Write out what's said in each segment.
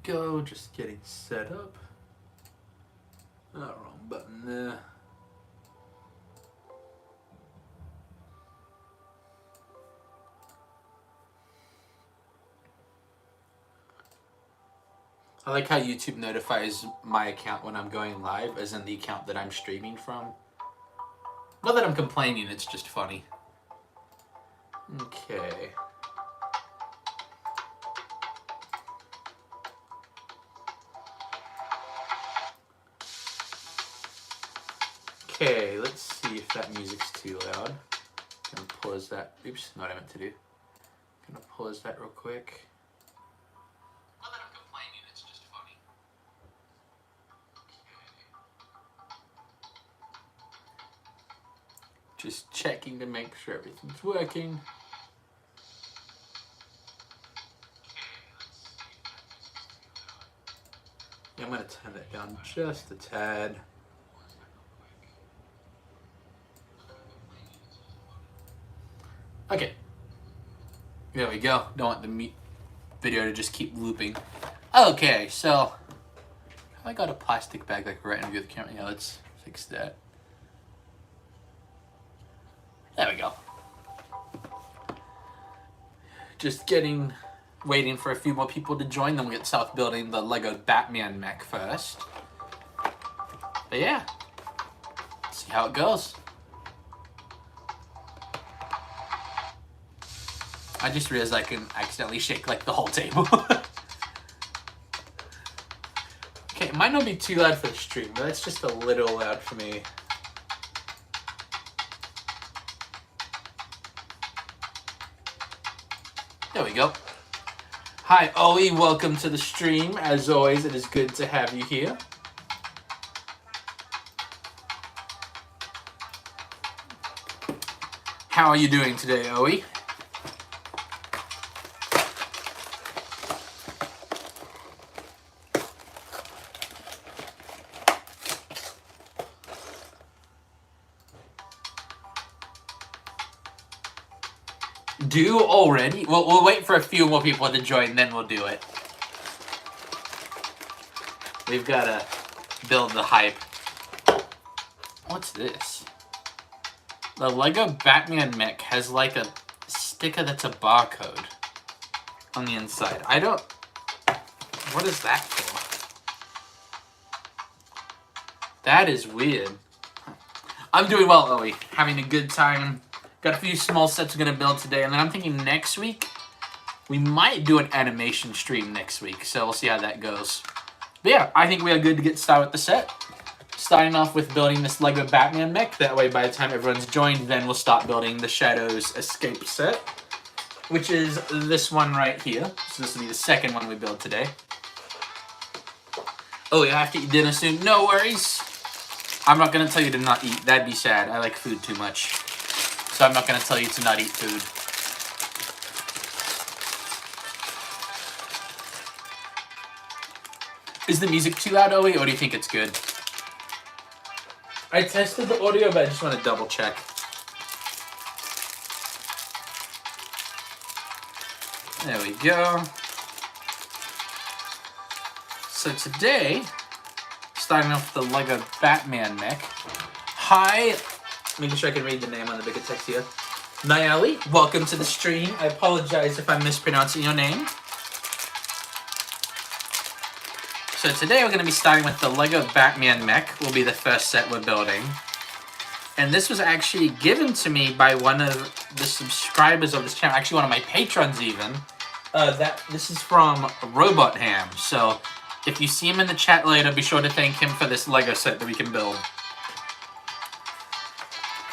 go, just getting set up. Oh, wrong button there. I like how YouTube notifies my account when I'm going live, as in the account that I'm streaming from. Not that I'm complaining, it's just funny. Okay. Okay, let's see if that music's too loud. I'm gonna pause that. Oops, not what I meant to do. I'm gonna pause that real quick. Not that I'm complaining, it's just funny. Okay. Just checking to make sure everything's working. Yeah, I'm gonna turn that down just a tad. Okay, there we go. Don't want the video to just keep looping. Okay, so I got a plastic bag like right in view of the camera. Yeah, let's fix that. There we go. Just waiting for a few more people to join. Then we'll get South building the Lego Batman mech first. But yeah, see how it goes. I just realized I can accidentally shake like the whole table. Okay, it might not be too loud for the stream, but it's just a little loud for me. There we go. Hi, Ollie. Welcome to the stream. As always, it is good to have you here. How are you doing today, Ollie? Do already? Well, we'll wait for a few more people to join, then we'll do it. We've got to build the hype. What's this? The Lego Batman mech has like a sticker that's a barcode on the inside. I don't... What is that for? That is weird. I'm doing well, Ollie. Having a good time. Got a few small sets we're going to build today, and then I'm thinking next week, we might do an animation stream next week, so we'll see how that goes. But yeah, I think we are good to get started with the set. Starting off with building this Lego Batman mech, that way by the time everyone's joined, then we'll start building the Shadows Escape set, which is this one right here. So this will be the second one we build today. Oh, you have to eat dinner soon? No worries. I'm not going to tell you to not eat. That'd be sad. I like food too much. So I'm not going to tell you to not eat food. Is the music too loud, Owie, or do you think it's good? I tested the audio, but I just want to double check. There we go. So today, starting off with the Lego Batman mech. Hi. Making sure I can read the name on the bigger text here. Nayeli, welcome to the stream. I apologize if I'm mispronouncing your name. So today we're going to be starting with the Lego Batman mech. Will be the first set we're building. And this was actually given to me by one of the subscribers of this channel. Actually, one of my patrons even. This is from Robot Ham. So if you see him in the chat later, be sure to thank him for this Lego set that we can build.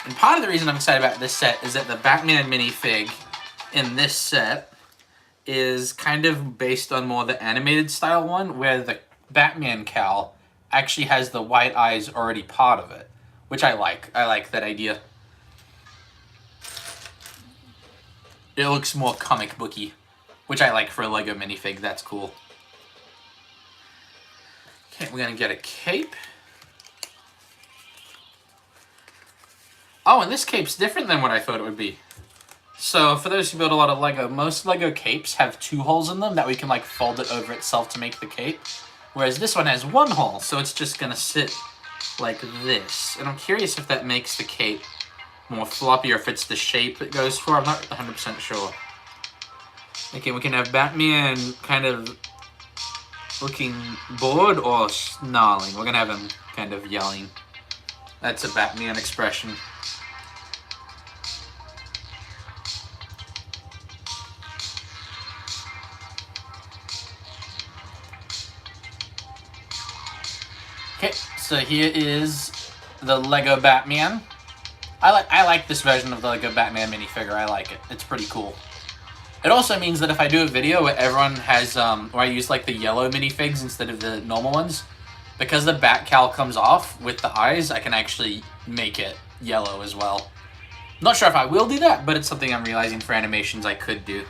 And part of the reason I'm excited about this set is that the Batman minifig in this set is kind of based on more the animated style one, where the Batman cowl actually has the white eyes already part of it, which I like. I like that idea. It looks more comic booky, which I like for a Lego minifig. That's cool. Okay, we're going to get a cape. Oh, and this cape's different than what I thought it would be. So for those who build a lot of Lego, most Lego capes have 2 holes in them that we can like fold it over itself to make the cape. Whereas this one has 1 hole, so it's just gonna sit like this. And I'm curious if that makes the cape more floppy or if it's the shape it goes for. I'm not 100% sure. Okay, we can have Batman kind of looking bored or snarling. We're gonna have him kind of yelling. That's a Batman expression. Okay, so here is the Lego Batman. I like this version of the Lego Batman minifigure. I like it. It's pretty cool. It also means that if I do a video where everyone has, where I use like the yellow minifigs instead of the normal ones, because the bat cowl comes off with the eyes, I can actually make it yellow as well. Not sure if I will do that, but it's something I'm realizing for animations I could do.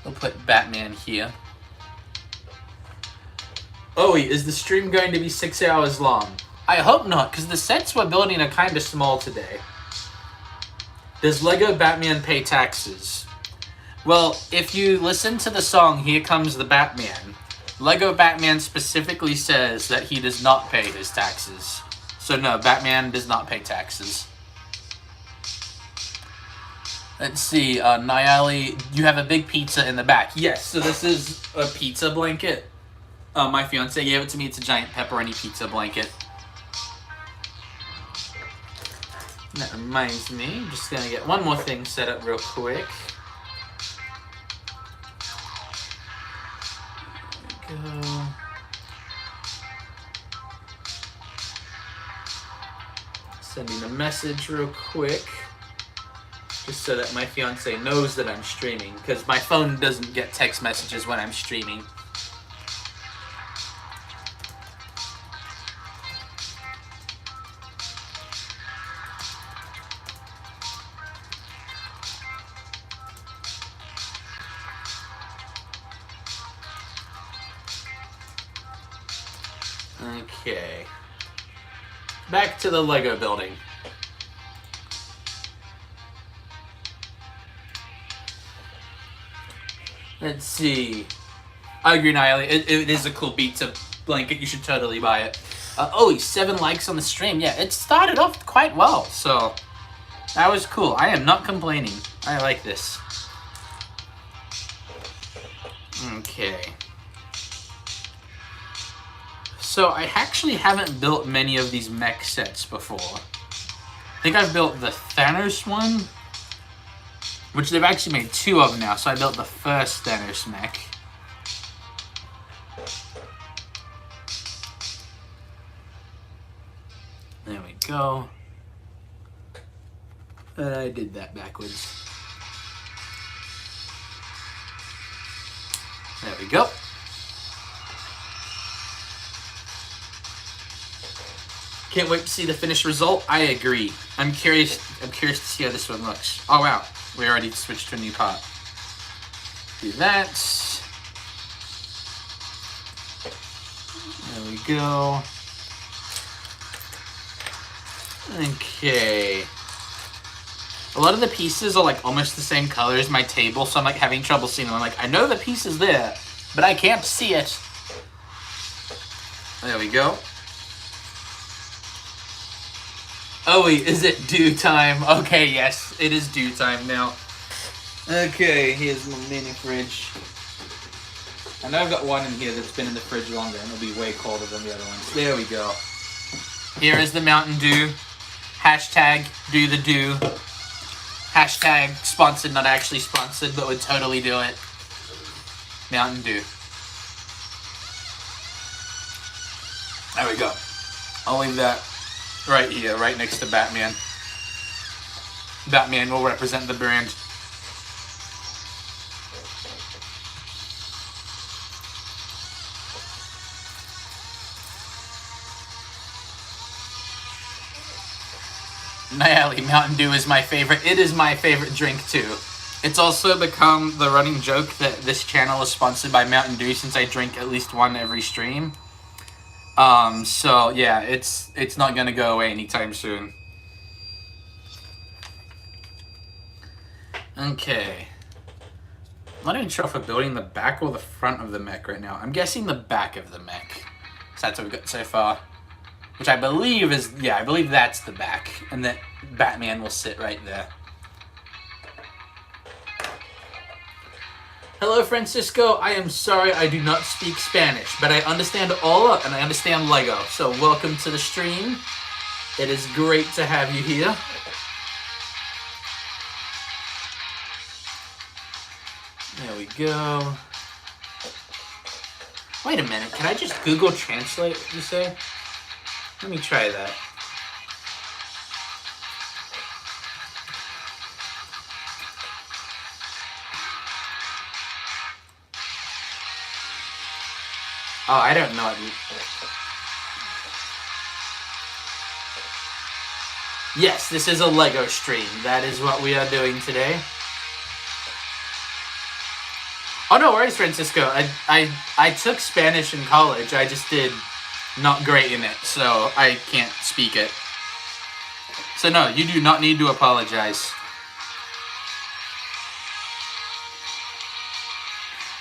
We'll put Batman here. Oh wait, is the stream going to be 6 hours long? I hope not, because the sets we're building are kind of small today. Does Lego Batman pay taxes? Well, if you listen to the song Here Comes the Batman, Lego Batman specifically says that he does not pay his taxes. So no, Batman does not pay taxes. Let's see, Nayali, you have a big pizza in the back. Yes, so this is a pizza blanket. My fiance gave it to me. It's a giant pepperoni pizza blanket. That reminds me, I'm just gonna get one more thing set up real quick. There we go. Sending a message real quick. Just so that my fiance knows that I'm streaming, because my phone doesn't get text messages when I'm streaming. Okay. Back to the Lego building. Let's see. I agree, Niley. It is a cool pizza blanket. You should totally buy it. Oh, 7 likes on the stream. Yeah, it started off quite well, so that was cool. I am not complaining. I like this. Okay. So I actually haven't built many of these mech sets before. I think I've built the Thanos one, which they've actually made 2 of now, so I built the first Thanos mech. There we go. I did that backwards. There we go. Can't wait to see the finished result. I agree. I'm curious to see how this one looks. Oh wow, we already switched to a new part. Do that. There we go. Okay. A lot of the pieces are like almost the same color as my table, so I'm like having trouble seeing them. I'm like, I know the piece is there, but I can't see it. There we go. Oh wait, is it due time? Okay, yes, it is due time now. Okay, here's my mini fridge. I know I've got one in here that's been in the fridge longer, and it'll be way colder than the other ones. There we go. Here is the Mountain Dew. Hashtag do the do. Hashtag sponsored, not actually sponsored, but would totally do it. Mountain Dew. There we go. I'll leave that right here, right next to Batman. Batman will represent the brand. Nayeli, Mountain Dew is my favorite. It is my favorite drink too. It's also become the running joke that this channel is sponsored by Mountain Dew since I drink at least one every stream. So yeah, it's not gonna go away anytime soon. Okay. I'm not even sure if we're building the back or the front of the mech right now. I'm guessing the back of the mech. So that's what we've got so far. Which I believe is, yeah, I believe that's the back. And that Batman will sit right there. Hello, Francisco. I am sorry I do not speak Spanish, but I understand all of, and I understand Lego. So welcome to the stream. It is great to have you here. There we go. Wait a minute. Can I just Google Translate, you say? Let me try that. Oh, I don't know. Yes, this is a Lego stream. That is what we are doing today. Oh, no worries, Francisco. I took Spanish in college. I just did not great in it, so I can't speak it. So no, you do not need to apologize.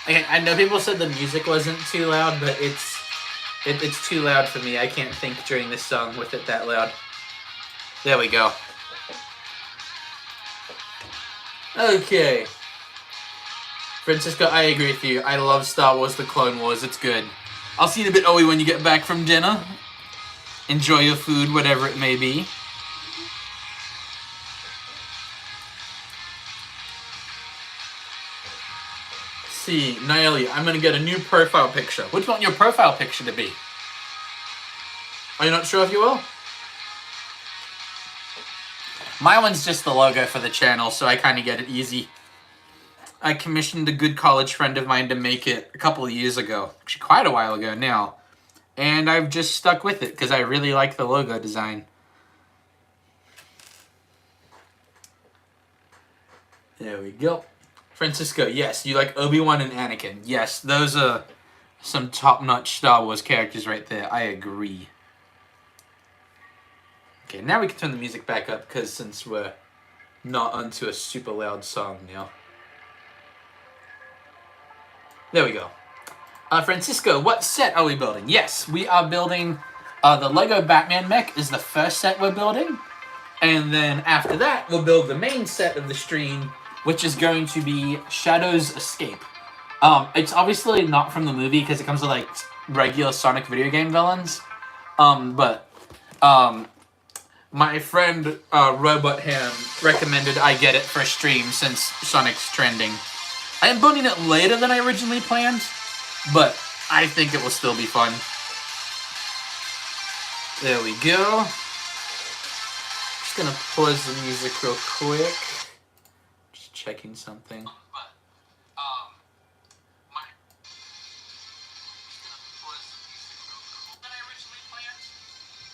I know people said the music wasn't too loud, but it's too loud for me. I can't think during this song with it that loud. There we go. Okay. Francisco, I agree with you. I love Star Wars The Clone Wars. It's good. I'll see you in a bit, Owie, when you get back from dinner. Enjoy your food, whatever it may be. See, Naeli, I'm going to get a new profile picture. What do you want your profile picture to be? Are you not sure if you will? My one's just the logo for the channel, so I kind of get it easy. I commissioned a good college friend of mine to make it a couple of years ago. Actually, quite a while ago now. And I've just stuck with it because I really like the logo design. There we go. Francisco, yes, you like Obi-Wan and Anakin. Yes, those are some top-notch Star Wars characters right there. I agree. Okay, now we can turn the music back up because since we're not onto a super loud song now. There we go. Francisco, what set are we building? Yes, we are building the Lego Batman mech is the first set we're building. And then after that, we'll build the main set of the stream, which is going to be Shadow's Escape. It's obviously not from the movie because it comes with like regular Sonic video game villains. But my friend Robot Ham recommended I get it for a stream since Sonic's trending. I am building it later than I originally planned, but I think it will still be fun. There we go. Just gonna pause the music real quick. Just checking something.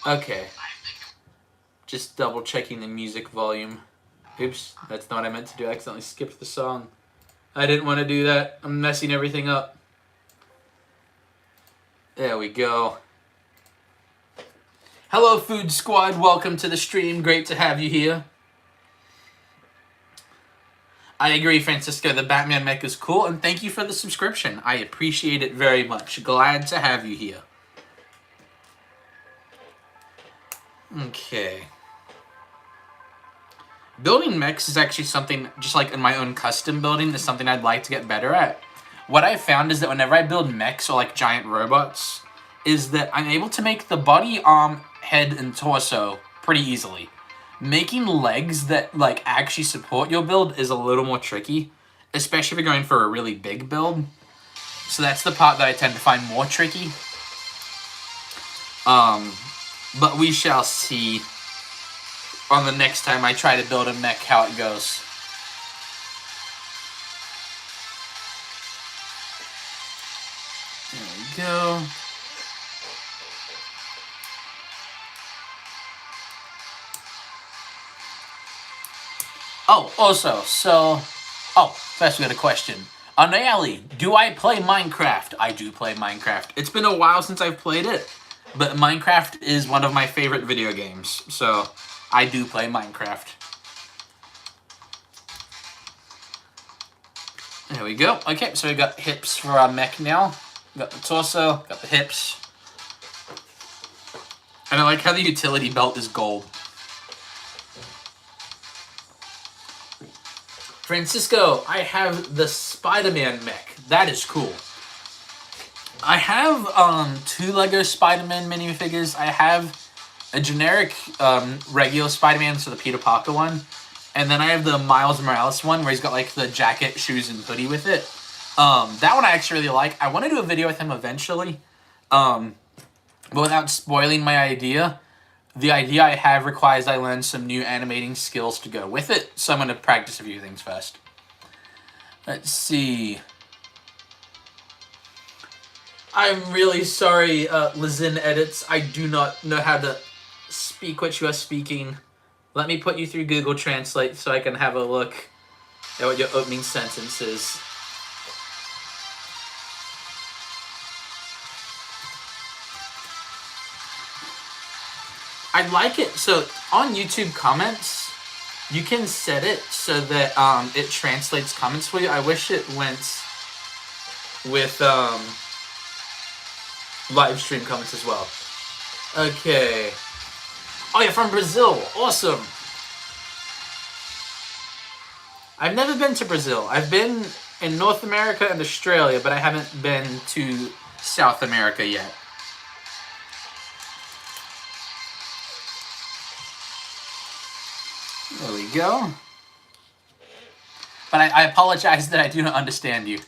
Okay. Just double checking the music volume. Oops, that's not what I meant to do. I accidentally skipped the song. I didn't want to do that. I'm messing everything up. There we go. Hello, Food Squad. Welcome to the stream. Great to have you here. I agree, Francisco. The Batman mech is cool, and thank you for the subscription. I appreciate it very much. Glad to have you here. Okay. Building mechs is actually something, just like in my own custom building, is something I'd like to get better at. What I've found is that whenever I build mechs or like giant robots, is that I'm able to make the body, arm, head, and torso pretty easily. Making legs that like actually support your build is a little more tricky, especially if you're going for a really big build. So that's the part that I tend to find more tricky. But we shall see on the next time I try to build a mech how it goes. There we go. Oh, also, first we got a question. Nayali, do I play Minecraft? I do play Minecraft. It's been a while since I've played it, but Minecraft is one of my favorite video games, so I do play Minecraft. There we go. Okay, so we got hips for our mech now. Got the torso, got the hips. And I like how the utility belt is gold. Francisco, I have the Spider-Man mech. That is cool. I have 2 Lego Spider-Man minifigures. I have a generic regular Spider-Man, so the Peter Parker one. And then I have the Miles Morales one where he's got like the jacket, shoes, and hoodie with it. That one I actually really like. I want to do a video with him eventually. But without spoiling my idea, the idea I have requires I learn some new animating skills to go with it. So I'm going to practice a few things first. Let's see. I'm really sorry, Lizin Edits. I do not know how to speak what you are speaking. Let me put you through Google Translate so I can have a look at what your opening sentence is. I like it. So on YouTube comments, you can set it so that it translates comments for you. I wish it went with live stream comments as well. Okay. Oh, you're from Brazil. Awesome. I've never been to Brazil. I've been in North America and Australia, but I haven't been to South America yet. There we go. But I apologize that I do not understand you.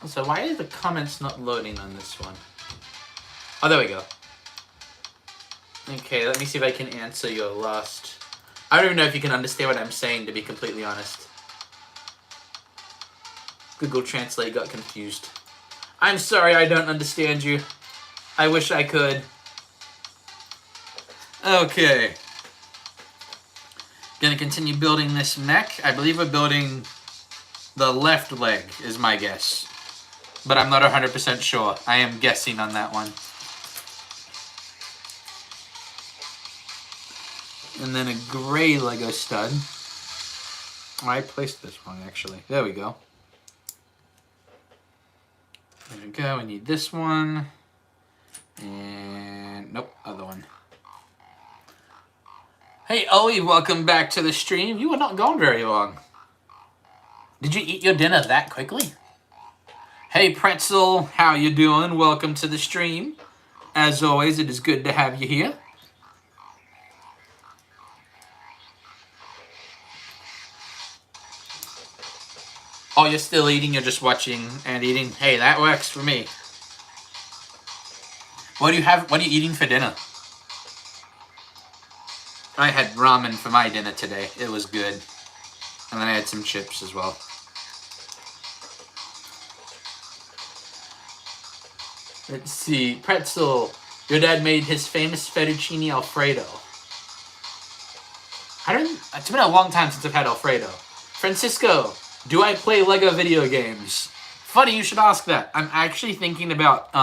So why are the comments not loading on this one? Oh, there we go. Okay, let me see if I can answer your last... I don't even know if you can understand what I'm saying, to be completely honest. Google Translate got confused. I'm sorry I don't understand you. I wish I could. Okay. Gonna continue building this mech. I believe we're building the left leg, is my guess. But I'm not 100% sure. I am guessing on that one. And then a gray Lego stud. Oh, I placed this wrong, actually. There we go. There we go. I need this one. And nope, other one. Hey, Ollie, welcome back to the stream. You were not gone very long. Did you eat your dinner that quickly? Hey, Pretzel, how you doing? Welcome to the stream. As always, it is good to have you here. Oh, you're still eating, you're just watching and eating. Hey, that works for me. What are you eating for dinner? I had ramen for my dinner today. It was good. And then I had some chips as well. Let's see. Pretzel. Your dad made his famous fettuccine Alfredo. It's been a long time since I've had Alfredo. Francisco. Do I play Lego video games? Funny you should ask that. I'm actually thinking about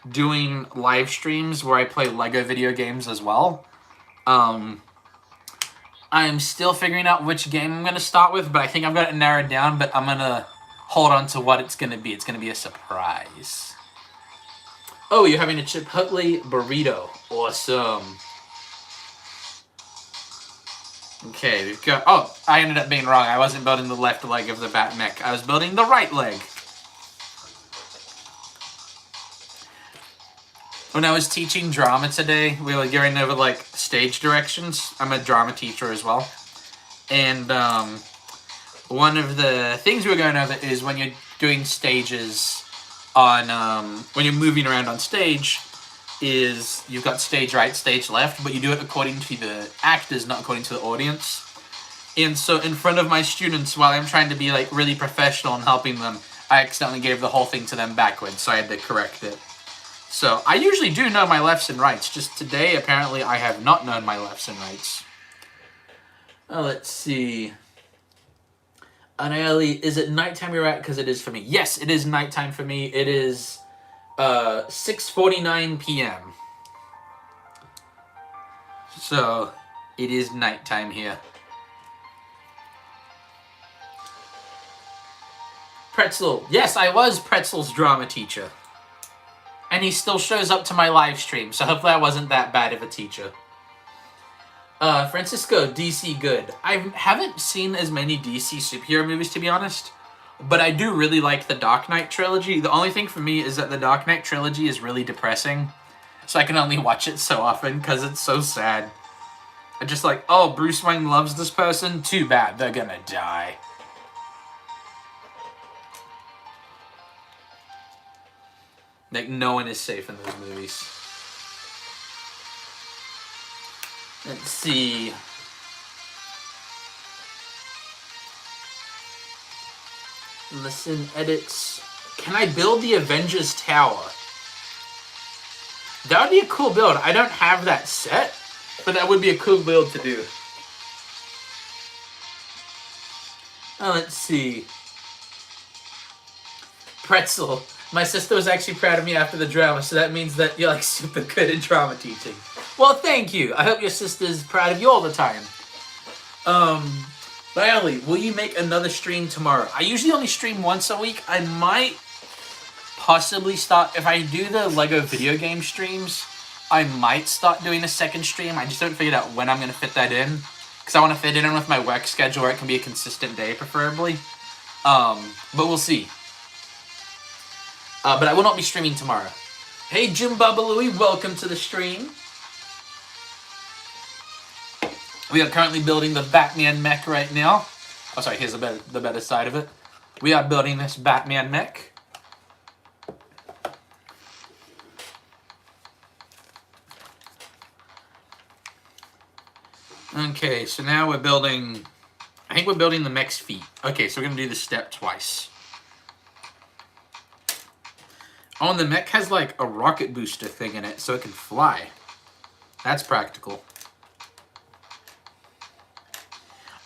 doing live streams where I play Lego video games as well. I'm still figuring out which game I'm going to start with, but I think I've got it narrowed down, but I'm going to hold on to what it's going to be. It's going to be a surprise. Oh, you're having a Chipotle burrito. Awesome. Okay, we've got... Oh, I ended up being wrong. I wasn't building the left leg of the Bat Mech. I was building the right leg. When I was teaching drama today, we were going over, like, stage directions. I'm a drama teacher as well. And one of the things we were going over is when you're doing stages on... when you're moving around on stage... is you've got stage right, stage left, but you do it according to the actors, not according to the audience. And so in front of my students, while I'm trying to be like really professional and helping them, I accidentally gave the whole thing to them backwards, so I had to correct it. So I usually do know my lefts and rights, just today apparently I have not known my lefts and rights. Let's see. Anayali, is it nighttime you're at? Because it is for me. Yes, it is nighttime for me. It is 6:49 p.m. So, it is nighttime here. Pretzel. Yes, I was Pretzel's drama teacher. And he still shows up to my live stream, so hopefully I wasn't that bad of a teacher. Francisco, DC good. I haven't seen as many DC superhero movies, to be honest. But I do really like the Dark Knight trilogy. The only thing for me is that the Dark Knight trilogy is really depressing. So I can only watch it so often because it's so sad. I'm just like, oh, Bruce Wayne loves this person? Too bad, they're gonna die. Like, no one is safe in those movies. Let's see. Listen, edits. Can I build the Avengers Tower? That would be a cool build. I don't have that set, but that would be a cool build to do. Let's see. Pretzel. My sister was actually proud of me after the drama, so that means that you're like super good at drama teaching. Well, thank you. I hope your sister's proud of you all the time. Riley, will you make another stream tomorrow? I usually only stream once a week. I might possibly start, if I do the Lego video game streams, I might start doing a second stream. I just don't figure out when I'm going to fit that in. Because I want to fit it in with my work schedule where it can be a consistent day, preferably. But we'll see. But I will not be streaming tomorrow. Hey, Jim Babalooey, welcome to the stream. We are currently building the Batman mech right now. Oh, sorry, here's the better side of it. We are building this Batman mech. Okay, so now we're building... I think we're building the mech's feet. Okay, so we're going to do this step twice. Oh, and the mech has like a rocket booster thing in it so it can fly. That's practical.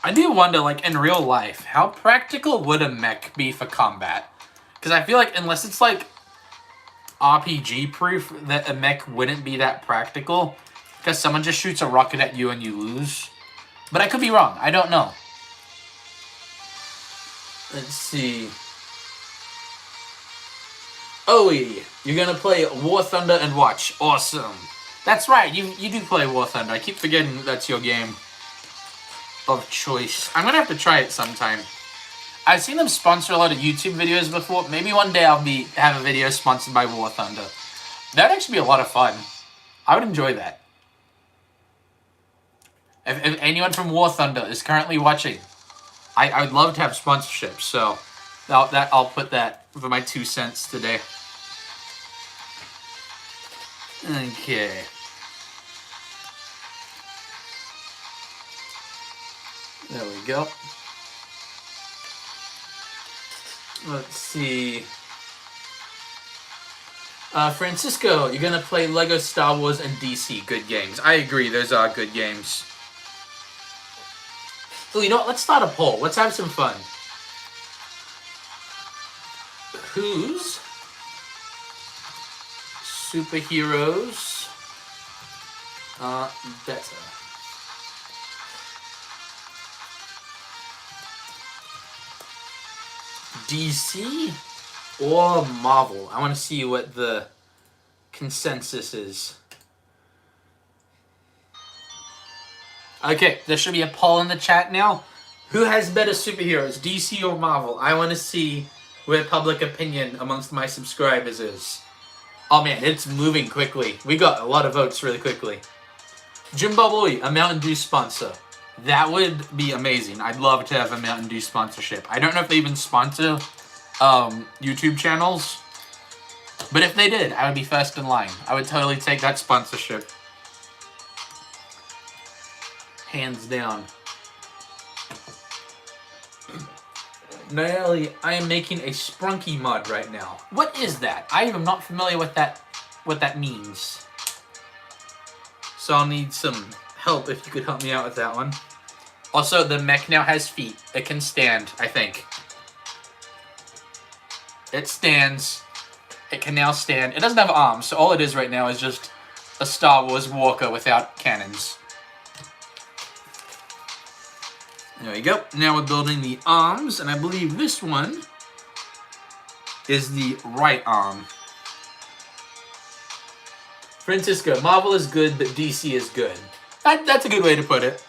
I do wonder, like, in real life, how practical would a mech be for combat? Because I feel like unless it's, like, RPG proof, that a mech wouldn't be that practical. Because someone just shoots a rocket at you and you lose. But I could be wrong. I don't know. Let's see. Oh, you're going to play War Thunder and watch. Awesome. That's right. You do play War Thunder. I keep forgetting that's your game of choice. I'm going to have to try it sometime. I've seen them sponsor a lot of YouTube videos before. Maybe one day I'll have a video sponsored by War Thunder. That would actually be a lot of fun. I would enjoy that. If anyone from War Thunder is currently watching, I would love to have sponsorship. So I'll put that for my 2 cents today. Okay. There we go. Let's see. Francisco, you're going to play Lego Star Wars and DC. Good games. I agree, those are good games. Oh, you know what? Let's start a poll. Let's have some fun. Whose superheroes are better? DC or Marvel? I want to see what the consensus is. Okay, there should be a poll in the chat now. Who has better superheroes, DC or Marvel? I want to see where public opinion amongst my subscribers is. Oh man, it's moving quickly. We got a lot of votes really quickly. Jim Boy, a Mountain Dew sponsor. That would be amazing. I'd love to have a Mountain Dew sponsorship. I don't know if they even sponsor YouTube channels. But if they did, I would be first in line. I would totally take that sponsorship. Hands down. Nayeli, I am making a Sprunky mod right now. What is that? I am not familiar with what that means. So I'll need some help if you could help me out with that one. Also, the mech now has feet. It can stand, I think. It stands. It can now stand. It doesn't have arms, so all it is right now is just a Star Wars walker without cannons. There we go. Now we're building the arms, and I believe this one is the right arm. Francisco, Marvel is good, but DC is good. That's a good way to put it.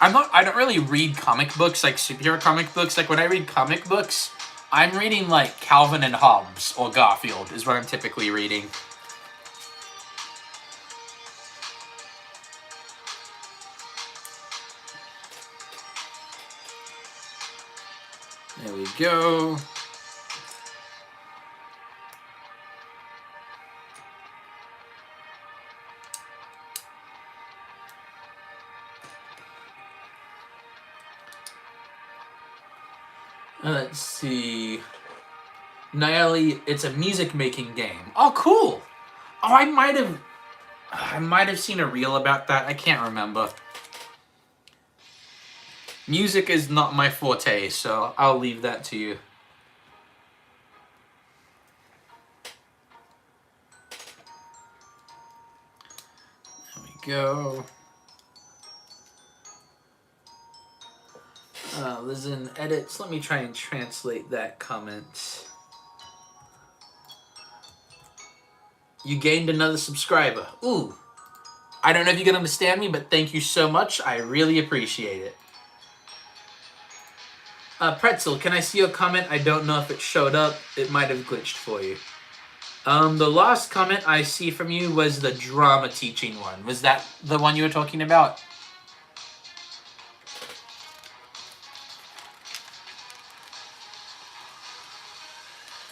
I don't really read comic books, like superhero comic books. Like when I read comic books, I'm reading like Calvin and Hobbes or Garfield is what I'm typically reading. There we go. Let's see. Nayeli, it's a music making game. Oh, cool. Oh, I might have seen a reel about that. I can't remember. Music is not my forte, so I'll leave that to you. There we go. Listen, edits. Let me try and translate that comment. You gained another subscriber. Ooh. I don't know if you can understand me, but thank you so much. I really appreciate it. Pretzel, can I see your comment? I don't know if it showed up. It might have glitched for you. The last comment I see from you was the drama teaching one. Was that the one you were talking about?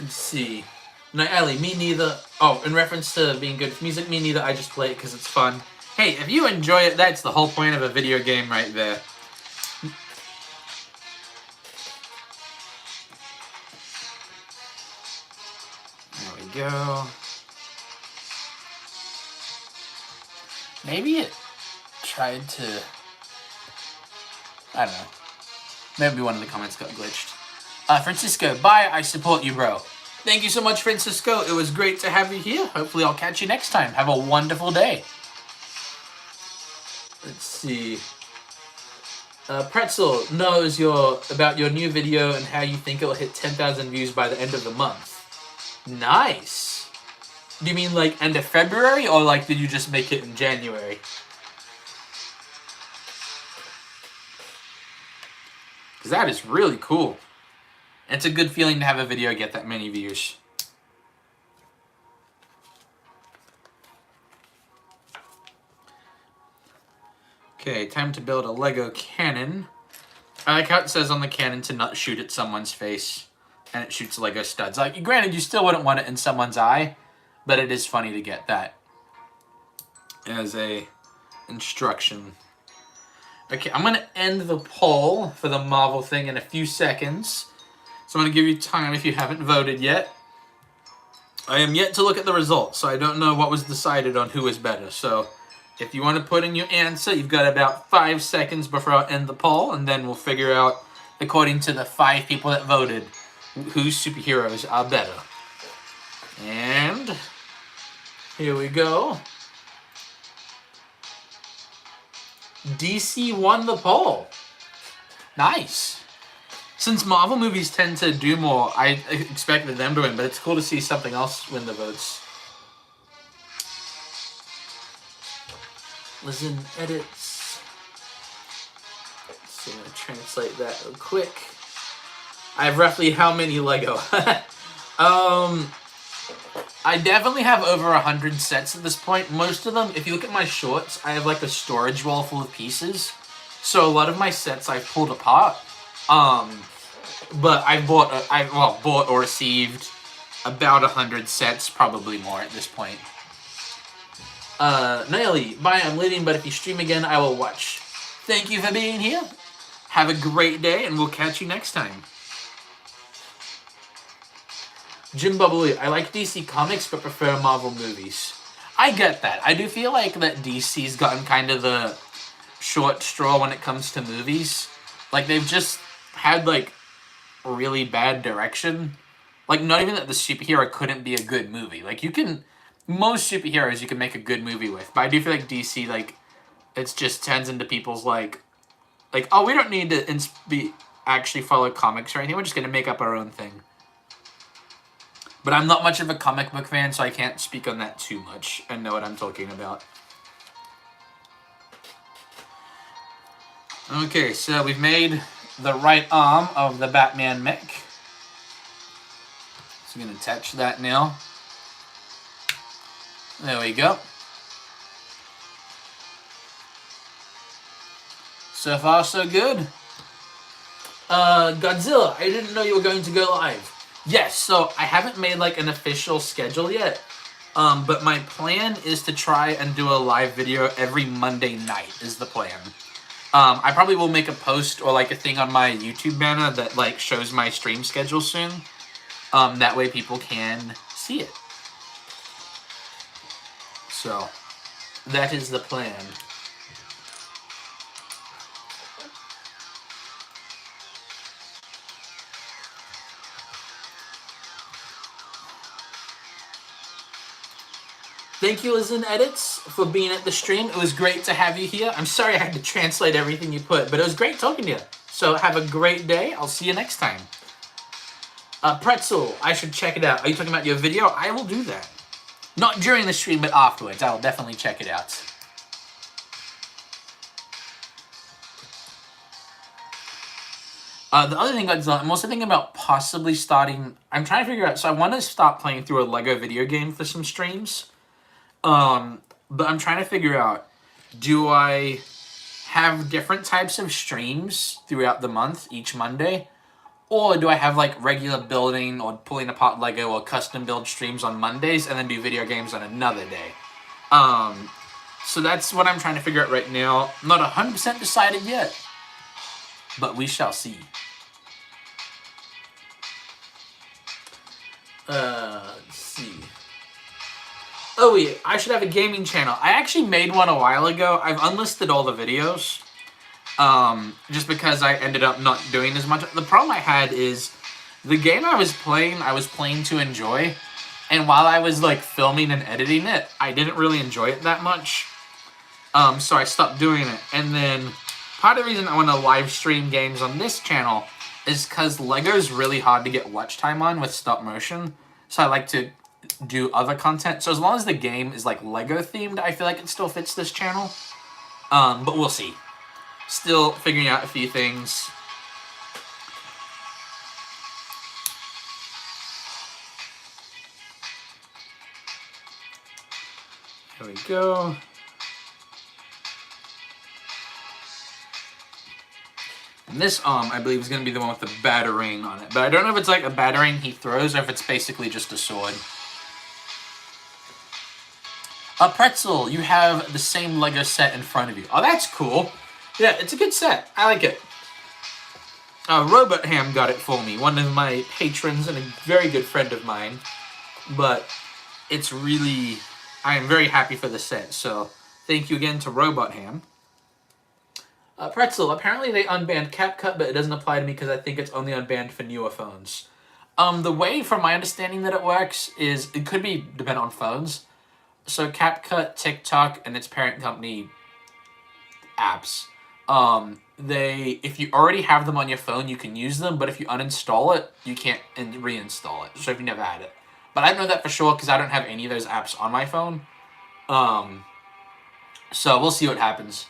Let's see. No, Ellie, me neither. Oh, in reference to being good with music, me neither. I just play it because it's fun. Hey, if you enjoy it, that's the whole point of a video game right there. There we go. Maybe it tried to... I don't know. Maybe one of the comments got glitched. Francisco, bye. I support you, bro. Thank you so much, Francisco. It was great to have you here. Hopefully I'll catch you next time. Have a wonderful day. Let's see. Pretzel knows about your new video and how you think it'll hit 10,000 views by the end of the month. Nice. Do you mean like end of February, or like did you just make it in January? Because that is really cool. It's a good feeling to have a video get that many views. Okay, time to build a Lego cannon. I like how it says on the cannon to not shoot at someone's face, and it shoots Lego studs. Like, granted, you still wouldn't want it in someone's eye, but it is funny to get that as a instruction. Okay, I'm going to end the poll for the Marvel thing in a few seconds. So I'm going to give you time if you haven't voted yet. I am yet to look at the results, so I don't know what was decided on who is better. So if you want to put in your answer, you've got about 5 seconds before I end the poll, and then we'll figure out, according to the 5 people that voted, whose superheroes are better. And here we go. DC won the poll. Nice. Since Marvel movies tend to do more, I expected them to win, but it's cool to see something else win the votes. Listen, edits. So I'm going to translate that real quick. I have roughly how many Lego? I definitely have over 100 sets at this point. Most of them, if you look at my shorts, I have like a storage wall full of pieces. So a lot of my sets I've pulled apart. But I bought or received about 100 sets, probably more at this point. Naili, bye, I'm leaving, but if you stream again, I will watch. Thank you for being here. Have a great day, and we'll catch you next time. Jim Bubbly, I like DC comics, but prefer Marvel movies. I get that. I do feel like that DC's gotten kind of the short straw when it comes to movies. Like, they've just had, like, really bad direction. Like, not even that the superhero couldn't be a good movie. Like, you can... Most superheroes you can make a good movie with. But I do feel like DC, like, it just turns into people's, like, Like, oh, we don't need to actually follow comics or anything. We're just going to make up our own thing. But I'm not much of a comic book fan, so I can't speak on that too much and know what I'm talking about. Okay, so we've made the right arm of the Batman Mech. So I'm going to attach that now. There we go. So far, so good. Godzilla, I didn't know you were going to go live. Yes, so I haven't made like an official schedule yet. But my plan is to try and do a live video every Monday night is the plan. I probably will make a post or like a thing on my YouTube banner that like shows my stream schedule soon. That way people can see it. So, that is the plan. Thank you, Liz in Edits, for being at the stream. It was great to have you here. I'm sorry I had to translate everything you put, but it was great talking to you. So have a great day. I'll see you next time. Pretzel, I should check it out. Are you talking about your video? I will do that. Not during the stream, but afterwards. I will definitely check it out. The other thing I'm also thinking about possibly starting... I'm trying to figure out... So I want to start playing through a Lego video game for some streams. But I'm trying to figure out, do I have different types of streams throughout the month, each Monday? Or do I have like regular building or pulling apart Lego or custom build streams on Mondays and then do video games on another day? So that's what I'm trying to figure out right now. Not 100% decided yet, but we shall see. Let's see. Oh yeah, I should have a gaming channel. I actually made one a while ago. I've unlisted all the videos. Just because I ended up not doing as much. The problem I had is the game I was playing to enjoy. And while I was like filming and editing it, I didn't really enjoy it that much. So I stopped doing it. And then part of the reason I want to live stream games on this channel is because Lego's really hard to get watch time on with stop motion. So I like to do other content. So as long as the game is like Lego themed, I feel like it still fits this channel. But we'll see. Still figuring out a few things. Here we go. And this I believe, is going to be the one with the batarang on it. But I don't know if it's like a batarang he throws or if it's basically just a sword. Pretzel, you have the same Lego set in front of you. Oh, that's cool. Yeah, it's a good set. I like it. Robot Ham got it for me. One of my patrons and a very good friend of mine. But it's really... I am very happy for the set. So, thank you again to Robot Ham. Pretzel, apparently they unbanned CapCut, but it doesn't apply to me because I think it's only unbanned for newer phones. The way, from my understanding, that it works is... It could be dependent on phones. So, CapCut, TikTok, and its parent company apps... if you already have them on your phone, you can use them, but if you uninstall it, you can't reinstall it, so if you never had it. But I know that for sure, because I don't have any of those apps on my phone. So we'll see what happens.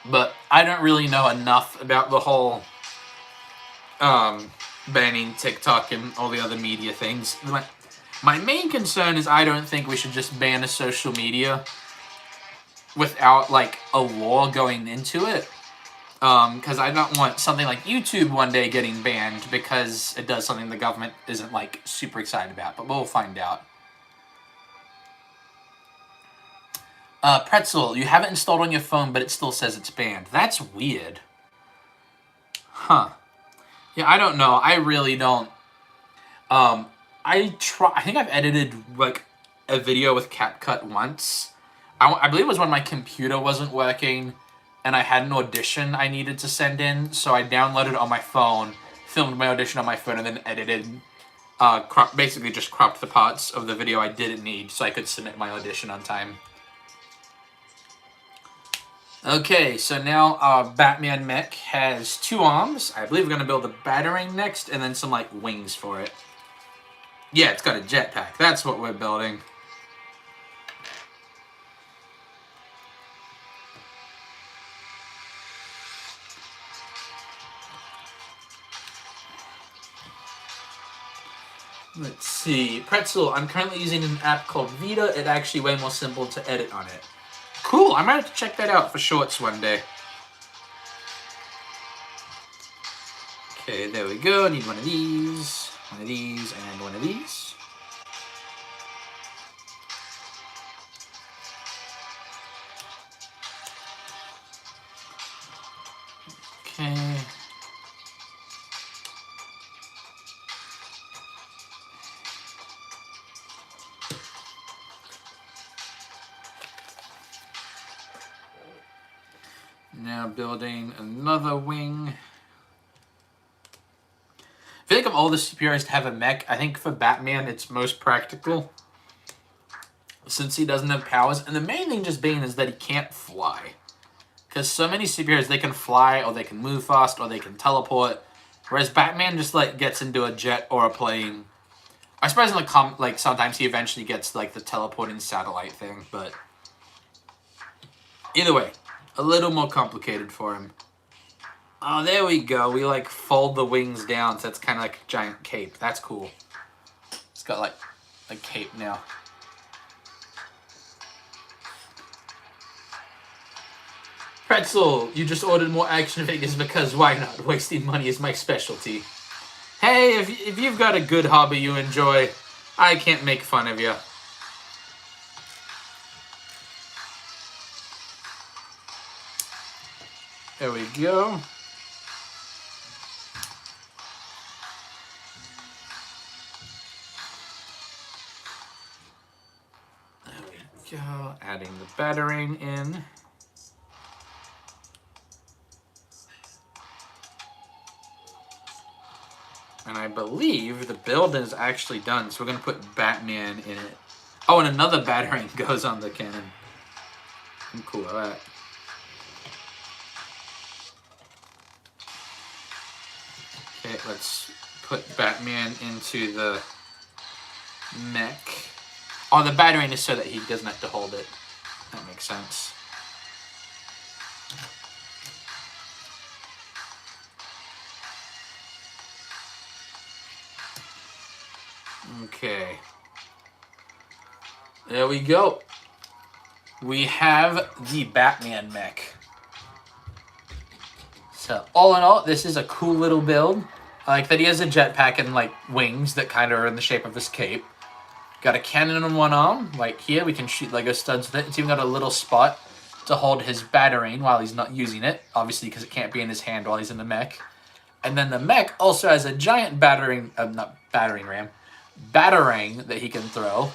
But I don't really know enough about the whole banning TikTok and all the other media things. My main concern is I don't think we should just ban a social media without like a law going into it. Because I don't want something like YouTube one day getting banned because it does something the government isn't like super excited about. But we'll find out. Pretzel, you have it installed on your phone, but it still says it's banned. That's weird. Huh. Yeah, I don't know. I really don't. I think I've edited, like, a video with CapCut once. I believe it was when my computer wasn't working, and I had an audition I needed to send in, so I downloaded it on my phone, filmed my audition on my phone, and then edited, basically just cropped the parts of the video I didn't need so I could submit my audition on time. Okay, so now our Batman mech has 2 arms. I believe we're going to build a batarang next, and then some, like, wings for it. Yeah, it's got a jetpack. That's what we're building. Let's see. Pretzel, I'm currently using an app called Vita. It's actually way more simple to edit on it. Cool, I might have to check that out for shorts one day. Okay, there we go. Need one of these, and one of these. Okay. Now building another wing. I feel like of all the superheroes to have a mech, I think for Batman it's most practical, since he doesn't have powers. And the main thing just being is that he can't fly. Because so many superheroes, they can fly, or they can move fast, or they can teleport. Whereas Batman just, like, gets into a jet or a plane. I suppose, like, sometimes he eventually gets, like, the teleporting satellite thing, but either way, a little more complicated for him. Oh, there we go. We, like, fold the wings down, so it's kind of like a giant cape. That's cool. It's got, like, a cape now. Pretzel, you just ordered more action figures because why not? Wasting money is my specialty. Hey, if you've got a good hobby you enjoy, I can't make fun of you. There we go. There we go. Adding the batarang in. And I believe the build is actually done, so we're going to put Batman in it. Oh, and another batarang goes on the cannon. I'm cool with that. Okay, let's put Batman into the mech. Oh, the batarang is so that he doesn't have to hold it. That makes sense. Okay. There we go. We have the Batman mech. So, all in all, this is a cool little build. I like that he has a jetpack and, like, wings that kind of are in the shape of his cape. Got a cannon on one arm. Like here, we can shoot Lego studs with it. It's even got a little spot to hold his batarang while he's not using it. Obviously, because it can't be in his hand while he's in the mech. And then the mech also has a giant batarang that he can throw.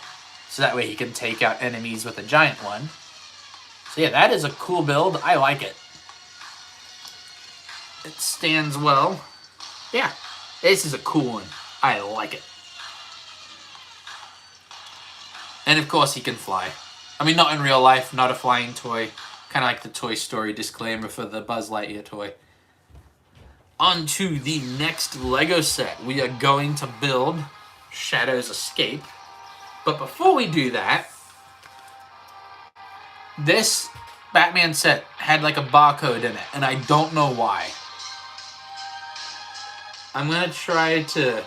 So that way he can take out enemies with a giant one. So yeah, that is a cool build. I like it. It stands well. Yeah, this is a cool one. I like it. And of course he can fly. I mean, not in real life, not a flying toy. Kind of like the Toy Story disclaimer for the Buzz Lightyear toy. On to the next Lego set. We are going to build Shadow's Escape. But before we do that, this Batman set had like a barcode in it, and I don't know why. I'm going to try to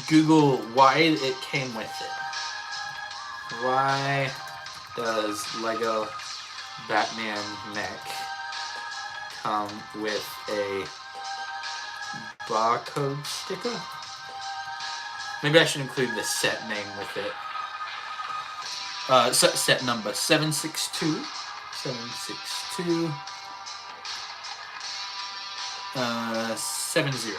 Google why it came with it. Why does Lego Batman Mech come with a barcode sticker? Maybe I should include the set name with it. Set number 762. 762. 70.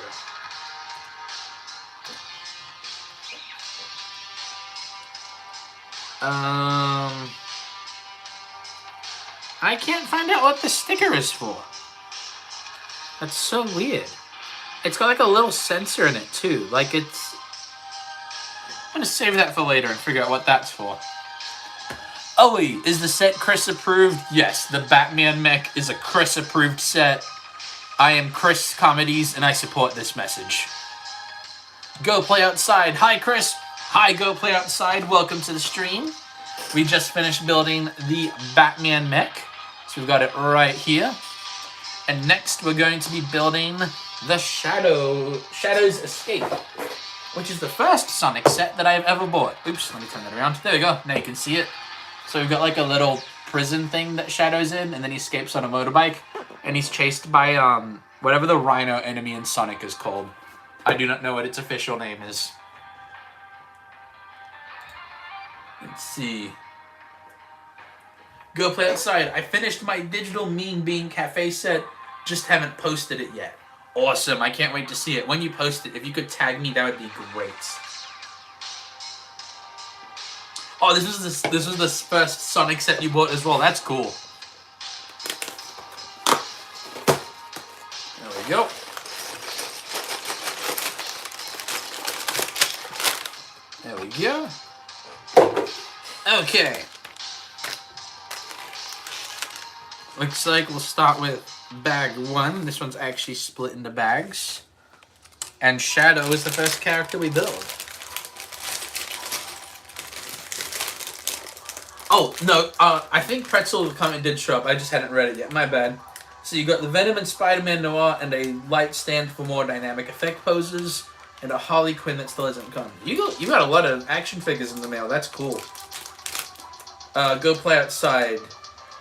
I can't find out what the sticker is for. That's so weird. It's got like a little sensor in it too. Like it's... I'm gonna save that for later and figure out what that's for. Owie, is the set Chris approved? Yes, the Batman Mech is a Chris approved set. I am Chris Comedies and I support this message. Go Play Outside. Hi Chris. Hi Go Play Outside. Welcome to the stream. We just finished building the Batman Mech. So we've got it right here. And next we're going to be building the Shadow's Escape, which is the first Sonic set that I've ever bought. Oops, let me turn that around. There we go. Now you can see it. So we've got like a little prison thing that Shadow's in, and then he escapes on a motorbike, and he's chased by whatever the rhino enemy in Sonic is called. I do not know what its official name is. Let's see. Go Play Outside. I finished my digital Mean Bean Cafe set, just haven't posted it yet. Awesome, I can't wait to see it. When you post it, if you could tag me, that would be great. Oh, this was the first Sonic set you bought as well. That's cool. There we go. There we go. Okay. Looks like we'll start with bag 1. This one's actually split into bags. And Shadow is the first character we build. Oh, no, I think Pretzel comment did show up. I just hadn't read it yet. My bad. So you got the Venom and Spider-Man Noir and a light stand for more dynamic effect poses and a Harley Quinn that still hasn't come. You got a lot of action figures in the mail. That's cool. Go Play Outside.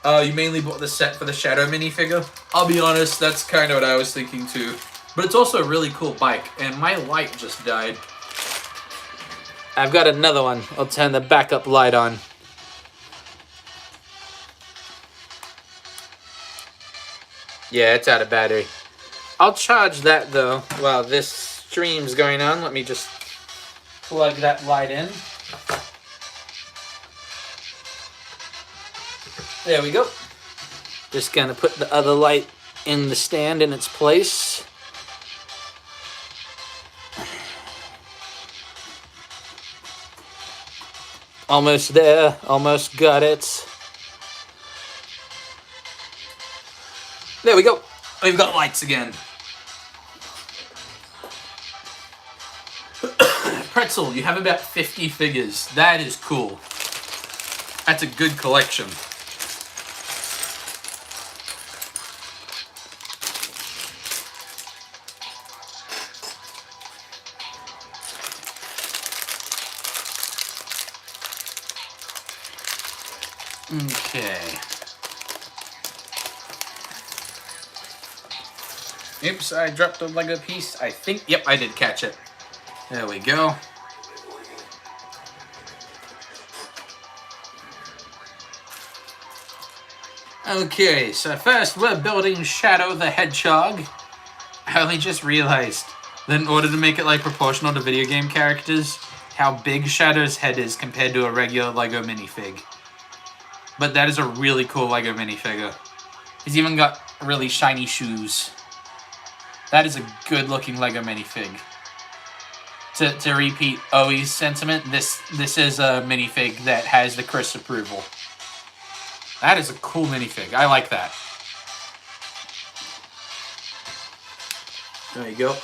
You mainly bought the set for the Shadow minifigure. I'll be honest, that's kind of what I was thinking too. But it's also a really cool bike, and my light just died. I've got another one. I'll turn the backup light on. Yeah, it's out of battery. I'll charge that though while this stream's going on. Let me just plug that light in. There we go. Just gonna put the other light in the stand in its place. Almost there, almost got it. There we go. We've got lights again. Pretzel, you have about 50 figures. That is cool. That's a good collection. Okay. Oops, I dropped a Lego piece. I think, yep, I did catch it. There we go. Okay, so first we're building Shadow the Hedgehog. I only just realized that in order to make it like proportional to video game characters, how big Shadow's head is compared to a regular Lego minifig. But that is a really cool Lego minifigure. He's even got really shiny shoes. That is a good looking Lego minifig. To repeat Owie's sentiment, this is a minifig that has the Chris approval. That is a cool minifig. I like that. There you go.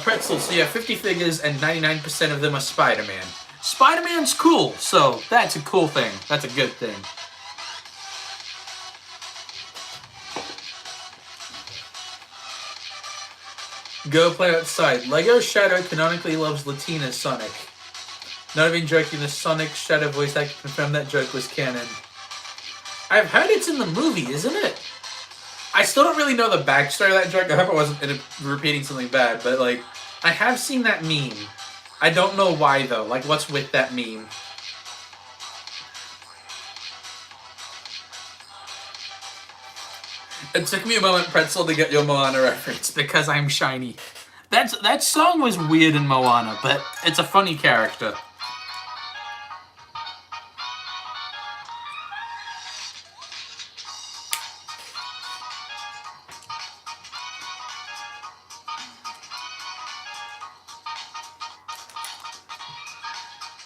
Pretzel, so you have 50 figures and 99% of them are Spider-Man. Spider-Man's cool, so that's a cool thing. That's a good thing. Go Play Outside. Lego Shadow canonically loves Latina Sonic. Not even joking, the Sonic Shadow voice actor confirmed that joke was canon. I've heard it's in the movie, isn't it? I still don't really know the backstory of that joke. I hope I wasn't repeating something bad, but like, I have seen that meme. I don't know why though. Like, what's with that meme? It took me a moment, Pretzel, to get your Moana reference because I'm shiny. That song was weird in Moana, but it's a funny character.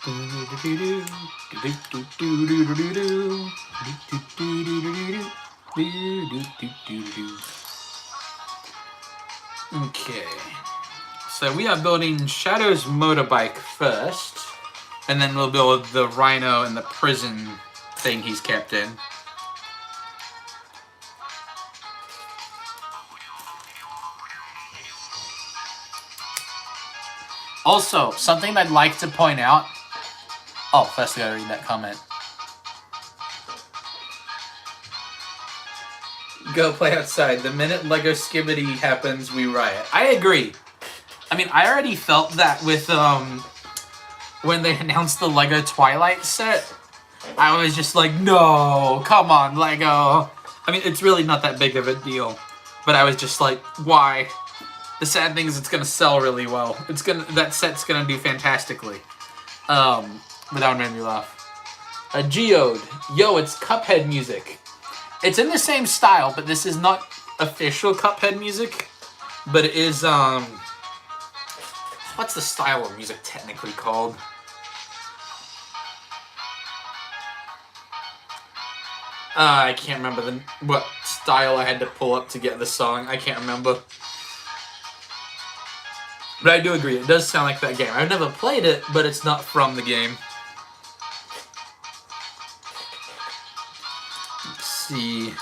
Okay. So we are building Shadow's motorbike first, and then we'll build the Rhino and the prison thing he's kept in. Also, something I'd like to point out. Oh, first I gotta read that comment. Go play outside. The minute Lego Skibbity happens, we riot. I agree. I mean, I already felt that with when they announced the Lego Twilight set. I was just like, no, come on, Lego. I mean, it's really not that big of a deal, but I was just like, why? The sad thing is, it's gonna sell really well. That set's gonna do fantastically. But that one made me laugh. Geode, yo, it's Cuphead music. It's in the same style, but this is not official Cuphead music. But it is, what's the style of music technically called? I can't remember what style I had to pull up to get the song. I can't remember. But I do agree, it does sound like that game. I've never played it, but it's not from the game. Let's see.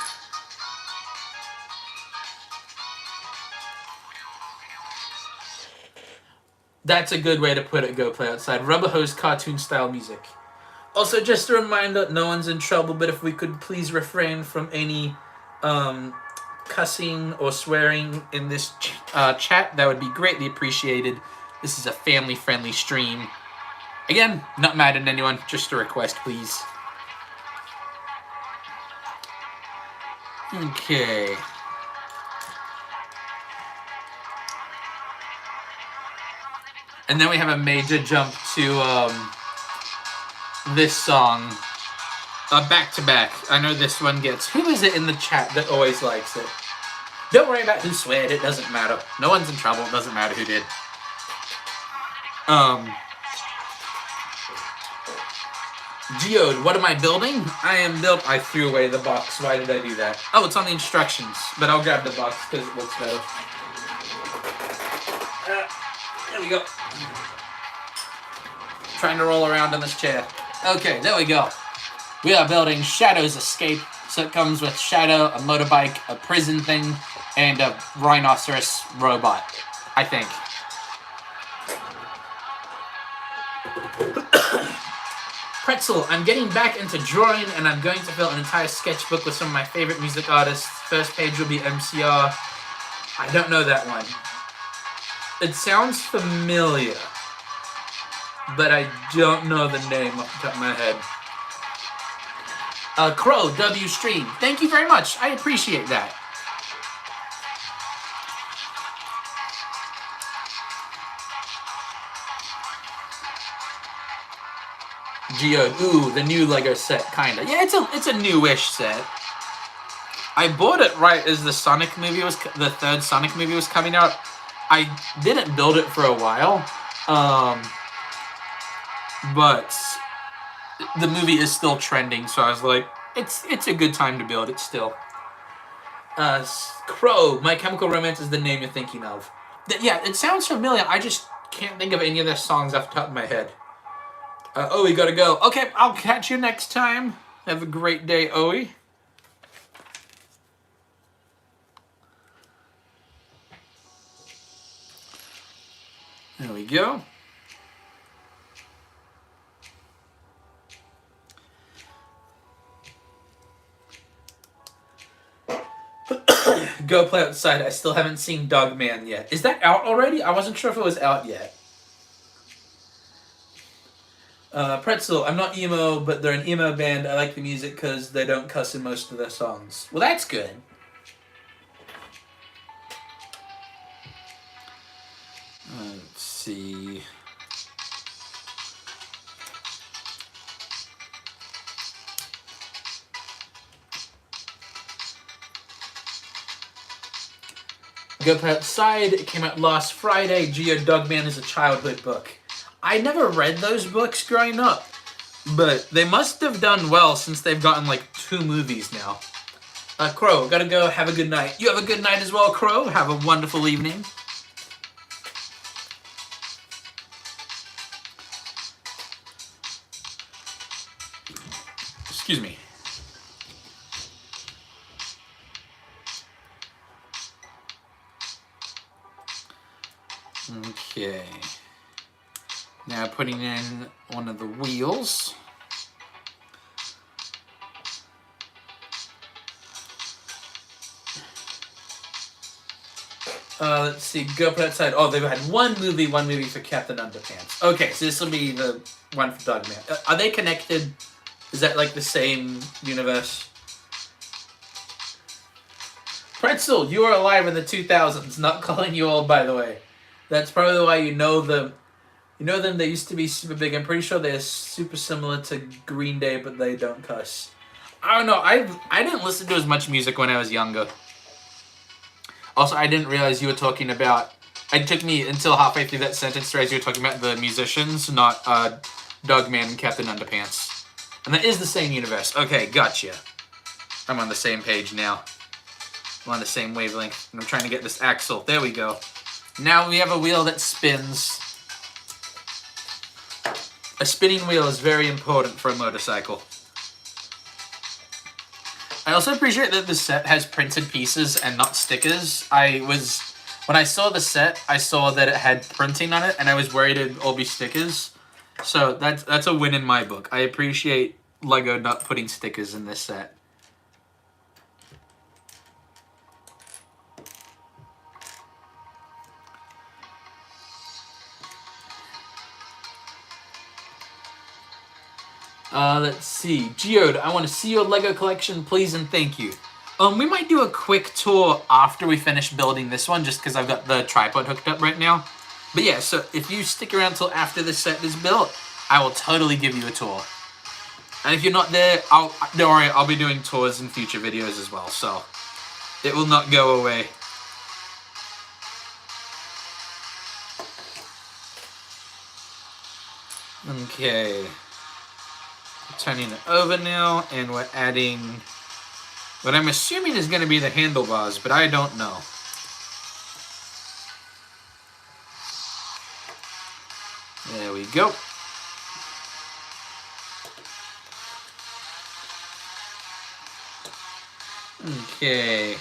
That's a good way to put it, Go Play Outside. Rubber Hose cartoon style music. Also, just a reminder, no one's in trouble, but if we could please refrain from any cussing or swearing in this chat, that would be greatly appreciated. This is a family-friendly stream. Again, not mad at anyone, just a request, please. Okay. And then we have a major jump to this song. Back to back. I know this one gets... Who is it in the chat that always likes it? Don't worry about who sweared, it doesn't matter. No one's in trouble, it doesn't matter who did. Geode, what am I building? I threw away the box. Why did I do that? Oh, it's on the instructions. But I'll grab the box because it looks better. There we go. Trying to roll around in this chair. Okay, there we go. We are building Shadow's Escape. So it comes with Shadow, a motorbike, a prison thing, and a rhinoceros robot, I think. Pretzel, I'm getting back into drawing, and I'm going to fill an entire sketchbook with some of my favorite music artists. First page will be MCR. I don't know that one. It sounds familiar, but I don't know the name off the top of my head. Crow, W Stream. Thank you very much. I appreciate that. Geode, ooh, the new Lego set, kinda. Yeah, it's a newish set. I bought it right as the third Sonic movie was coming out. I didn't build it for a while, but the movie is still trending, so I was like, it's a good time to build it still. Crow, My Chemical Romance is the name you're thinking of. Yeah, it sounds familiar. I just can't think of any of their songs off the top of my head. Owie, gotta go. Okay, I'll catch you next time. Have a great day, Owie. There we go. Go Play Outside. I still haven't seen Dogman yet. Is that out already? I wasn't sure if it was out yet. Pretzel, I'm not emo, but they're an emo band. I like the music because they don't cuss in most of their songs. Well, that's good. Let's see. Go Play Outside. It came out last Friday. Geo Dogman is a childhood book. I never read those books growing up, but they must have done well since they've gotten like 2 movies now. Crow, gotta go. Have a good night. You have a good night as well, Crow. Have a wonderful evening. Excuse me. Okay. Now putting in one of the wheels. Let's see, go put outside. Oh, they've had one movie for Captain Underpants. Okay, so this will be the one for Dogman. Are they connected? Is that like the same universe? Pretzel, you were alive in the 2000s. Not calling you old, by the way. That's probably why you know them. You know them, they used to be super big. I'm pretty sure they're super similar to Green Day, but they don't cuss. I don't know, I didn't listen to as much music when I was younger. Also, I didn't realize you were talking about... It took me until halfway through that sentence to realize you were talking about the musicians, not Dogman and Captain Underpants. And that is the same universe. Okay, gotcha. I'm on the same page now. I'm on the same wavelength. And I'm trying to get this axle. There we go. Now we have a wheel that spins. A spinning wheel is very important for a motorcycle. I also appreciate that the set has printed pieces and not stickers. When I saw the set, I saw that it had printing on it, and I was worried it'd all be stickers. So that's a win in my book. I appreciate LEGO not putting stickers in this set. Let's see. Geode, I want to see your LEGO collection, please and thank you. We might do a quick tour after we finish building this one, just because I've got the tripod hooked up right now. But yeah, so if you stick around till after this set is built, I will totally give you a tour. And if you're not there, don't worry, I'll be doing tours in future videos as well, so it will not go away. Okay. Turning it over now, and we're adding what I'm assuming is going to be the handlebars, but I don't know. There we go. Okay.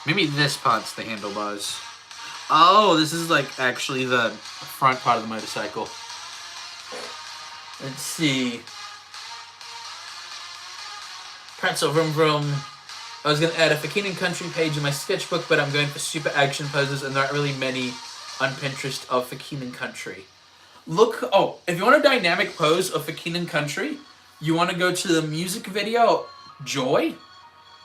Maybe this part's the handlebars. Oh, this is like actually the front part of the motorcycle. Let's see. Pretzel Vroom Vroom. I was going to add a Fakine Country page in my sketchbook, but I'm going for super action poses, and there aren't really many on Pinterest of Fakine Country. Look, oh, if you want a dynamic pose of Fakine Country, you want to go to the music video Joy,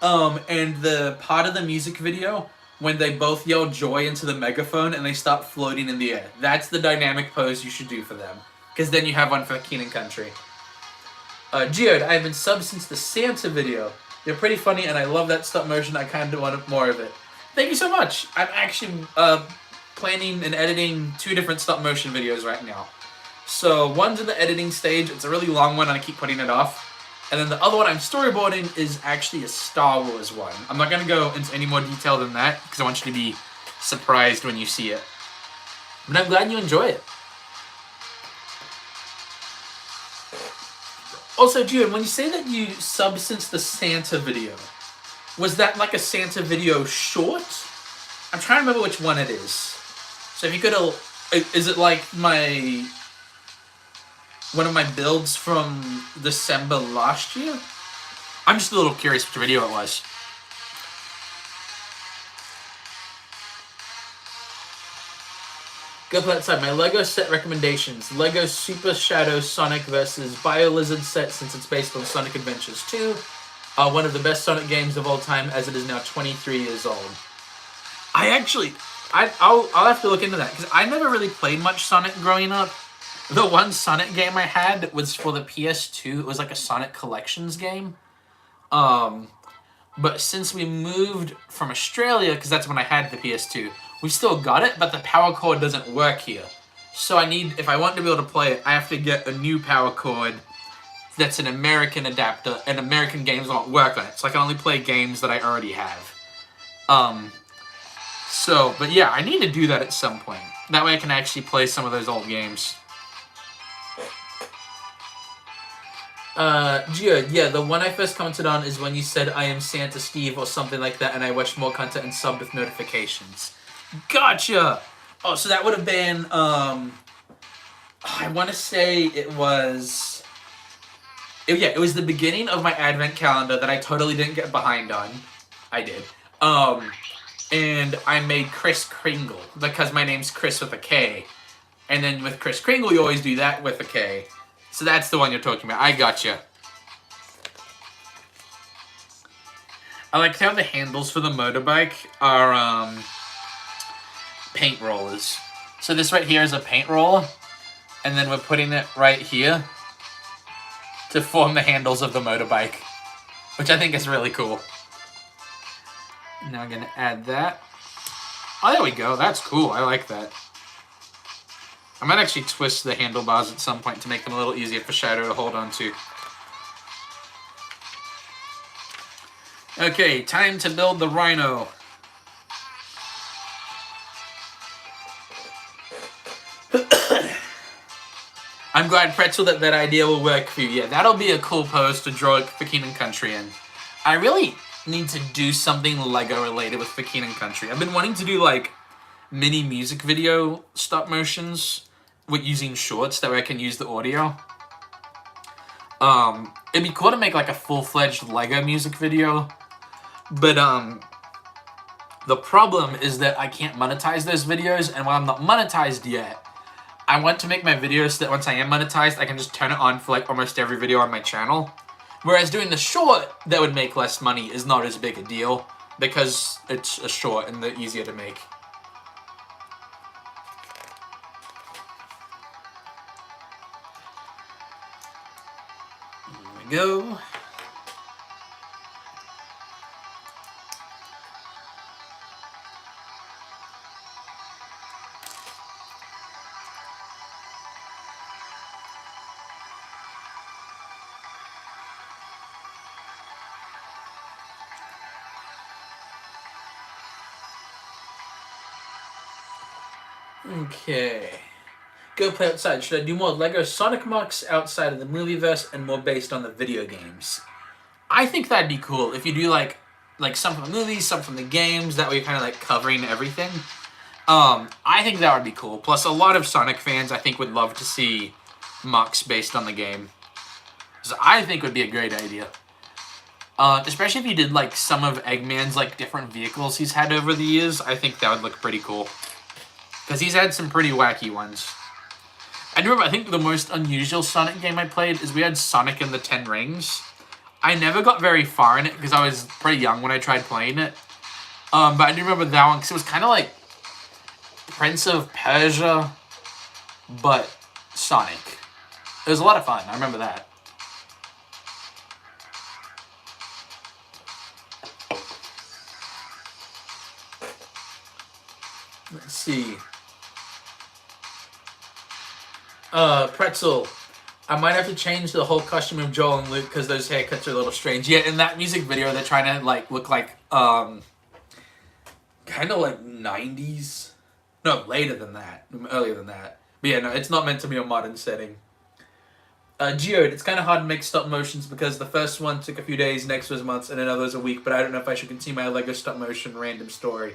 and the part of the music video when they both yell Joy into the megaphone and they start floating in the air. That's the dynamic pose you should do for them, because then you have one for Fakine Country. Geode, I've been subbed since the Santa video. You're pretty funny, and I love that stop motion. I kind of want more of it. Thank you so much. I'm actually planning and editing 2 different stop motion videos right now. So one's in the editing stage. It's a really long one, and I keep putting it off. And then the other one I'm storyboarding is actually a Star Wars one. I'm not going to go into any more detail than that, because I want you to be surprised when you see it. But I'm glad you enjoy it. Also, Jude, when you say that you subbed since the Santa video, was that like a Santa video short? I'm trying to remember which one it is. So if you could, is it like one of my builds from December last year? I'm just a little curious which video it was. Go play outside. My LEGO set recommendations. LEGO Super Shadow Sonic vs. BioLizard set, since it's based on Sonic Adventures 2. One of the best Sonic games of all time, as it is now 23 years old. I'll have to look into that, because I never really played much Sonic growing up. The one Sonic game I had was for the PS2. It was like a Sonic Collections game. But since we moved from Australia, because that's when I had the PS2, we still got it, but the power cord doesn't work here. So I need, if I want to be able to play it, I have to get a new power cord that's an American adapter, and American games won't work on it. So I can only play games that I already have. But yeah, I need to do that at some point. That way I can actually play some of those old games. Gio, yeah, the one I first commented on is when you said I am Santa Steve or something like that, and I watched more content and subbed with notifications. Gotcha! Oh, so that would have been, I want to say it was... it was the beginning of my advent calendar that I totally didn't get behind on. I did. And I made Kris Kringle, because my name's Chris with a K. And then with Kris Kringle, you always do that with a K. So that's the one you're talking about. I gotcha. I like how the handles for the motorbike are paint rollers. So this right here is a paint roller, and then we're putting it right here to form the handles of the motorbike, which I think is really cool. Now I'm gonna add that. Oh, there we go. That's cool. I like that. I might actually twist the handlebars at some point to make them a little easier for Shadow to hold on to. Okay, time to build the Rhino. I'm glad, Pretzel, that idea will work for you. Yeah, that'll be a cool pose to draw for Kingdom Country in. I really need to do something Lego related with the Kingdom Country. I've been wanting to do like mini music video stop motions with using shorts that way I can use the audio. It'd be cool to make like a full-fledged Lego music video, but the problem is that I can't monetize those videos, and while I'm not monetized yet, I want to make my videos so that once I am monetized, I can just turn it on for like almost every video on my channel. Whereas doing the short that would make less money is not as big a deal because it's a short and they're easier to make. There we go. Okay. Go play outside. Should I do more Lego Sonic mocks outside of the movieverse and more based on the video games? I think that'd be cool if you do like some from the movies, some from the games. That way you're kind of like covering everything. I think that would be cool. Plus, a lot of Sonic fans I think would love to see mocks based on the game. So I think would be a great idea. Especially if you did like some of Eggman's like different vehicles he's had over the years. I think that would look pretty cool. Because he's had some pretty wacky ones. I remember, I think the most unusual Sonic game I played is we had Sonic and the 10 Rings. I never got very far in it because I was pretty young when I tried playing it. But I do remember that one because it was kind of like Prince of Persia, but Sonic. It was a lot of fun. I remember that. Let's see. Pretzel. I might have to change the whole costume of Joel and Luke because those haircuts are a little strange. Yeah, in that music video, they're trying to like look like kind of like 90s. No, later than that, earlier than that. But yeah, no, it's not meant to be a modern setting. Geode, it's kind of hard to make stop motions because the first one took a few days, next was months, and another was a week. But I don't know if I should continue my Lego stop motion random story.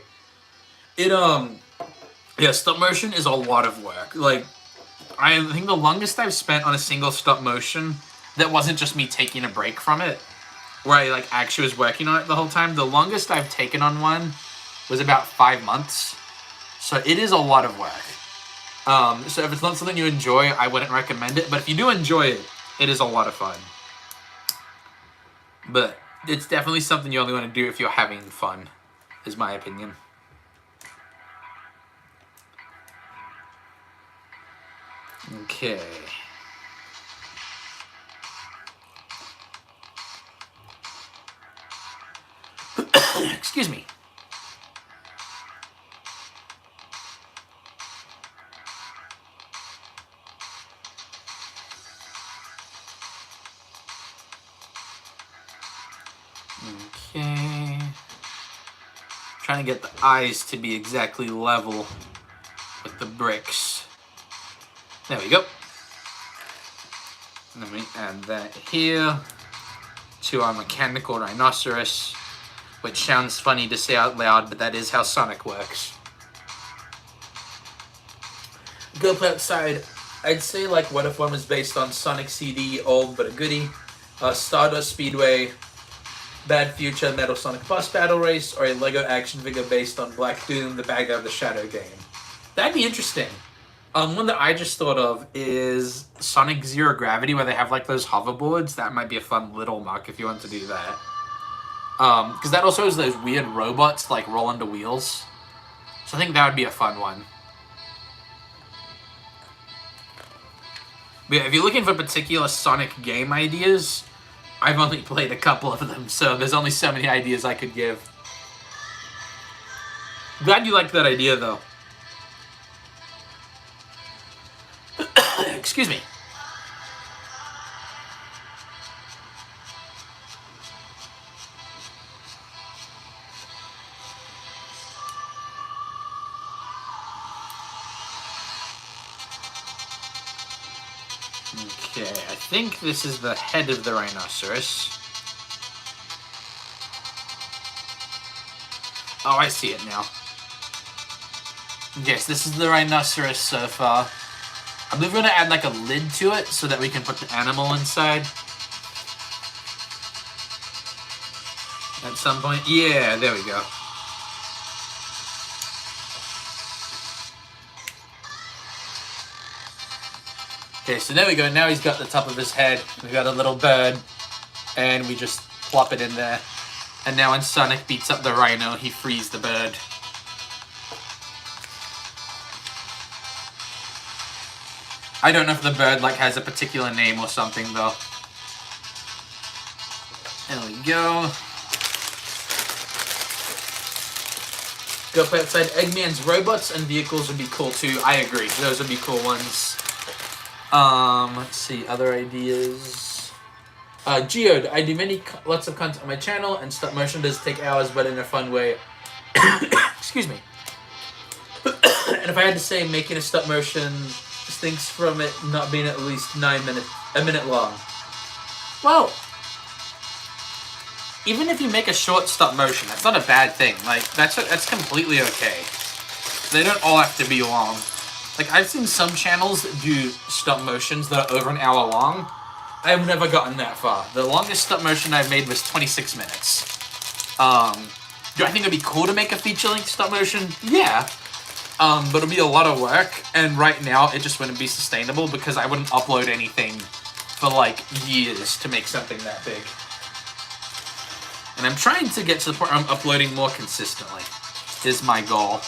Yeah, stop motion is a lot of work. Like, I think the longest I've spent on a single stop motion that wasn't just me taking a break from it, where I like actually was working on it the whole time, the longest I've taken on one was about 5 months. So it is a lot of work. So if it's not something you enjoy, I wouldn't recommend it. But if you do enjoy it, it is a lot of fun. But it's definitely something you only want to do if you're having fun, is my opinion. Okay. Excuse me. Okay. Trying to get the eyes to be exactly level with the bricks. There we go. Let me add that here to our mechanical rhinoceros, which sounds funny to say out loud, but that is how Sonic works. Go play outside. I'd say like What If One was based on Sonic CD, old but a goodie, Stardust Speedway, Bad Future, Metal Sonic Boss Battle Race, or a Lego action figure based on Black Doom, the Bad Guy of the Shadow game. That'd be interesting. One that I just thought of is Sonic Zero Gravity, where they have like those hoverboards. That might be a fun little muck if you want to do that. Because that also has those weird robots like roll into wheels. So I think that would be a fun one. But yeah, if you're looking for particular Sonic game ideas, I've only played a couple of them, so there's only so many ideas I could give. Glad you liked that idea, though. Excuse me. Okay, I think this is the head of the rhinoceros. Oh, I see it now. Yes, this is the rhinoceros so far. I believe we're going to add like a lid to it so that we can put the animal inside. At some point. Yeah, there we go. Okay, so there we go. Now he's got the top of his head. We've got a little bird. And we just plop it in there. And now when Sonic beats up the rhino, he frees the bird. I don't know if the bird like has a particular name or something though. There we go. Go play outside. Eggman's robots and vehicles would be cool too. I agree. Those would be cool ones. Let's see. Other ideas. Geode. I do lots of content on my channel, and stop motion does take hours, but in a fun way. Excuse me. And if I had to say, making a stop motion stinks from it not being at least a minute long. Well, even if you make a short stop motion, that's not a bad thing. Like that's completely okay. They don't all have to be long. Like I've seen some channels that do stop motions that are over an hour long. I've never gotten that far. The longest stop motion I've made was 26 minutes. Do I think it'd be cool to make a feature-length stop motion? Yeah. But it'll be a lot of work, and right now it just wouldn't be sustainable because I wouldn't upload anything for like years to make something that big. And I'm trying to get to the point where I'm uploading more consistently, is my goal.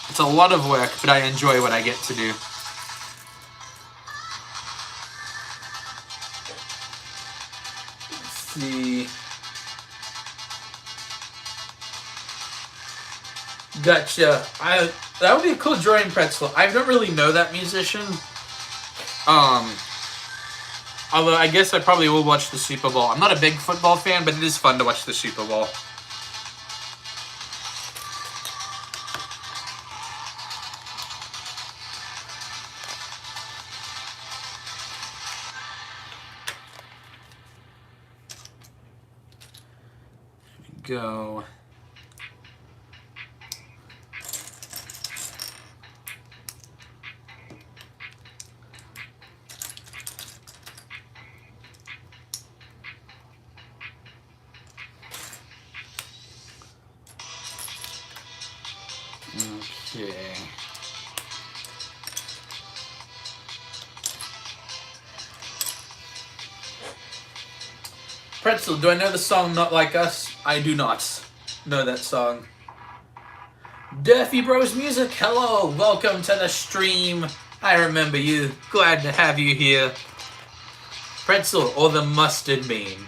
It's a lot of work, but I enjoy what I get to do. Let's see. Gotcha. That would be a cool drawing, Pretzel. I don't really know that musician. Although I guess I probably will watch the Super Bowl. I'm not a big football fan, but it is fun to watch the Super Bowl. Here we go. Okay. Pretzel, do I know the song Not Like Us? I do not know that song. Durfy Bros Music, hello, welcome to the stream. I remember you, glad to have you here. Pretzel, or the mustard meme.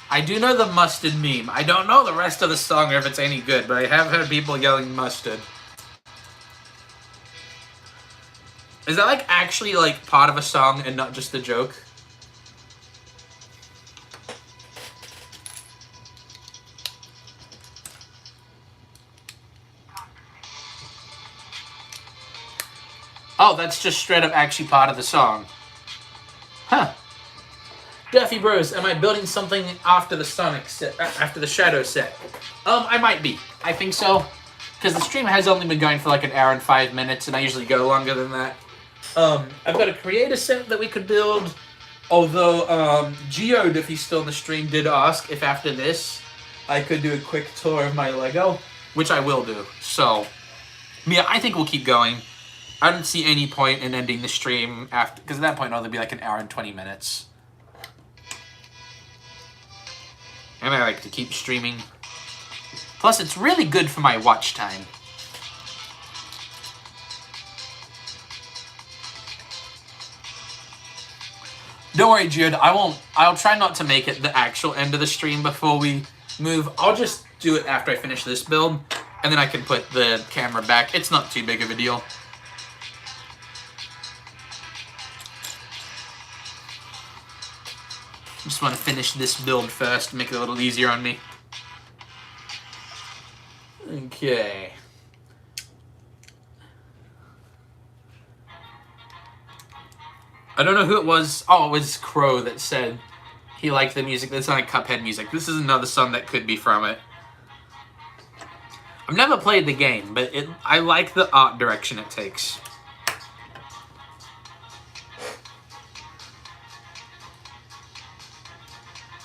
I do know the mustard meme. I don't know the rest of the song or if it's any good, but I have heard people yelling mustard. Is that like actually like part of a song and not just a joke? Oh, that's just straight up actually part of the song. Huh. Duffy Bros, am I building something after the Sonic set, after the Shadow set? I might be. I think so. Because the stream has only been going for like an hour and 5 minutes, and I usually go longer than that. I've got a creator set that we could build. Although, Geode, if he's still in the stream, did ask if after this I could do a quick tour of my Lego, which I will do. So, yeah, I think we'll keep going. I don't see any point in ending the stream after, because at that point it'll only be like an hour and 20 minutes. And I like to keep streaming. Plus, it's really good for my watch time. Don't worry, Jude. I'll try not to make it the actual end of the stream before we move. I'll just do it after I finish this build, and then I can put the camera back. It's not too big of a deal. Just want to finish this build first, make it a little easier on me. Okay. I don't know who it was. Oh, it was Crow that said he liked the music. That's not Cuphead music. This is another song that could be from it. I've never played the game, but I like the art direction it takes.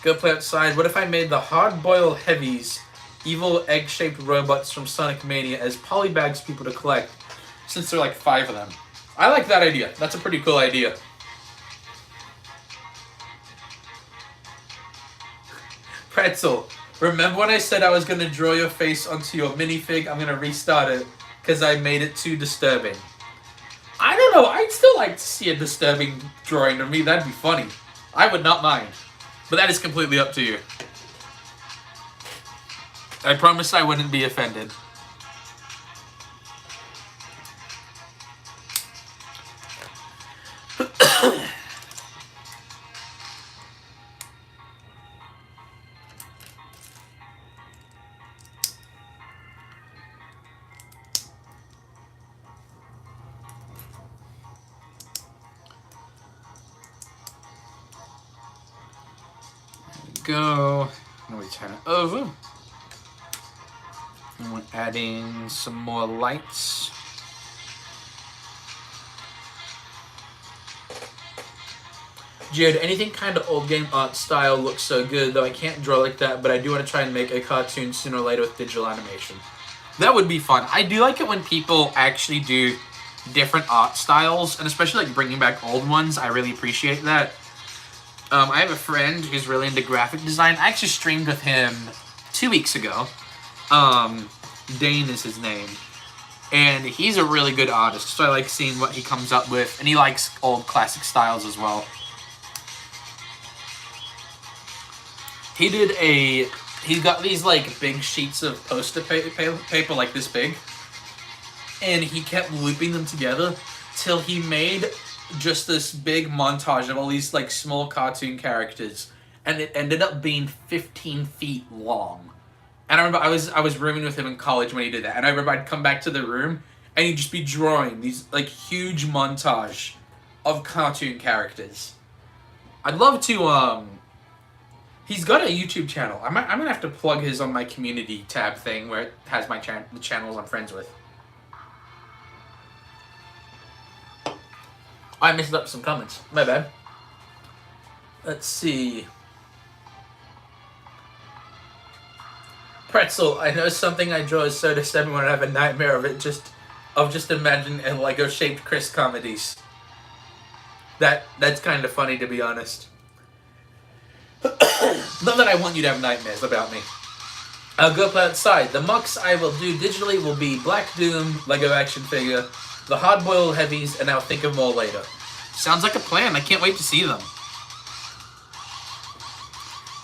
Go play outside. What if I made the hard-boiled heavies evil egg-shaped robots from Sonic Mania as polybags for people to collect, since there are like 5 of them? I like that idea. That's a pretty cool idea. Pretzel, remember when I said I was going to draw your face onto your minifig? I'm going to restart it because I made it too disturbing. I don't know. I'd still like to see a disturbing drawing of me. That'd be funny. I would not mind. But that is completely up to you. I promise I wouldn't be offended. Go. Now we turn it over. And we're adding some more lights. Jared, anything kind of old game art style looks so good, though I can't draw like that, but I do want to try and make a cartoon sooner or later with digital animation. That would be fun. I do like it when people actually do different art styles, and especially like bringing back old ones. I really appreciate that. I have a friend who's really into graphic design. I actually streamed with him 2 weeks ago. Dane is his name. And he's a really good artist, so I like seeing what he comes up with. And he likes old classic styles as well. He got these like big sheets of poster paper like this big. And he kept looping them together till he made just this big montage of all these like small cartoon characters, and it ended up being 15 feet long. And I remember I was rooming with him in college when he did that, and I remember I'd come back to the room and he'd just be drawing these like huge montage of cartoon characters. I'd love to he's got a YouTube channel. I'm gonna have to plug his on my community tab thing where it has my the channels I'm friends with. I messed up some comments. My bad. Let's see. Pretzel, I know something I draw is so disturbing when I have a nightmare of it. Just imagining in Lego-shaped Chris comedies. That's kind of funny, to be honest. Not that I want you to have nightmares about me. I'll go play outside. The mucks I will do digitally will be Black Doom, Lego action figure, the hard-boiled heavies, and I'll think of more later. Sounds like a plan. I can't wait to see them.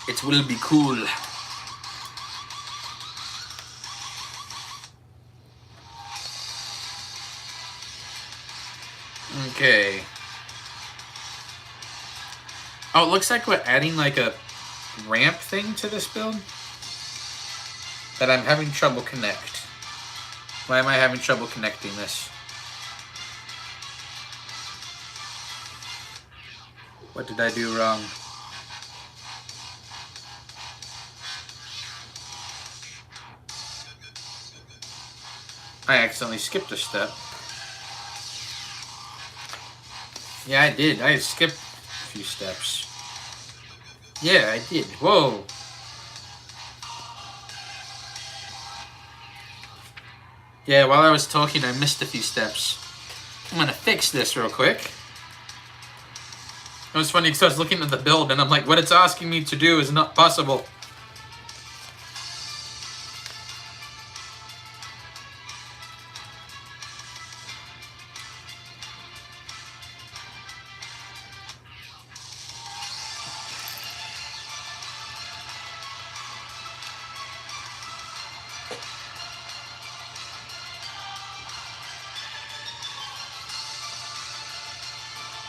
It will be cool. Okay. Oh, it looks like we're adding like a ramp thing to this build that I'm having trouble connect. Why am I having trouble connecting this? What did I do wrong? I accidentally skipped a step. Yeah, I did. I skipped a few steps. Yeah, I did. Whoa. Yeah, while I was talking, I missed a few steps. I'm gonna fix this real quick. It was funny because I was looking at the build and I'm like, what it's asking me to do is not possible.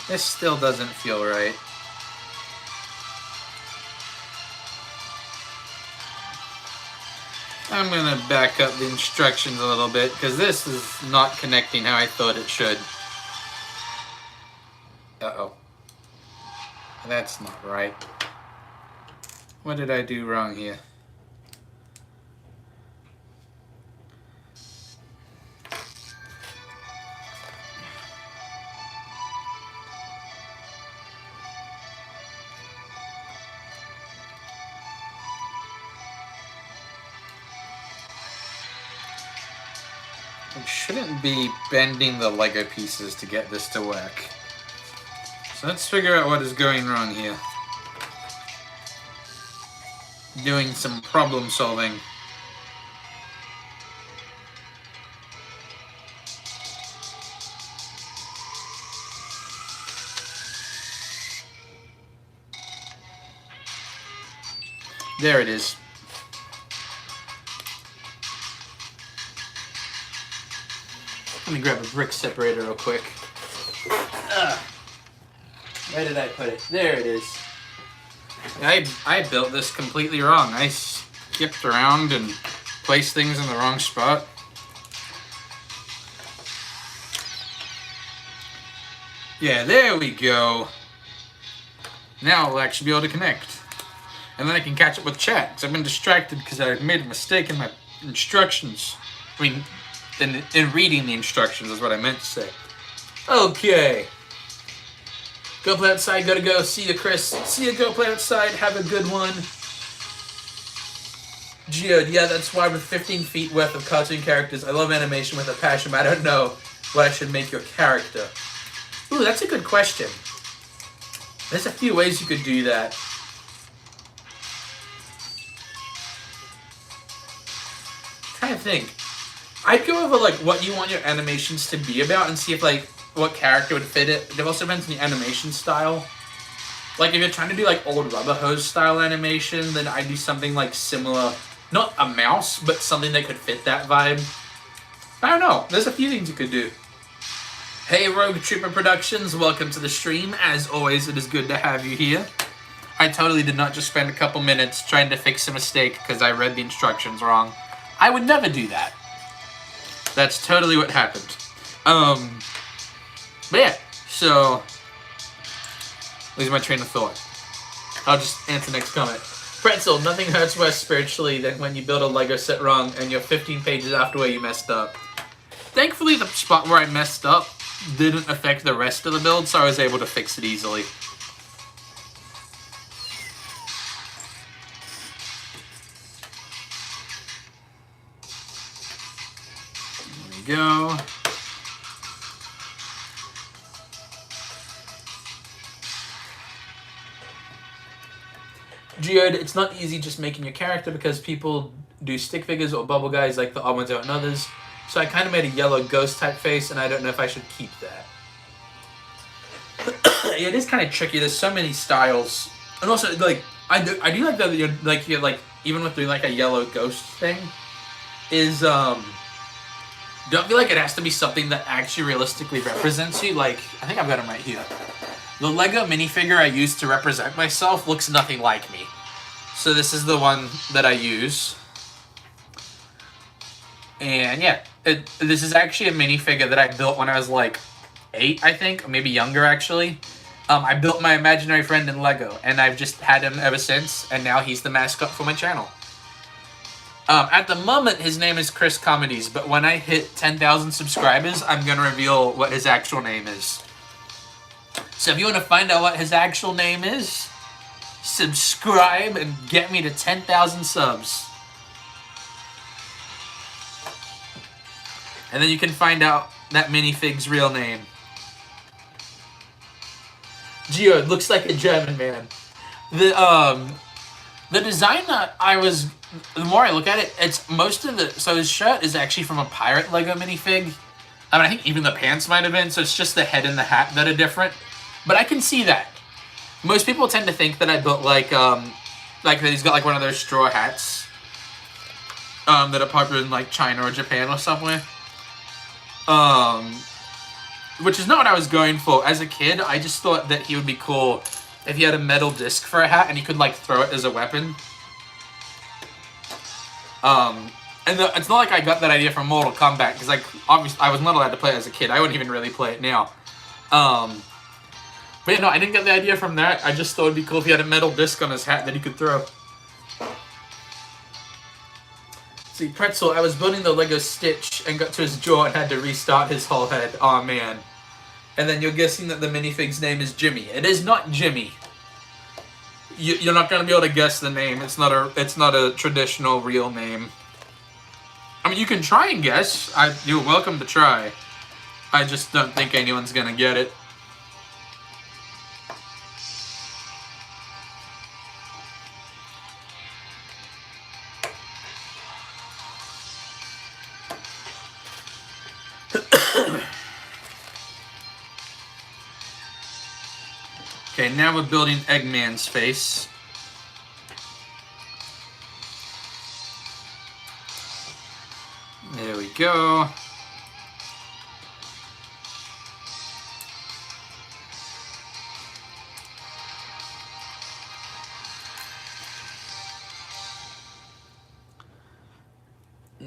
This still doesn't feel right. I'm gonna back up the instructions a little bit because this is not connecting how I thought it should. Uh-oh. That's not right. What did I do wrong here? I shouldn't be bending the Lego pieces to get this to work. So let's figure out what is going wrong here. Doing some problem solving. There it is. Let me grab a brick separator real quick. Where did I put it? There it is. I built this completely wrong. I skipped around and placed things in the wrong spot. Yeah, there we go. Now we'll actually be able to connect. And then I can catch up with chat, because I've been distracted because I made a mistake in my instructions. I mean, in reading the instructions is what I meant to say. Okay. Go play outside, gotta go. See you, Chris. See you, go play outside. Have a good one. Geode, yeah, that's why with 15 feet worth of cartoon characters, I love animation with a passion, but I don't know what I should make your character. Ooh, that's a good question. There's a few ways you could do that. I'm trying to think. I'd go over like what you want your animations to be about and see if like what character would fit it. It also depends on the animation style. Like if you're trying to do like old rubber hose style animation, then I'd do something like similar. Not a mouse, but something that could fit that vibe. I don't know. There's a few things you could do. Hey Rogue Trooper Productions, welcome to the stream. As always, it is good to have you here. I totally did not just spend a couple minutes trying to fix a mistake because I read the instructions wrong. I would never do that. That's totally what happened. But yeah, so lose my train of thought. I'll just answer next comment. Pretzel, nothing hurts worse spiritually than when you build a Lego set wrong and you're 15 pages after where you messed up. Thankfully, the spot where I messed up didn't affect the rest of the build, so I was able to fix it easily. There we go. Geode, it's not easy just making your character because people do stick figures or bubble guys like the odd ones out and others. So I kind of made a yellow ghost type face, and I don't know if I should keep that. Yeah, it is kind of tricky. There's so many styles, and also like I do like that you're like even with doing like a yellow ghost thing, is don't feel like it has to be something that actually realistically represents you. Like I think I've got them right here. The Lego minifigure I use to represent myself looks nothing like me. So this is the one that I use. And yeah, this is actually a minifigure that I built when I was like 8, I think, or maybe younger actually. I built my imaginary friend in Lego, and I've just had him ever since, and now he's the mascot for my channel. At the moment, his name is Chris Comedies, but when I hit 10,000 subscribers, I'm going to reveal what his actual name is. So if you want to find out what his actual name is, subscribe and get me to 10,000 subs. And then you can find out that minifig's real name. Geo, it looks like a German man. The design that the more I look at it, it's most of so his shirt is actually from a pirate Lego minifig. I mean, I think even the pants might have been, so it's just the head and the hat that are different. But I can see that. Most people tend to think that I built like that he's got like one of those straw hats that are popular in like China or Japan or somewhere. Which is not what I was going for. As a kid, I just thought that he would be cool if he had a metal disc for a hat and he could like throw it as a weapon. It's not like I got that idea from Mortal Kombat, because like obviously I was not allowed to play it as a kid. I wouldn't even really play it now. But yeah, no, I didn't get the idea from that. I just thought it'd be cool if he had a metal disc on his hat that he could throw. See, Pretzel, I was building the Lego Stitch and got to his jaw and had to restart his whole head. Aw, man. And then you're guessing that the minifig's name is Jimmy. It is not Jimmy. You're not going to be able to guess the name. It's not a traditional real name. I mean, you can try and guess. You're welcome to try. I just don't think anyone's going to get it. Okay, now we're building Eggman's face. There we go.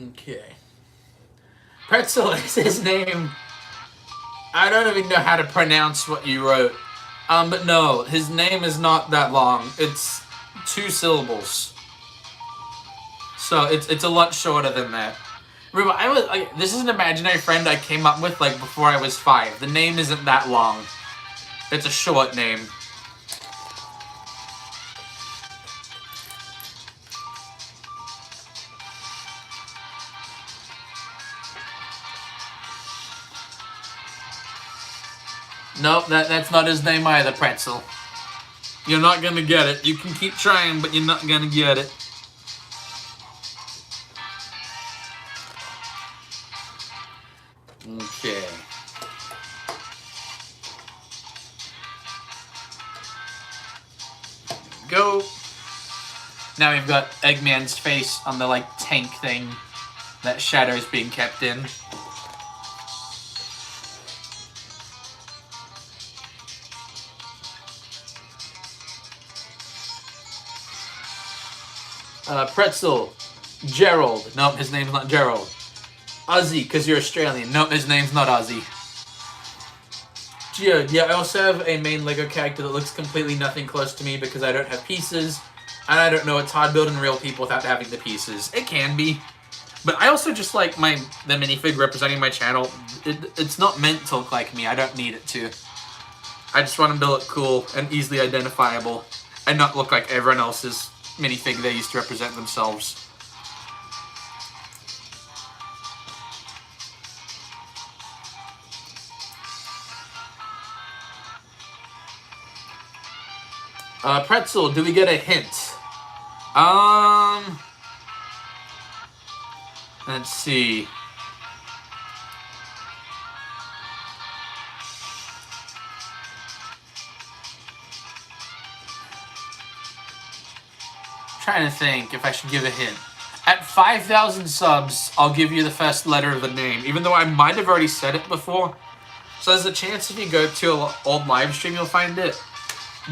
Okay. Pretzel is his name. I don't even know how to pronounce what you wrote. But no, his name is not that long. It's 2 syllables. So it's a lot shorter than that. Remember, this is an imaginary friend I came up with like before I was 5. The name isn't that long. It's a short name. Nope, that's not his name either, Pretzel. You're not gonna get it. You can keep trying, but you're not gonna get it. Okay. Go. Now we've got Eggman's face on the, like, tank thing that Shadow's being kept in. Pretzel. Gerald. Nope, his name's not Gerald. Ozzy, because you're Australian. Nope, his name's not Ozzy. Geode. Yeah, I also have a main Lego character that looks completely nothing close to me because I don't have pieces. And I don't know, it's hard building real people without having the pieces. It can be. But I also just like the minifig representing my channel. It's not meant to look like me. I don't need it to. I just want to build it cool and easily identifiable. And not look like everyone else's minifig they used to represent themselves. Pretzel, do we get a hint? Let's see. Trying to think if I should give a hint. At 5,000 subs, I'll give you the first letter of the name, even though I might have already said it before. So there's a chance if you go to an old live stream, you'll find it.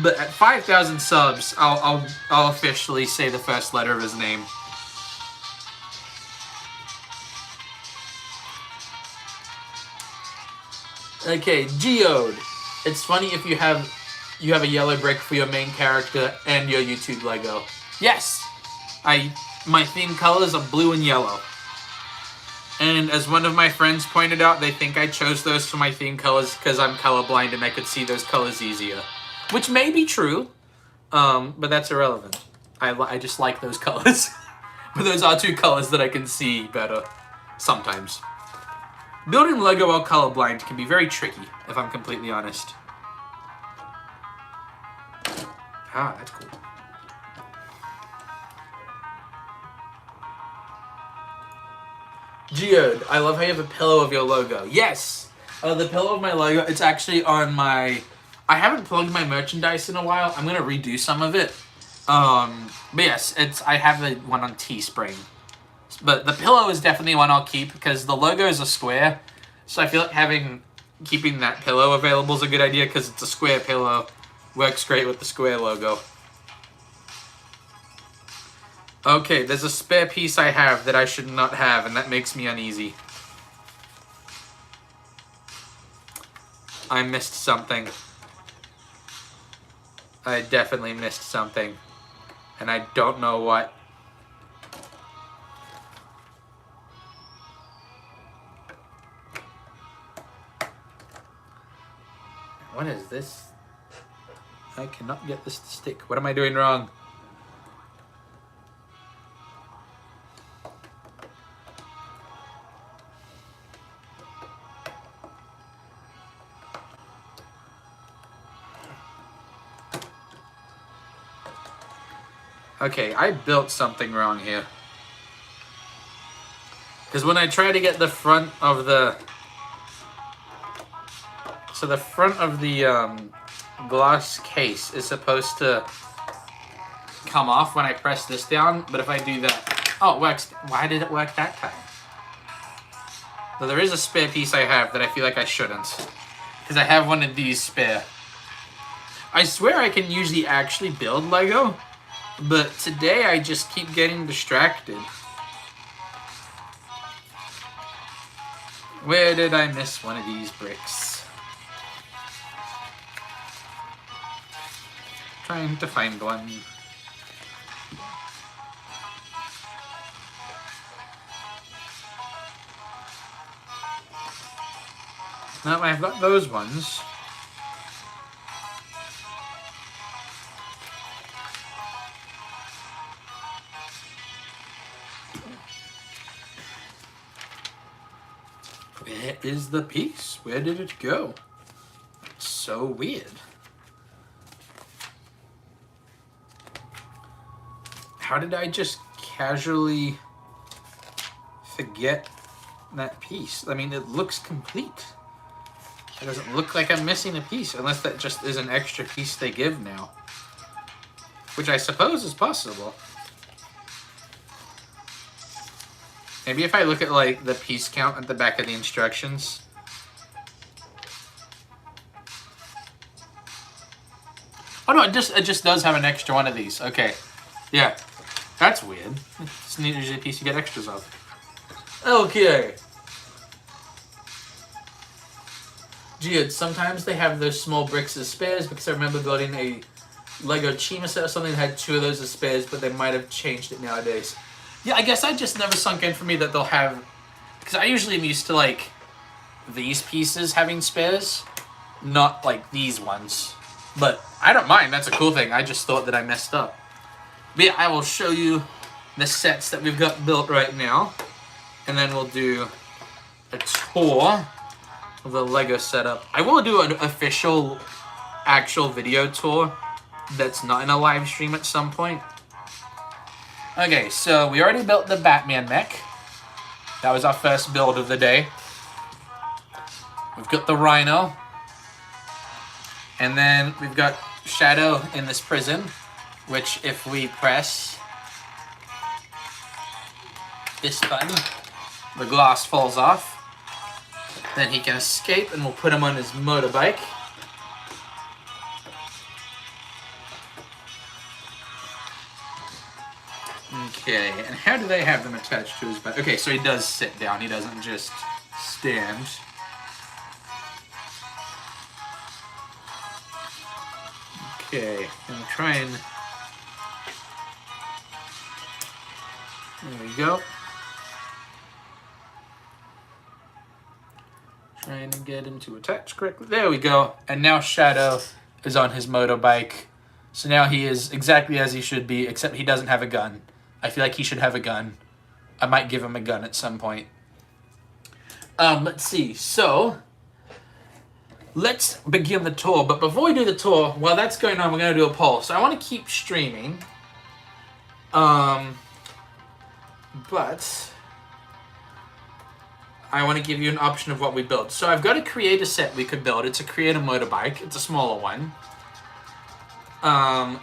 But at 5,000 subs, I'll officially say the first letter of his name. Okay, Geode. It's funny if you have you have a yellow brick for your main character and your YouTube Lego. Yes! My theme colors are blue and yellow. And as one of my friends pointed out, they think I chose those for my theme colors because I'm colorblind and I could see those colors easier. Which may be true, but that's irrelevant. I just like those colors. But those are two colors that I can see better sometimes. Building Lego while colorblind can be very tricky, if I'm completely honest. Ah, that's cool. Geode, I love how you have a pillow of your logo. Yes! The pillow of my logo, it's actually on my... I haven't plugged my merchandise in a while. I'm going to redo some of it. But yes, I have the one on Teespring. But the pillow is definitely one I'll keep because the logo is a square. So I feel like keeping that pillow available is a good idea because it's a square pillow. Works great with the square logo. Okay, there's a spare piece I have that I should not have, and that makes me uneasy. I missed something. I definitely missed something. And I don't know what. What is this? I cannot get this to stick. What am I doing wrong? Okay, I built something wrong here. Because when I try to get the front of the... So the front of the glass case is supposed to come off when I press this down, but if I do that... Oh, it works. Why did it work that time? So there is a spare piece I have that I feel like I shouldn't. Because I have one of these spare. I swear I can usually actually build Lego, but today I just keep getting distracted. Where did I miss one of these bricks? Trying to find one. No, I've got those ones. Where is the piece? Where did it go? So weird. How did I just casually forget that piece? I mean, it looks complete. It doesn't look like I'm missing a piece, unless that just is an extra piece they give now. Which I suppose is possible. Maybe if I look at, like, the piece count at the back of the instructions. Oh no, it just does have an extra one of these. Okay. Yeah. That's weird. It's usually a piece you get extras of. Okay. Geode, sometimes they have those small bricks as spares because I remember building a Lego Chima set or something that had 2 of those as spares, but they might have changed it nowadays. Yeah, I guess I just never sunk in for me that they'll have... Because I usually am used to, like, these pieces having spares, not, like, these ones. But I don't mind. That's a cool thing. I just thought that I messed up. But yeah, I will show you the sets that we've got built right now. And then we'll do a tour of the Lego setup. I will do an official, actual video tour that's not in a live stream at some point. Okay, so we already built the Batman mech. That was our first build of the day. We've got the Rhino. And then we've got Shadow in this prison, which if we press this button, the glass falls off. Then he can escape, and we'll put him on his motorbike. Okay, and how do they have them attached to his bike? Okay, so he does sit down. He doesn't just stand. Okay, I'm gonna try and... There we go. Trying to get him to attach correctly. There we go. And now Shadow is on his motorbike. So now he is exactly as he should be, except he doesn't have a gun. I feel like he should have a gun. I might give him a gun at some point. Let's see. So, let's begin the tour. But before we do the tour, while that's going on, we're going to do a poll. So I want to keep streaming. But I want to give you an option of what we build. So I've got a creator set we could build. It's a creator motorbike. It's a smaller one.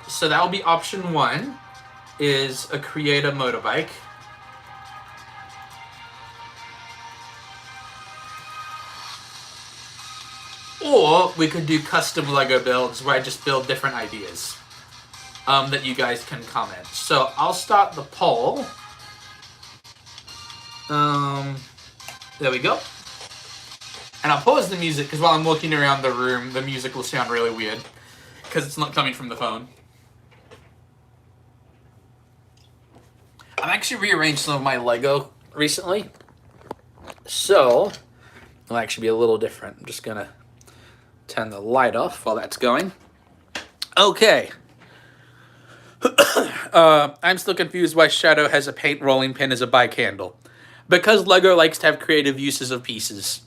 So that will be option 1, is a creator motorbike. Or we could do custom Lego builds where I just build different ideas that you guys can comment. So I'll start the poll. There we go. And I'll pause the music because while I'm walking around the room, the music will sound really weird because it's not coming from the phone. I've actually rearranged some of my Lego recently, so it'll actually be a little different. I'm just gonna turn the light off while that's going. Okay. I'm still confused why Shadow has a paint rolling pin as a bike handle. Because Lego likes to have creative uses of pieces.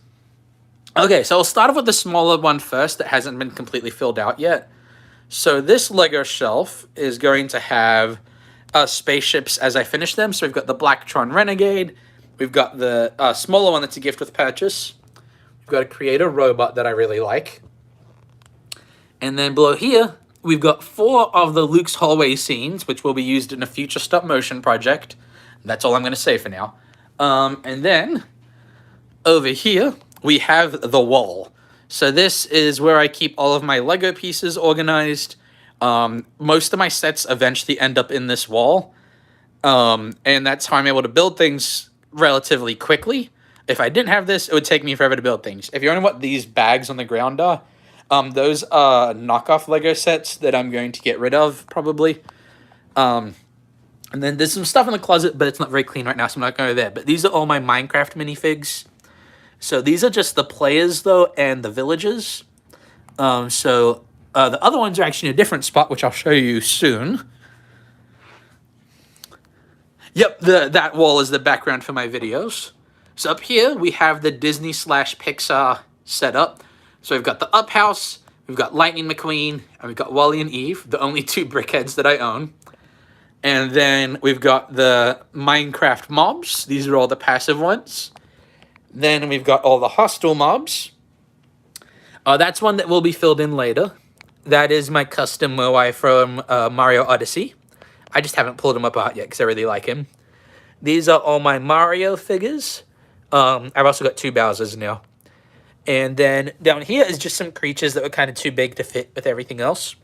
Okay, so I'll start off with the smaller one first that hasn't been completely filled out yet. So this Lego shelf is going to have spaceships as I finish them. So we've got the Blacktron Renegade. We've got the smaller one that's a gift with purchase. We've got a creator robot that I really like. And then below here, we've got 4 of the Luke's hallway scenes, which will be used in a future stop-motion project. That's all I'm going to say for now. And then, over here, we have the wall. So this is where I keep all of my Lego pieces organized. Most of my sets eventually end up in this wall. And that's how I'm able to build things relatively quickly. If I didn't have this, it would take me forever to build things. If you're wondering what these bags on the ground are, those are knockoff Lego sets that I'm going to get rid of, probably. And then there's some stuff in the closet, but it's not very clean right now, so I'm not going to go there. But these are all my Minecraft minifigs. So these are just the players, though, and the villagers. The other ones are actually in a different spot, which I'll show you soon. Yep, that wall is the background for my videos. So up here, we have the Disney/Pixar setup. So we've got the Up House, we've got Lightning McQueen, and we've got Wally and Eve, the only 2 brickheads that I own. And then we've got the Minecraft mobs. These are all the passive ones. Then we've got all the hostile mobs. That's one that will be filled in later. That is my custom Moai from Mario Odyssey. I just haven't pulled him up out yet because I really like him. These are all my Mario figures. I've also got 2 Bowsers now. And then down here is just some creatures that were kind of too big to fit with everything else.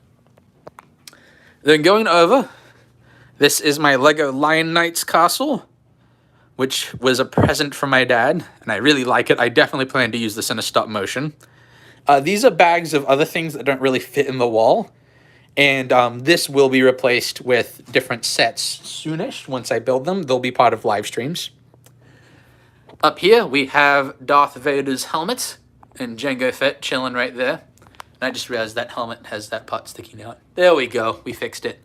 Then going over, this is my Lego Lion Knights castle, which was a present from my dad, and I really like it. I definitely plan to use this in a stop motion. These are bags of other things that don't really fit in the wall, and this will be replaced with different sets soonish. Once I build them, they'll be part of live streams. Up here, we have Darth Vader's helmet and Jango Fett chilling right there. And I just realized that helmet has that part sticking out. There we go. We fixed it.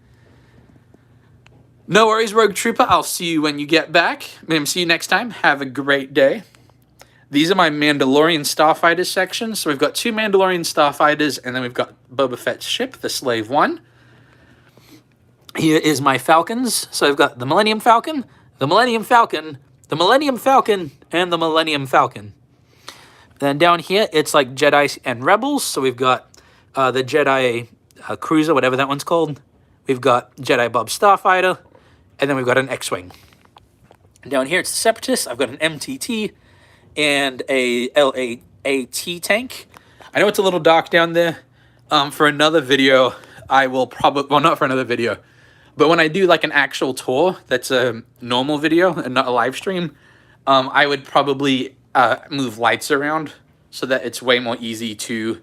No worries, Rogue Trooper. I'll see you when you get back. See you next time. Have a great day. These are my Mandalorian Starfighters sections. So we've got 2 Mandalorian Starfighters, and then we've got Boba Fett's ship, the Slave One. Here is my Falcons. So I've got the Millennium Falcon, the Millennium Falcon, the Millennium Falcon, and the Millennium Falcon. Then down here, it's like Jedi and Rebels. So we've got the Jedi Cruiser, whatever that one's called. We've got Jedi Bob Starfighter. And then we've got an X-Wing. Down here, it's the Separatists. I've got an MTT and a LAAT tank. I know it's a little dark down there. For another video, I will probably... Well, not for another video. But when I do like an actual tour that's a normal video and not a live stream, I would probably move lights around so that it's way more easy to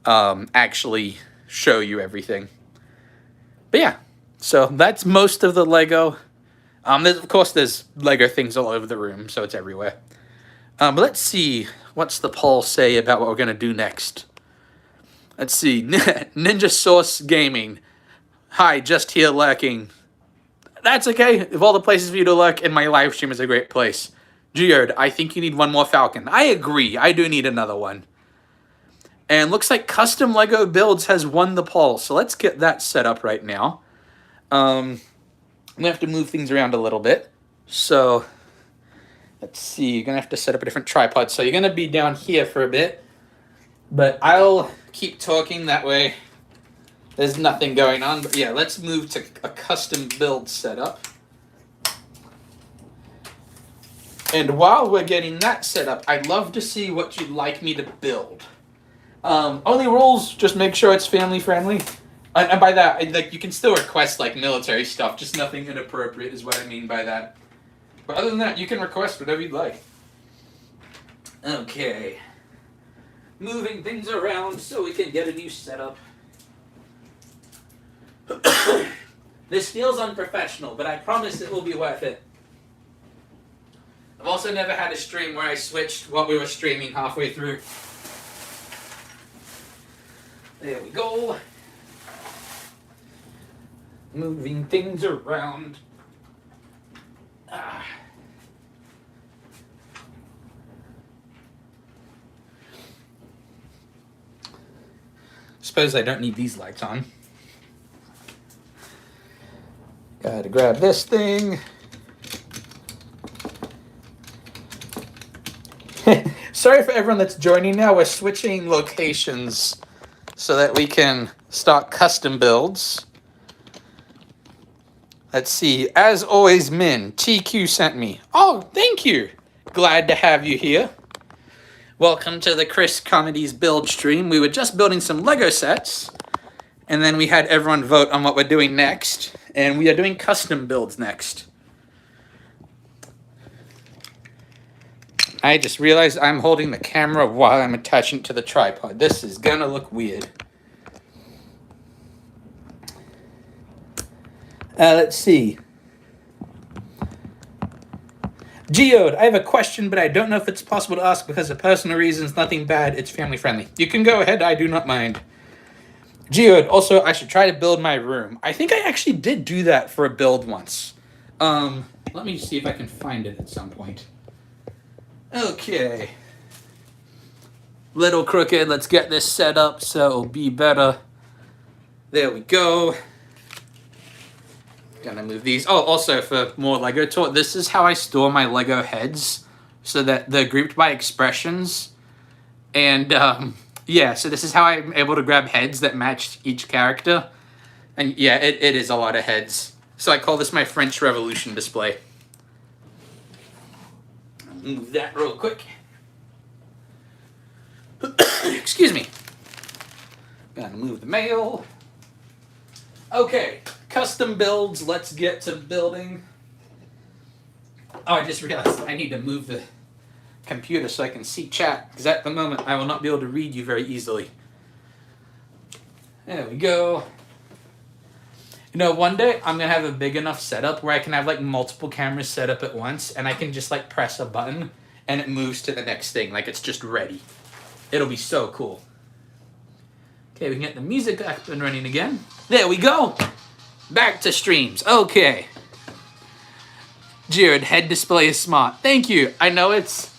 actually show you everything. But yeah, so that's most of the Lego. Of course, there's Lego things all over the room, so it's everywhere. But let's see, what's the poll say about what we're going to do next? Let's see, Ninja Source Gaming. Hi, just here lurking. That's okay. Of all the places for you to lurk, in my live stream is a great place. Geode, I think you need one more Falcon. I agree. I do need another one. And looks like Custom Lego Builds has won the poll. So let's get that set up right now. I'm going to have to move things around a little bit. So let's see. You're going to have to set up a different tripod. So you're going to be down here for a bit. But I'll keep talking that way. There's nothing going on. But yeah, let's move to a custom build setup. And while we're getting that set up, I'd love to see what you'd like me to build. Only rules, just make sure it's family friendly. And by that, like, you can still request like military stuff, just nothing inappropriate is what I mean by that. But other than that, you can request whatever you'd like. Okay. Moving things around so we can get a new setup. This feels unprofessional, but I promise it will be worth it. I've also never had a stream where I switched what we were streaming halfway through. There we go. Moving things around. Suppose I don't need these lights on. Gotta grab this thing. Sorry for everyone that's joining now. We're switching locations so that we can start custom builds. Let's see. As always, Min, TQ sent me. Oh, thank you. Glad to have you here. Welcome to the Chris Comedies build stream. We were just building some Lego sets, and then we had everyone vote on what we're doing next, and we are doing custom builds next. I just realized I'm holding the camera while I'm attaching it to the tripod. This is gonna look weird. Let's see. Geode, I have a question, but I don't know if it's possible to ask because of personal reasons. Nothing bad. It's family friendly. You can go ahead. I do not mind. Geode, also, I should try to build my room. I think I actually did do that for a build once. Let me see if I can find it at some point. Okay. Little crooked. Let's get this set up so it'll be better. There we go. Gonna move these. Oh, also for more Lego talk, this is how I store my Lego heads so that they're grouped by expressions. And yeah, so this is how I'm able to grab heads that match each character. And yeah, it is a lot of heads. So I call this my French Revolution display. Move that real quick. Excuse me. Gotta move the mail. Okay, custom builds. Let's get to building. Oh, I just realized I need to move the computer so I can see chat, because at the moment I will not be able to read you very easily. There we go. You know, one day I'm gonna have a big enough setup where I can have like multiple cameras set up at once, and I can just like press a button and it moves to the next thing, like it's just ready. It'll be so cool. Okay, we can get the music up and running again. There we go. Back to streams. Okay. Jared, head display is smart. Thank you. I know it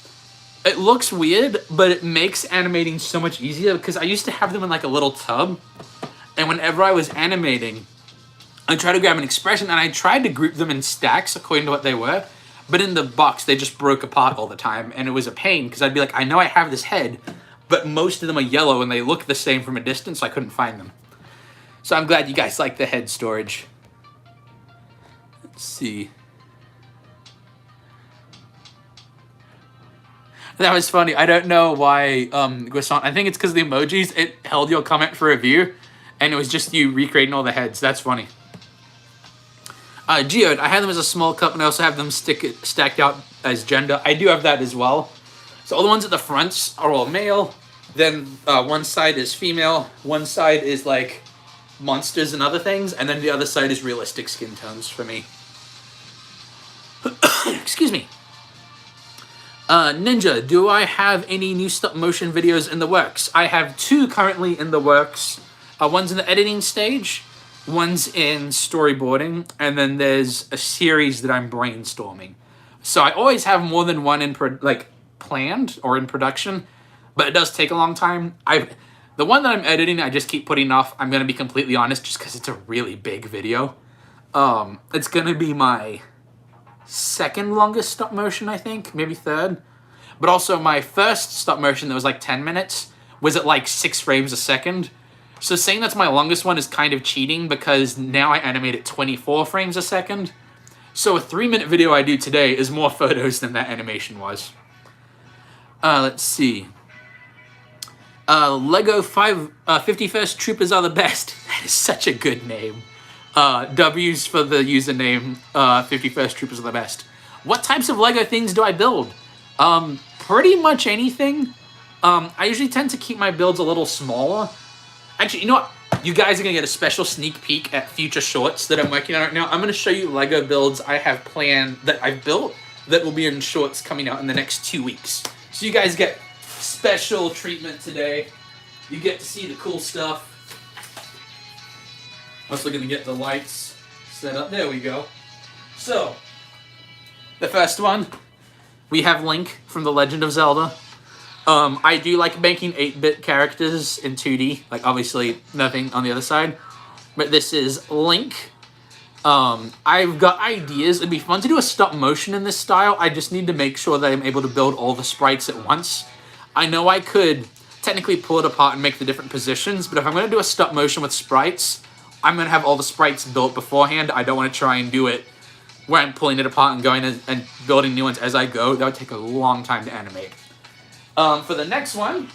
looks weird, but it makes animating so much easier because I used to have them in like a little tub, and whenever I was animating, I tried to grab an expression and I tried to group them in stacks according to what they were, but in the box they just broke apart all the time, and it was a pain because I'd be like, I know I have this head, but most of them are yellow and they look the same from a distance, so I couldn't find them. So I'm glad you guys like the head storage. Let's see. That was funny. I don't know why, Guasant. I think it's because the emojis, it held your comment for review, and it was just you recreating all the heads. That's funny. Geode, I have them as a small cup, and I also have them stacked out as gender. I do have that as well. So all the ones at the fronts are all male. Then one side is female. One side is like monsters and other things, and then the other side is realistic skin tones for me. Excuse me. Ninja, do I have any new stop motion videos in the works? I have 2 currently in the works. One's in the editing stage, one's in storyboarding, and then there's a series that I'm brainstorming. So I always have more than one in planned or in production, but it does take a long time. The one that I'm editing, I just keep putting off. I'm gonna be completely honest, just because it's a really big video. It's gonna be my 2nd longest stop motion, I think, maybe 3rd. But also my first stop motion that was like 10 minutes was at like 6 frames a second. So saying that's my longest one is kind of cheating because now I animate at 24 frames a second. So a 3-minute video I do today is more photos than that animation was. Let's see. Lego 51st Troopers are the best. That is such a good name. W's for the username, 51st Troopers are the best. What types of Lego things do I build? Pretty much anything. I usually tend to keep my builds a little smaller. Actually, you know what? You guys are going to get a special sneak peek at future shorts that I'm working on right now. I'm going to show you Lego builds I have planned that I've built that will be in shorts coming out in the next 2 weeks. So you guys get special treatment today. You get to see the cool stuff. Also going to get the lights set up. There we go. So, the first one, we have Link from The Legend of Zelda. I do like making 8-bit characters in 2D. Like, obviously, nothing on the other side. But this is Link. I've got ideas. It'd be fun to do a stop motion in this style. I just need to make sure that I'm able to build all the sprites at once. I know I could technically pull it apart and make the different positions, but if I'm going to do a stop motion with sprites, I'm going to have all the sprites built beforehand. I don't want to try and do it where I'm pulling it apart and going and building new ones as I go. That would take a long time to animate. For the next one,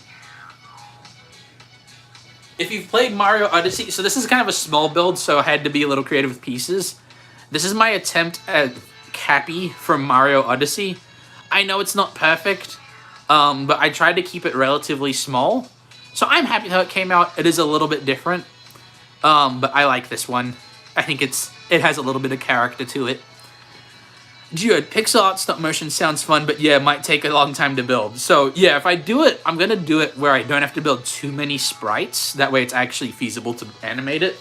if you've played Mario Odyssey, so this is kind of a small build, so I had to be a little creative with pieces. This is my attempt at Cappy from Mario Odyssey. I know it's not perfect, but I tried to keep it relatively small. So I'm happy how it came out. It is a little bit different, but I like this one. I think it has a little bit of character to it. Dude, pixel art stop motion sounds fun, but yeah, it might take a long time to build. So yeah, if I do it, I'm going to do it where I don't have to build too many sprites. That way it's actually feasible to animate it.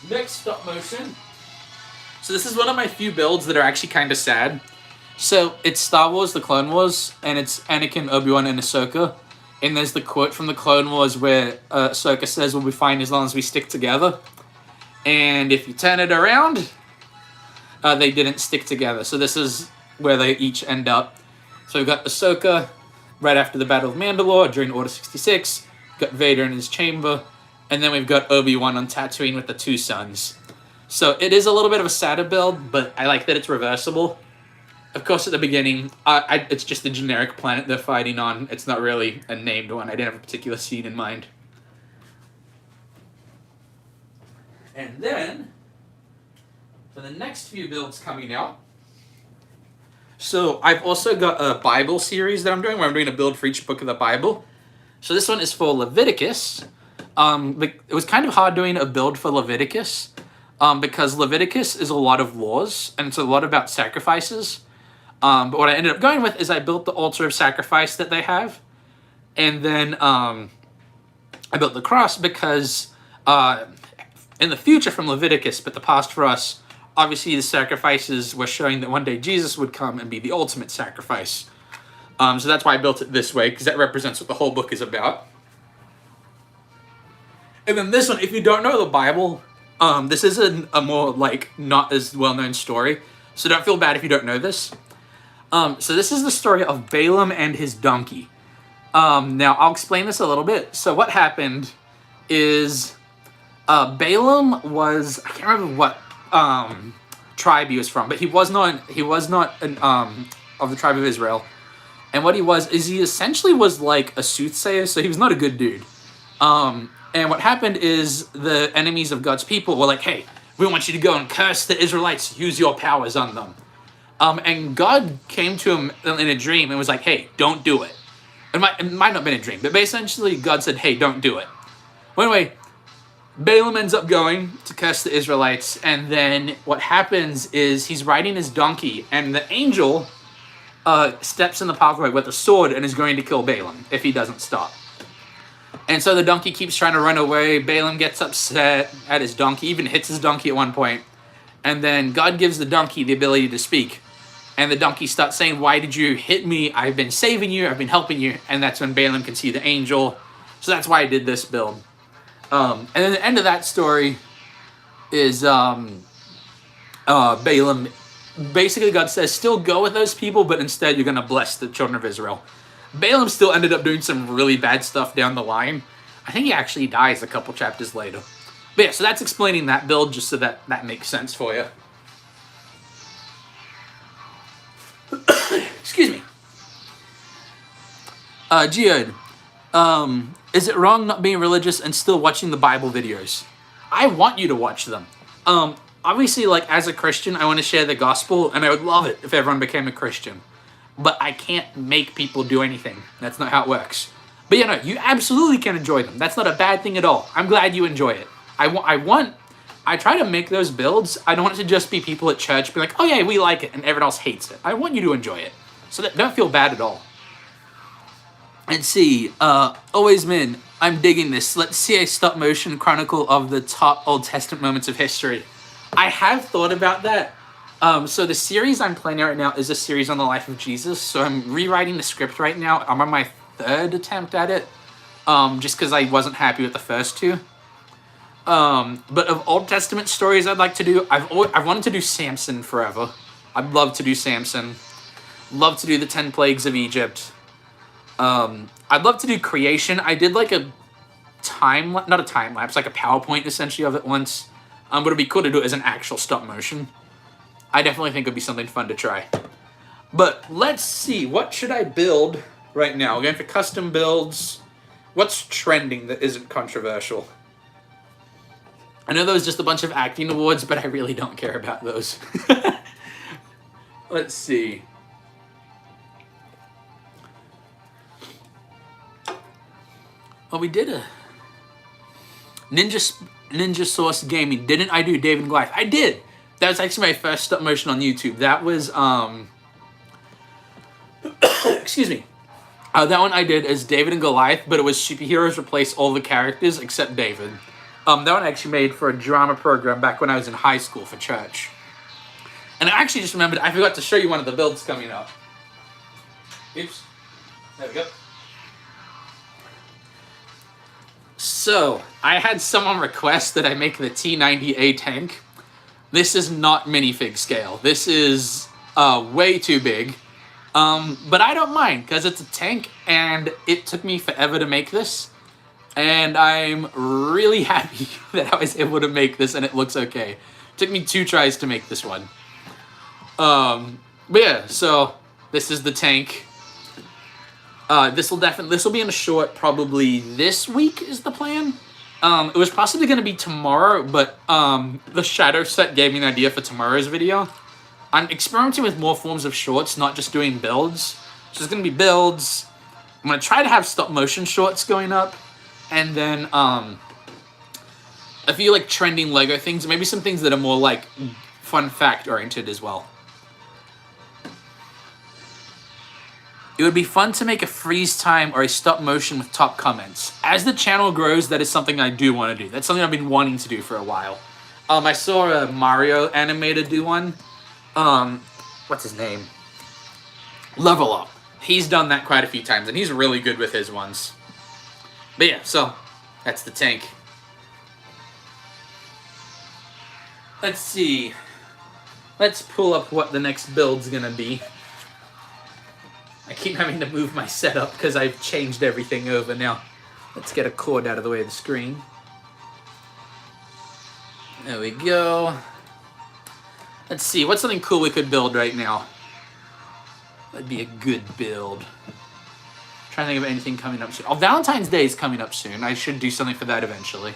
Next stop motion. So this is one of my few builds that are actually kind of sad. So it's Star Wars The Clone Wars, and it's Anakin, Obi-Wan, and Ahsoka. And there's the quote from The Clone Wars where Ahsoka says, "We'll be fine as long as we stick together." And if you turn it around, they didn't stick together. So this is where they each end up. So we've got Ahsoka right after the Battle of Mandalore during Order 66. We've got Vader in his chamber. And then we've got Obi-Wan on Tatooine with the 2 sons. So it is a little bit of a sadder build, but I like that it's reversible. Of course, at the beginning, it's just a generic planet they're fighting on. It's not really a named one. I didn't have a particular scene in mind. And then, for the next few builds coming out, so I've also got a Bible series that I'm doing, where I'm doing a build for each book of the Bible. So this one is for Leviticus. It was kind of hard doing a build for Leviticus, because Leviticus is a lot of laws, and it's a lot about sacrifices. But what I ended up going with is I built the altar of sacrifice that they have, and then I built the cross because in the future from Leviticus, but the past for us, obviously the sacrifices were showing that one day Jesus would come and be the ultimate sacrifice. So that's why I built it this way, because that represents what the whole book is about. And then this one, if you don't know the Bible, this is a more, not as well-known story, so don't feel bad if you don't know this. So this is the story of Balaam and his donkey. Now, I'll explain this a little bit. So what happened is Balaam was, I can't remember what tribe he was from, but he was not of the tribe of Israel. And what he was is he essentially was like a soothsayer, so he was not a good dude. And what happened is the enemies of God's people were like, "Hey, we want you to go and curse the Israelites, use your powers on them." And God came to him in a dream and was like, "Hey, don't do it." It might not have been a dream, but essentially God said, "Hey, don't do it." Well, anyway, Balaam ends up going to curse the Israelites, and then what happens is he's riding his donkey, and the angel steps in the pathway with a sword and is going to kill Balaam if he doesn't stop. And so the donkey keeps trying to run away. Balaam gets upset at his donkey, even hits his donkey at one point. And then God gives the donkey the ability to speak. And the donkey starts saying, "Why did you hit me? I've been saving you. I've been helping you." And that's when Balaam can see the angel. So that's why I did this build. And then the end of that story is Balaam. Basically, God says, still go with those people, but instead you're going to bless the children of Israel. Balaam still ended up doing some really bad stuff down the line. I think he actually dies a couple chapters later. But yeah, so that's explaining that build, just so that makes sense for you. Excuse me. Geode. Is it wrong not being religious and still watching the Bible videos? I want you to watch them. Obviously, like, as a Christian, I want to share the gospel, and I would love it if everyone became a Christian. But I can't make people do anything. That's not how it works. But you know, you absolutely can enjoy them. That's not a bad thing at all. I'm glad you enjoy it. I try to make those builds. I don't want it to just be people at church be like, "Oh yeah, we like it," and everyone else hates it. I want you to enjoy it. So that don't feel bad at all. Let's see. Always Min, I'm digging this. Let's see a stop motion chronicle of the top Old Testament moments of history. I have thought about that. So the series I'm planning right now is a series on the life of Jesus. So I'm rewriting the script right now. I'm on my 3rd attempt at it. Just because I wasn't happy with the first 2. But of Old Testament stories I'd like to do, I've wanted to do Samson forever. I'd love to do Samson. Love to do the 10 plagues of Egypt. I'd love to do creation. I did like a not a time lapse, like a PowerPoint essentially of it once. But it'd be cool to do it as an actual stop motion. I definitely think it'd be something fun to try. But let's see, what should I build right now? We're going for custom builds. What's trending that isn't controversial? I know there was just a bunch of acting awards, but I really don't care about those. Let's see. Well, we did a Ninja Source Gaming. Didn't I do David and Goliath? I did. That was actually my first stop motion on YouTube. That was excuse me. That one I did as David and Goliath, but it was superheroes replace all the characters except David. That one I actually made for a drama program back when I was in high school for church. And I actually just remembered I forgot to show you one of the builds coming up. Oops. There we go. So, I had someone request that I make the T90A tank. This is not minifig scale. This is way too big. But I don't mind, because it's a tank, and it took me forever to make this. And I'm really happy that I was able to make this, and it looks okay. It took me 2 tries to make this one. But yeah, so this is the tank. This will be in a short probably this week is the plan. It was possibly going to be tomorrow, but the shadow set gave me an idea for tomorrow's video. I'm experimenting with more forms of shorts, not just doing builds. So there's going to be builds. I'm going to try to have stop motion shorts going up. And then a few like trending Lego things. Maybe some things that are more like fun fact oriented as well. It would be fun to make a freeze time or a stop motion with top comments. As the channel grows, that is something I do want to do. That's something I've been wanting to do for a while. I saw a Mario animator do one. What's his name? Level Up. He's done that quite a few times, and he's really good with his ones. But yeah, so that's the tank. Let's see. Let's pull up what the next build's gonna be. I keep having to move my setup because I've changed everything over now. Let's get a cord out of the way of the screen. There we go. Let's see, what's something cool we could build right now? That'd be a good build. Trying to think of anything coming up soon. Oh, Valentine's Day is coming up soon. I should do something for that eventually.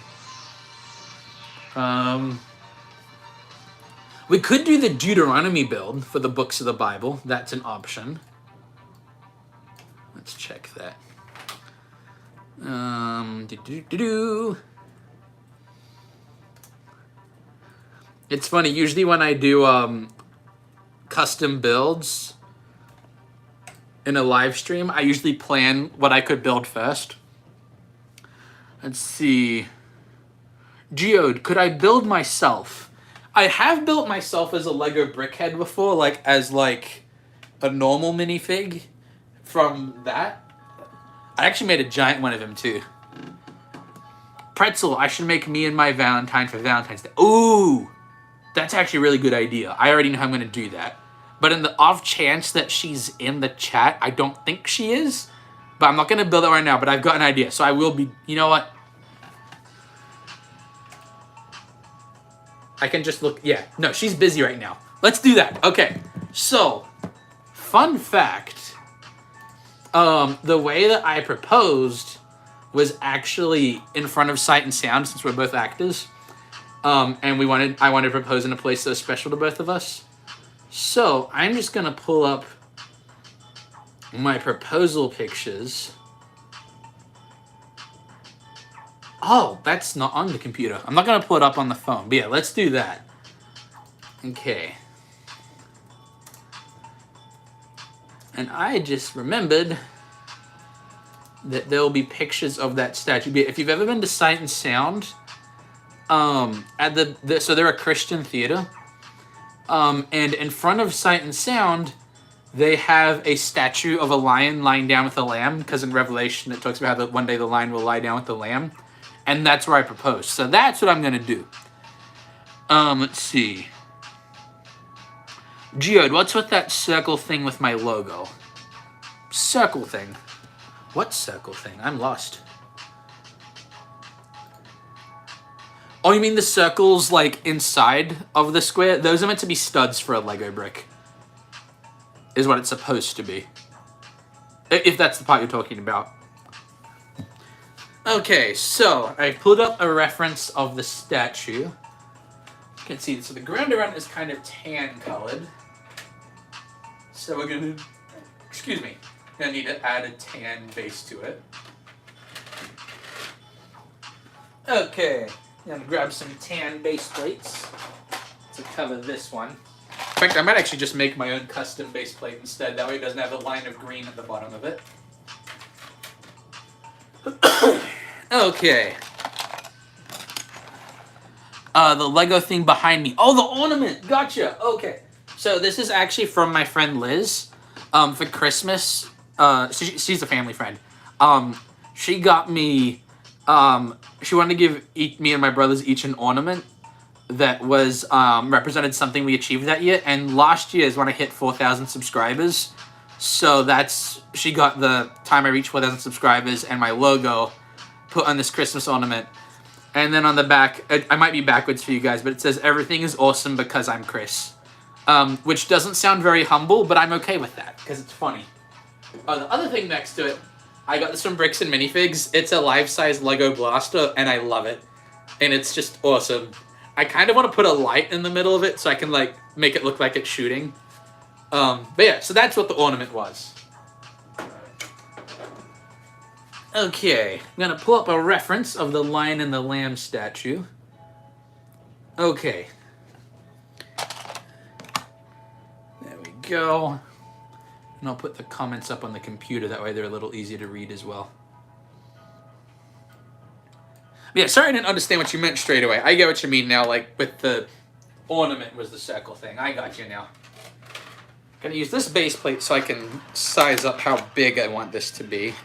We could do the Deuteronomy build for the books of the Bible. That's an option. Let's check that. It's funny, usually when I do custom builds in a live stream, I usually plan what I could build first. Let's see. Geode, could I build myself? I have built myself as a Lego brickhead before, like as like a normal minifig from that. I actually made a giant one of him too. Pretzel, I should make me and my Valentine for Valentine's Day. Ooh, that's actually a really good idea. I already know how I'm going to do that. But in the off chance that she's in the chat, I don't think she is. But I'm not going to build it right now, but I've got an idea. So I will be, you know what? I can just look, yeah. No, she's busy right now. Let's do that. Okay, so, fun fact. The way that I proposed was actually in front of Sight and Sound, since we're both actors. And I wanted to propose in a place that was special to both of us. So, I'm just going to pull up my proposal pictures. Oh, that's not on the computer. I'm not going to pull it up on the phone. But yeah, let's do that. Okay. And I just remembered that there will be pictures of that statue. If you've ever been to Sight and Sound, so they're a Christian theater. And in front of Sight and Sound, they have a statue of a lion lying down with a lamb, because in Revelation it talks about how one day the lion will lie down with the lamb. And that's where I propose. So that's what I'm going to do. Let's see. Geode, what's with that circle thing with my logo? Circle thing. What circle thing? I'm lost. Oh, you mean the circles, like, inside of the square? Those are meant to be studs for a Lego brick. Is what it's supposed to be. If that's the part you're talking about. Okay, so I pulled up a reference of the statue. You can see, so the ground around is kind of tan colored. So we're gonna, gonna need to add a tan base to it. Okay, I'm gonna grab some tan base plates to cover this one. In fact, I might actually just make my own custom base plate instead. That way it doesn't have a line of green at the bottom of it. Okay. The Lego thing behind me. Oh, the ornament! Gotcha! Okay. So this is actually from my friend Liz. For Christmas. She's a family friend. She got me... she wanted to give me and my brothers each an ornament that was represented something we achieved that year. And last year is when I hit 4,000 subscribers. So that's... She got the time I reached 4,000 subscribers and my logo put on this Christmas ornament. And then on the back, I might be backwards for you guys, but it says, "Everything is awesome because I'm Chris." Which doesn't sound very humble, but I'm okay with that, because it's funny. The other thing next to it, I got this from Bricks and Minifigs. It's a life-size Lego blaster, and I love it. And it's just awesome. I kind of want to put a light in the middle of it so I can, like, make it look like it's shooting. But yeah, so that's what the ornament was. Okay, I'm going to pull up a reference of the lion and the lamb statue. Okay. There we go. And I'll put the comments up on the computer, that way they're a little easier to read as well. But yeah, sorry I didn't understand what you meant straight away. I get what you mean now, like with the ornament was the circle thing. I got you now. I'm going to use this base plate so I can size up how big I want this to be.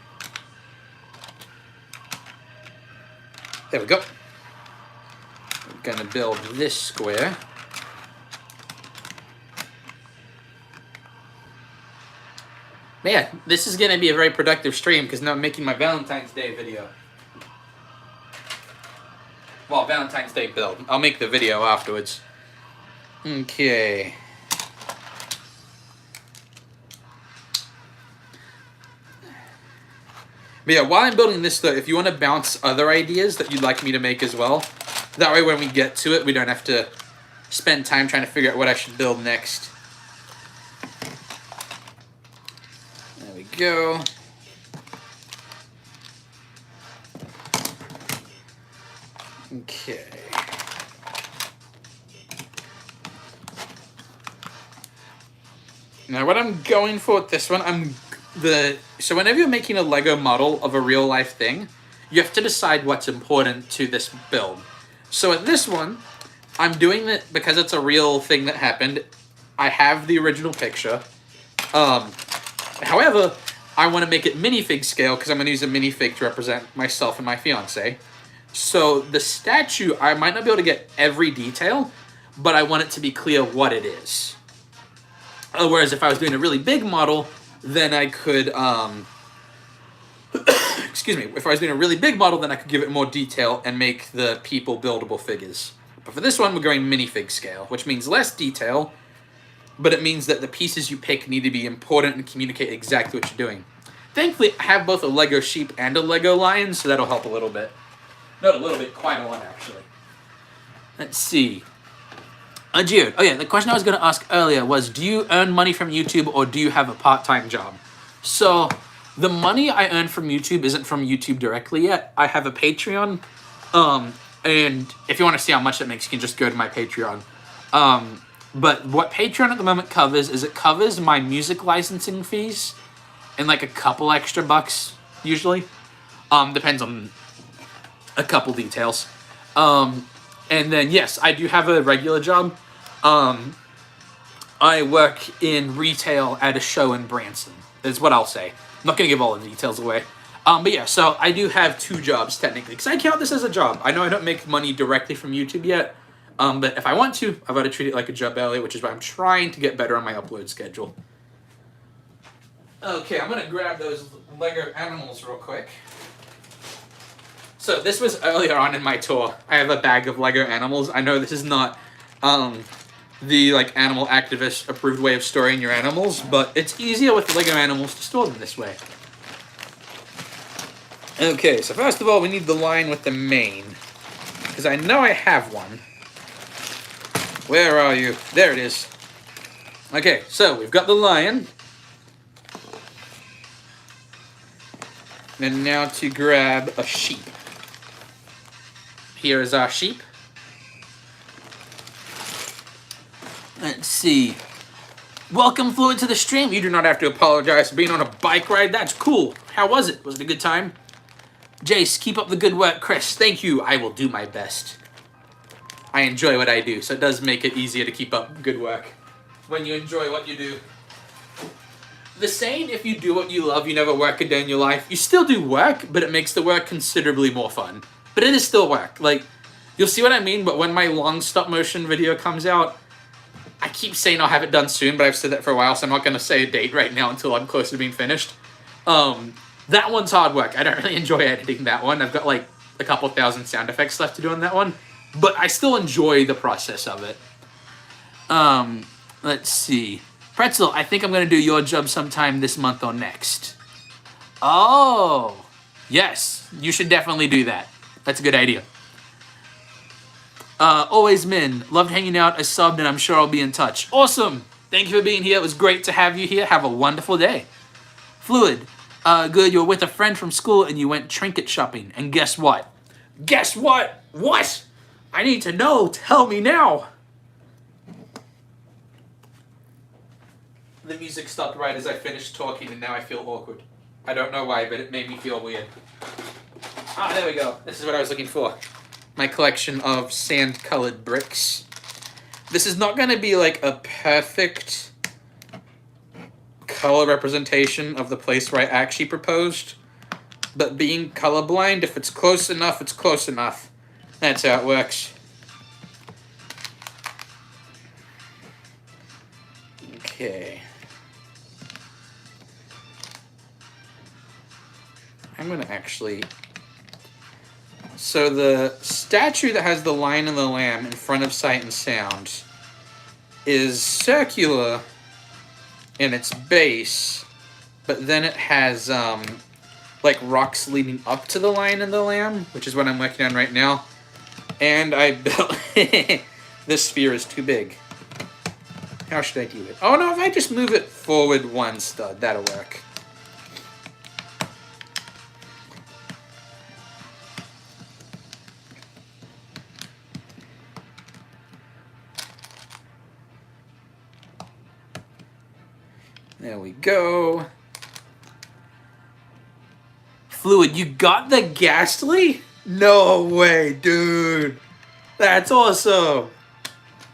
There we go. We're going to build this square. But yeah, this is going to be a very productive stream because now I'm making my Valentine's Day video. Well, Valentine's Day build. I'll make the video afterwards. Okay. But yeah, while I'm building this though, if you want to bounce other ideas that you'd like me to make as well, that way when we get to it, we don't have to spend time trying to figure out what I should build next. There we go. Okay. Now what I'm going for with this one, so whenever you're making a Lego model of a real life thing, you have to decide what's important to this build. So with this one, I'm doing it because it's a real thing that happened. I have the original picture. However, I want to make it minifig scale because I'm going to use a minifig to represent myself and my fiance. So the statue, I might not be able to get every detail, but I want it to be clear what it is. Whereas if I was doing a really big model, then I could, excuse me, if I was doing a really big model, then I could give it more detail and make the people buildable figures. But for this one, we're going minifig scale, which means less detail, but it means that the pieces you pick need to be important and communicate exactly what you're doing. Thankfully, I have both a Lego sheep and a Lego lion, so that'll help a little bit. Not a little bit, quite a lot, actually. Let's see. Jared, oh yeah, the question I was going to ask earlier was, do you earn money from YouTube or do you have a part-time job? So, the money I earn from YouTube isn't from YouTube directly yet. I have a Patreon, and if you want to see how much that makes, you can just go to my Patreon. But what Patreon at the moment covers is it covers my music licensing fees and like a couple extra bucks, usually. Depends on a couple details. And then, yes, I do have a regular job. I work in retail at a show in Branson, is what I'll say. I'm not going to give all the details away. But yeah, so I do have 2 jobs, technically, because I count this as a job. I know I don't make money directly from YouTube yet, but if I want to, I've got to treat it like a job, Elliot, which is why I'm trying to get better on my upload schedule. Okay, I'm going to grab those Lego animals real quick. So this was earlier on in my tour. I have a bag of Lego animals. I know this is not the like animal activist approved way of storing your animals, but it's easier with Lego animals to store them this way. Okay, so first of all, we need the line with the mane, because I know I have one. Where are you? There it is. Okay, so we've got the lion. And now to grab a sheep. Here is our sheep. Let's see. Welcome, Fluid, to the stream. You do not have to apologize for being on a bike ride. That's cool. How was it? Was it a good time? Jace, keep up the good work. Chris, thank you. I will do my best. I enjoy what I do, so it does make it easier to keep up good work when you enjoy what you do. The saying, if you do what you love, you never work a day in your life. You still do work, but it makes the work considerably more fun. But it is still work. Like, you'll see what I mean, but when my long stop motion video comes out, I keep saying I'll have it done soon, but I've said that for a while, so I'm not going to say a date right now until I'm close to being finished. That one's hard work. I don't really enjoy editing that one. I've got like a couple thousand sound effects left to do on that one, but I still enjoy the process of it. Let's see. Pretzel, I think I'm going to do your job sometime this month or next. Oh, yes. You should definitely do that. That's a good idea. Always Min, loved hanging out. I subbed and I'm sure I'll be in touch. Awesome. Thank you for being here. It was great to have you here. Have a wonderful day. Fluid, good. You were with a friend from school and you went trinket shopping. And guess what? Guess what? What? I need to know. Tell me now. The music stopped right as I finished talking and now I feel awkward. I don't know why, but it made me feel weird. Ah, there we go. This is what I was looking for. My collection of sand-colored bricks. This is not going to be like a perfect color representation of the place where I actually proposed. But being colorblind, if it's close enough, it's close enough. That's how it works. Okay. I'm going to actually... So the statue that has the lion and the lamb in front of Sight and Sound is circular in its base, but then it has like rocks leading up to the lion and the lamb, which is what I'm working on right now. And I built... This sphere is too big. How should I do it? Oh no, if I just move it forward one stud, that'll work. There we go. Fluid, you got the Ghastly? No way, dude. That's awesome.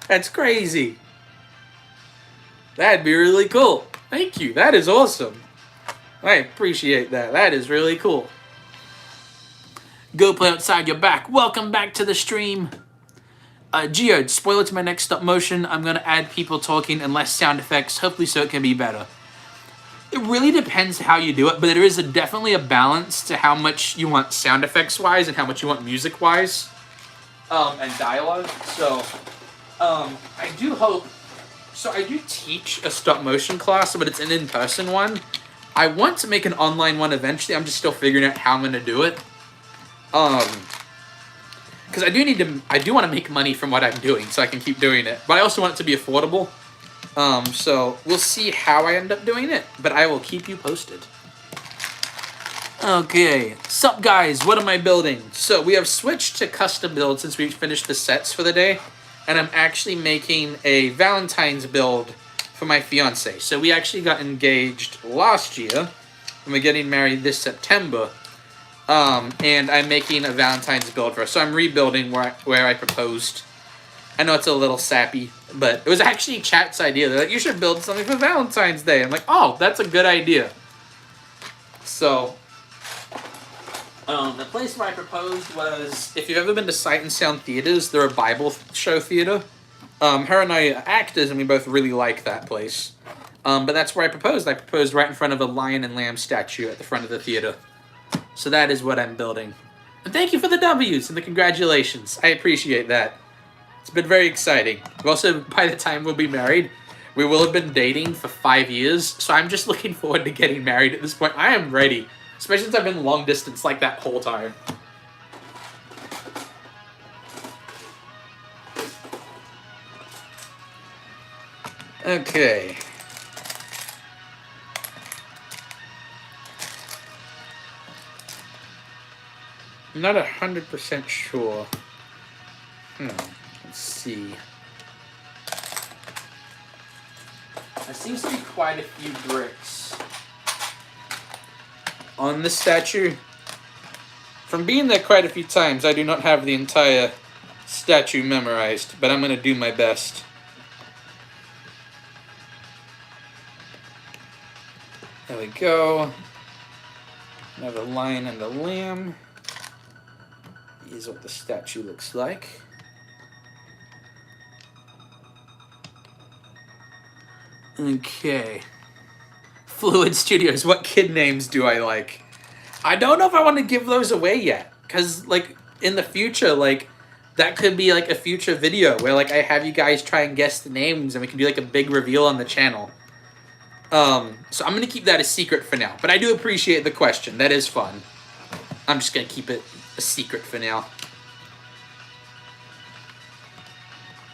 That's crazy. That'd be really cool. Thank you. That is awesome. I appreciate that. That is really cool. Go play outside, you're back. Welcome back to the stream. Geode, spoiler to my next stop motion. I'm going to add people talking and less sound effects, hopefully so it can be better. It really depends how you do it, but there is definitely a balance to how much you want sound effects wise and how much you want music wise, and dialogue. So, I do hope. So I do teach a stop motion class, but it's an in-person one. I want to make an online one eventually. I'm just still figuring out how I'm going to do it. Because I do want to make money from what I'm doing, so I can keep doing it. But I also want it to be affordable. So we'll see how I end up doing it, but I will keep you posted. Okay, sup guys, what am I building? So we have switched to custom build since we finished the sets for the day, and I'm actually making a Valentine's build for my fiance. So we actually got engaged last year, and we're getting married this September. And I'm making a Valentine's build for her. So I'm rebuilding where I proposed. I know it's a little sappy, but it was actually chat's idea. They're like, you should build something for Valentine's Day. I'm like, oh, that's a good idea. So, the place where I proposed was, if you've ever been to Sight and Sound Theaters, they're a Bible show theater. Her and I are actors, and we both really like that place. But that's where I proposed. I proposed right in front of a lion and lamb statue at the front of the theater. So that is what I'm building. And thank you for the W's and the congratulations. I appreciate that. It's been very exciting. Also, by the time we'll be married, we will have been dating for 5 years. So I'm just looking forward to getting married at this point. I am ready. Especially since I've been long distance like that whole time. Okay. I'm not 100% sure. Let's see. There seems to be quite a few bricks on the statue. From being there quite a few times, I do not have the entire statue memorized, but I'm going to do my best. There we go. Another lion and a lamb. Here's what the statue looks like. Okay. Fluid Studios, what kid names do I like? I don't know if I want to give those away yet. Because, like, in the future, like, that could be, like, a future video where, like, I have you guys try and guess the names and we can do, like, a big reveal on the channel. So I'm going to keep that a secret for now. But I do appreciate the question. That is fun. I'm just going to keep it a secret for now.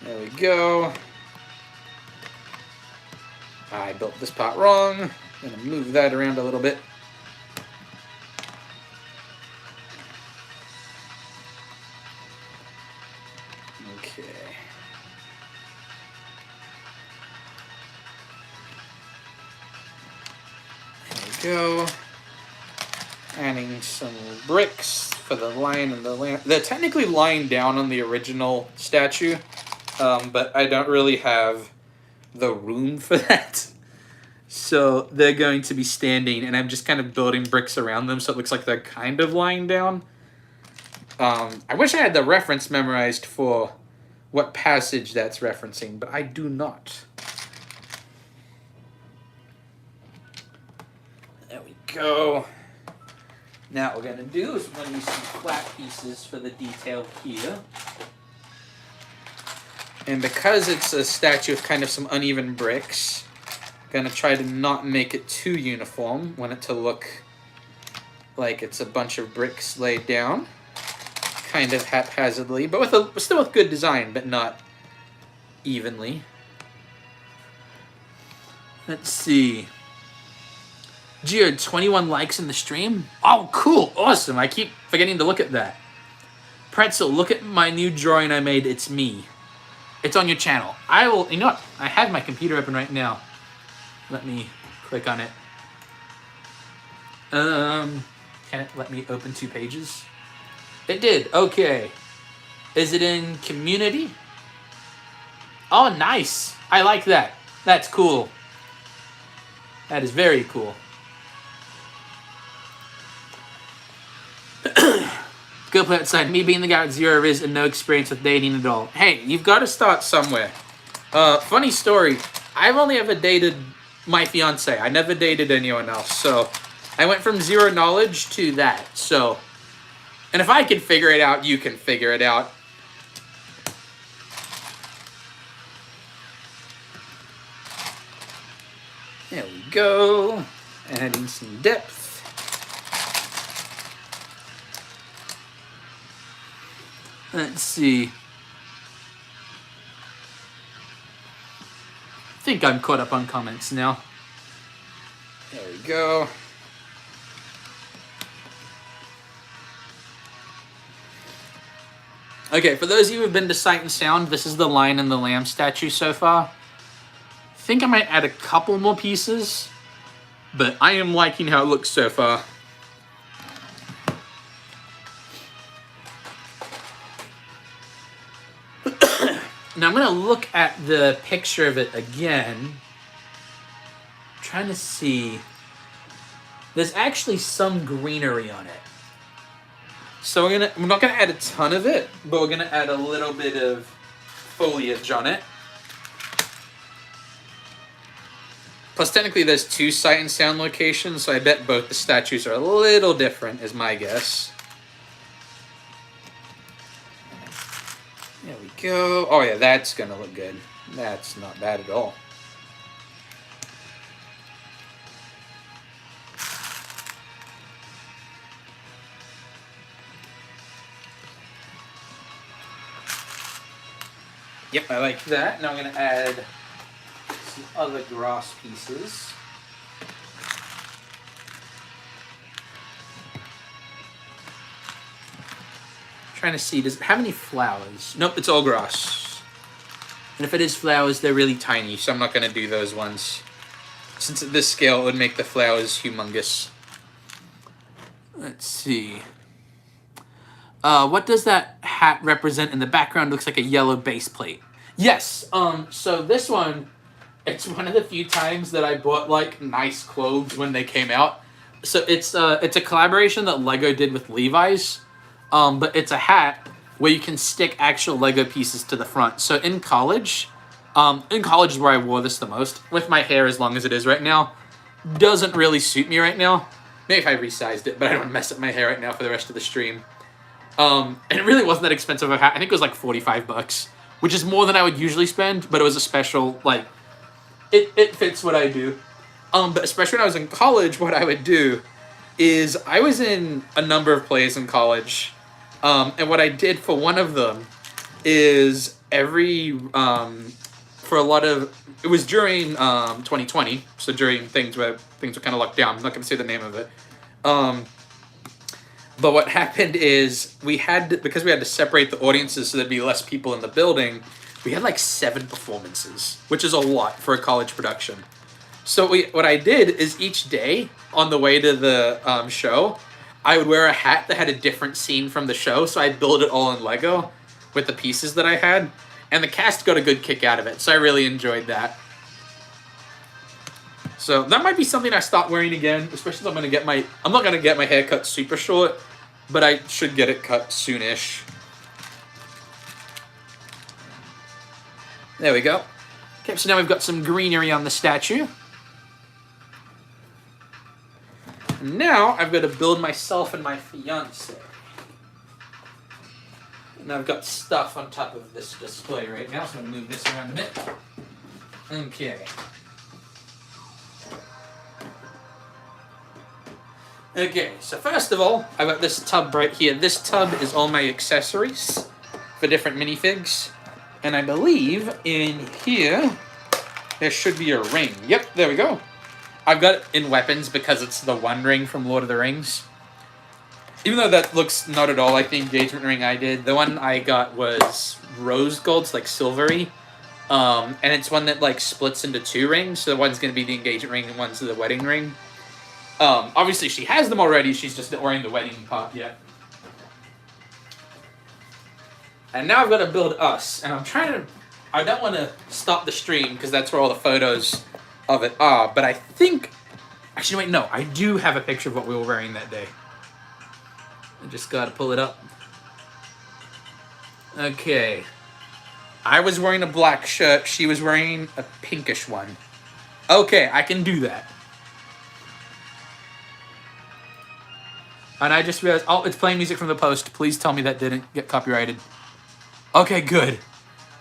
There we go. I built this part wrong. I'm going to move that around a little bit. Okay. There we go. Adding some bricks for the lion and the lamb. They're technically lying down on the original statue, but I don't really have the room for that. So they're going to be standing, and I'm just kind of building bricks around them so it looks like they're kind of lying down. I wish I had the reference memorized for what passage that's referencing, but I do not. There we go. Now what we're going to do is we're going to use some flat pieces for the detail here. And because it's a statue of kind of some uneven bricks, I'm going to try to not make it too uniform. Want it to look like it's a bunch of bricks laid down, kind of haphazardly, but still with good design, but not evenly. Let's see. Gio, 21 likes in the stream? Oh, cool. Awesome. I keep forgetting to look at that. Pretzel, look at my new drawing I made. It's me. It's on your channel. I will, you know what? I have my computer open right now. Let me Click on it. Can it let me open 2 pages? It did. Okay. Is it in community? Oh, nice. I like that. That's cool. That is very cool. Go play outside. Me being the guy with 0 riz and no experience with dating at all. Hey, you've got to start somewhere. Funny story. I've only ever dated my fiance. I never dated anyone else. So I went from 0 knowledge to that. So, and if I can figure it out, you can figure it out. There we go. Adding some depth. Let's see. I think I'm caught up on comments now. There we go. Okay, for those of you who have been to Sight and Sound, this is the Lion and the Lamb statue so far. I think I might add a couple more pieces, but I am liking how it looks so far. Now I'm going to look at the picture of it again. Trying to see. There's actually some greenery on it. So we're not going to add a ton of it, but we're going to add a little bit of foliage on it. Plus technically there's 2 Sight and Sound locations, so I bet both the statues are a little different is my guess. There we go. Oh yeah, that's gonna look good. That's not bad at all. Yep, I like that. Now I'm gonna add some other grass pieces. Trying to see, does it have any flowers? Nope, it's all grass. And if it is flowers, they're really tiny, so I'm not going to do those ones. Since at this scale, it would make the flowers humongous. Let's see. What does that hat represent in the background? Looks like a yellow base plate. Yes, so this one, it's one of the few times that I bought, like, nice clothes when they came out. So it's a collaboration that LEGO did with Levi's. But it's a hat where you can stick actual Lego pieces to the front. So in college is where I wore this the most, with my hair as long as it is right now. Doesn't really suit me right now. Maybe if I resized it, but I don't want to mess up my hair right now for the rest of the stream. And it really wasn't that expensive of a hat. I think it was like 45 bucks, which is more than I would usually spend, but it was a special, like, it fits what I do. But especially when I was in college, what I would do is I was in a number of plays in college. And what I did for one of them is for a lot of, it was during 2020, so during things where things were kind of locked down. I'm not going to say the name of it. But what happened is because we had to separate the audiences so there'd be less people in the building, we had like 7 performances, which is a lot for a college production. So what I did is each day on the way to the show, I would wear a hat that had a different scene from the show, so I built it all in Lego with the pieces that I had, and the cast got a good kick out of it, so I really enjoyed that. So that might be something I start wearing again, especially if I'm not going to get my hair cut super short, but I should get it cut soonish. There we go. Okay, so now we've got some greenery on the statue. Now I've got to build myself and my fiance. And I've got stuff on top of this display right now, so I'm going to move this around a bit. Okay. Okay, so first of all, I've got this tub right here. This tub is all my accessories for different minifigs. And I believe in here, there should be a ring. Yep, there we go. I've got it in weapons because it's the one ring from Lord of the Rings. Even though that looks not at all like the engagement ring I did, the one I got was rose gold, it's like silvery. And it's one that like splits into 2 rings. So one's going to be the engagement ring and one's the wedding ring. Obviously she has them already. She's just not wearing the wedding part yet. And now I've got to build us. And I'm trying to... I don't want to stop the stream because that's where all the photos of it are. But I think... Actually, wait, no. I do have a picture of what we were wearing that day. I just got to pull it up. Okay. I was wearing a black shirt. She was wearing a pinkish one. Okay, I can do that. And I just realized... Oh, it's playing music from the post. Please tell me that didn't get copyrighted. Okay, good.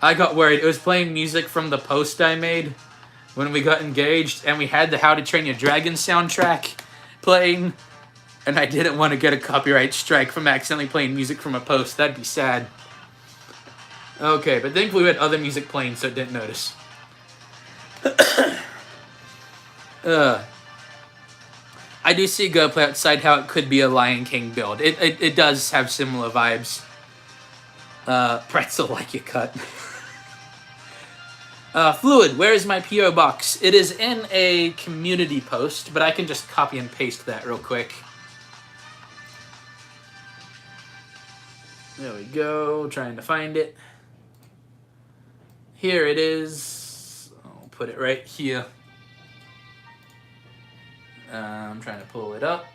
I got worried. It was playing music from the post I made when we got engaged, and we had the How to Train Your Dragon soundtrack playing, and I didn't want to get a copyright strike from accidentally playing music from a post. That'd be sad. Okay, but thankfully we had other music playing, so it didn't notice. I do see Go Play Outside how it could be a Lion King build. It does have similar vibes. Pretzel like you cut. Fluid, where is my P.O. box? It is in a community post, but I can just copy and paste that real quick. There we go, trying to find it. Here it is. I'll put it right here. I'm trying to pull it up.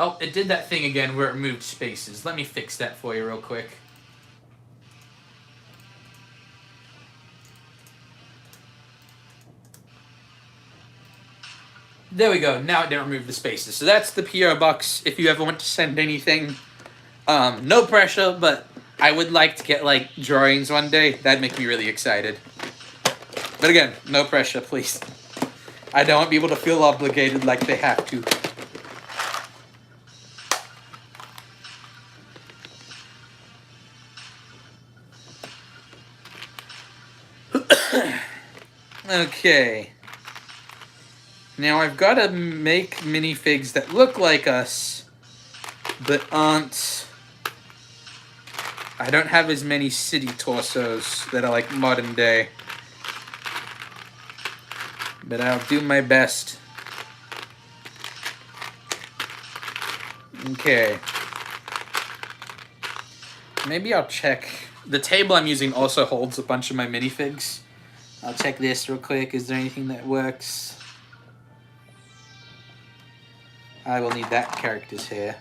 Oh, it did that thing again where it moved spaces. Let me fix that for you real quick. There we go. Now it didn't remove the spaces. So that's the PO box if you ever want to send anything. No pressure, but I would like to get like drawings one day. That'd make me really excited. But again, no pressure, please. I don't want people to feel obligated like they have to. Okay. Now I've got to make minifigs that look like us, but aren't... I don't have as many city torsos that are like modern day. But I'll do my best. Okay. Maybe I'll check. The table I'm using also holds a bunch of my minifigs. I'll check this real quick. Is there anything that works? I will need that character's hair.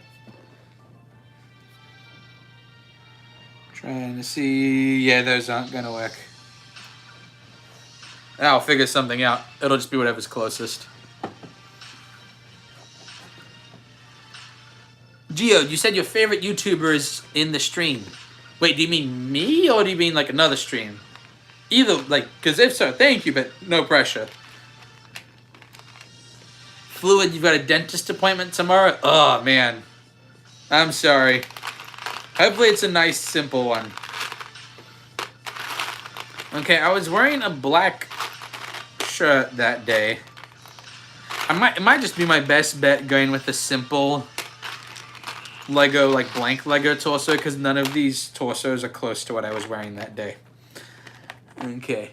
Trying to see... Yeah, those aren't going to work. I'll figure something out. It'll just be whatever's closest. Geo, you said your favorite YouTuber is in the stream. Wait, do you mean me or do you mean like another stream? Either, like, because if so, thank you, but no pressure. Fluid, you've got a dentist appointment tomorrow? Oh, man. I'm sorry. Hopefully it's a nice, simple one. Okay, I was wearing a black shirt that day. It might just be my best bet going with a simple Lego, like blank Lego torso, because none of these torsos are close to what I was wearing that day. Okay.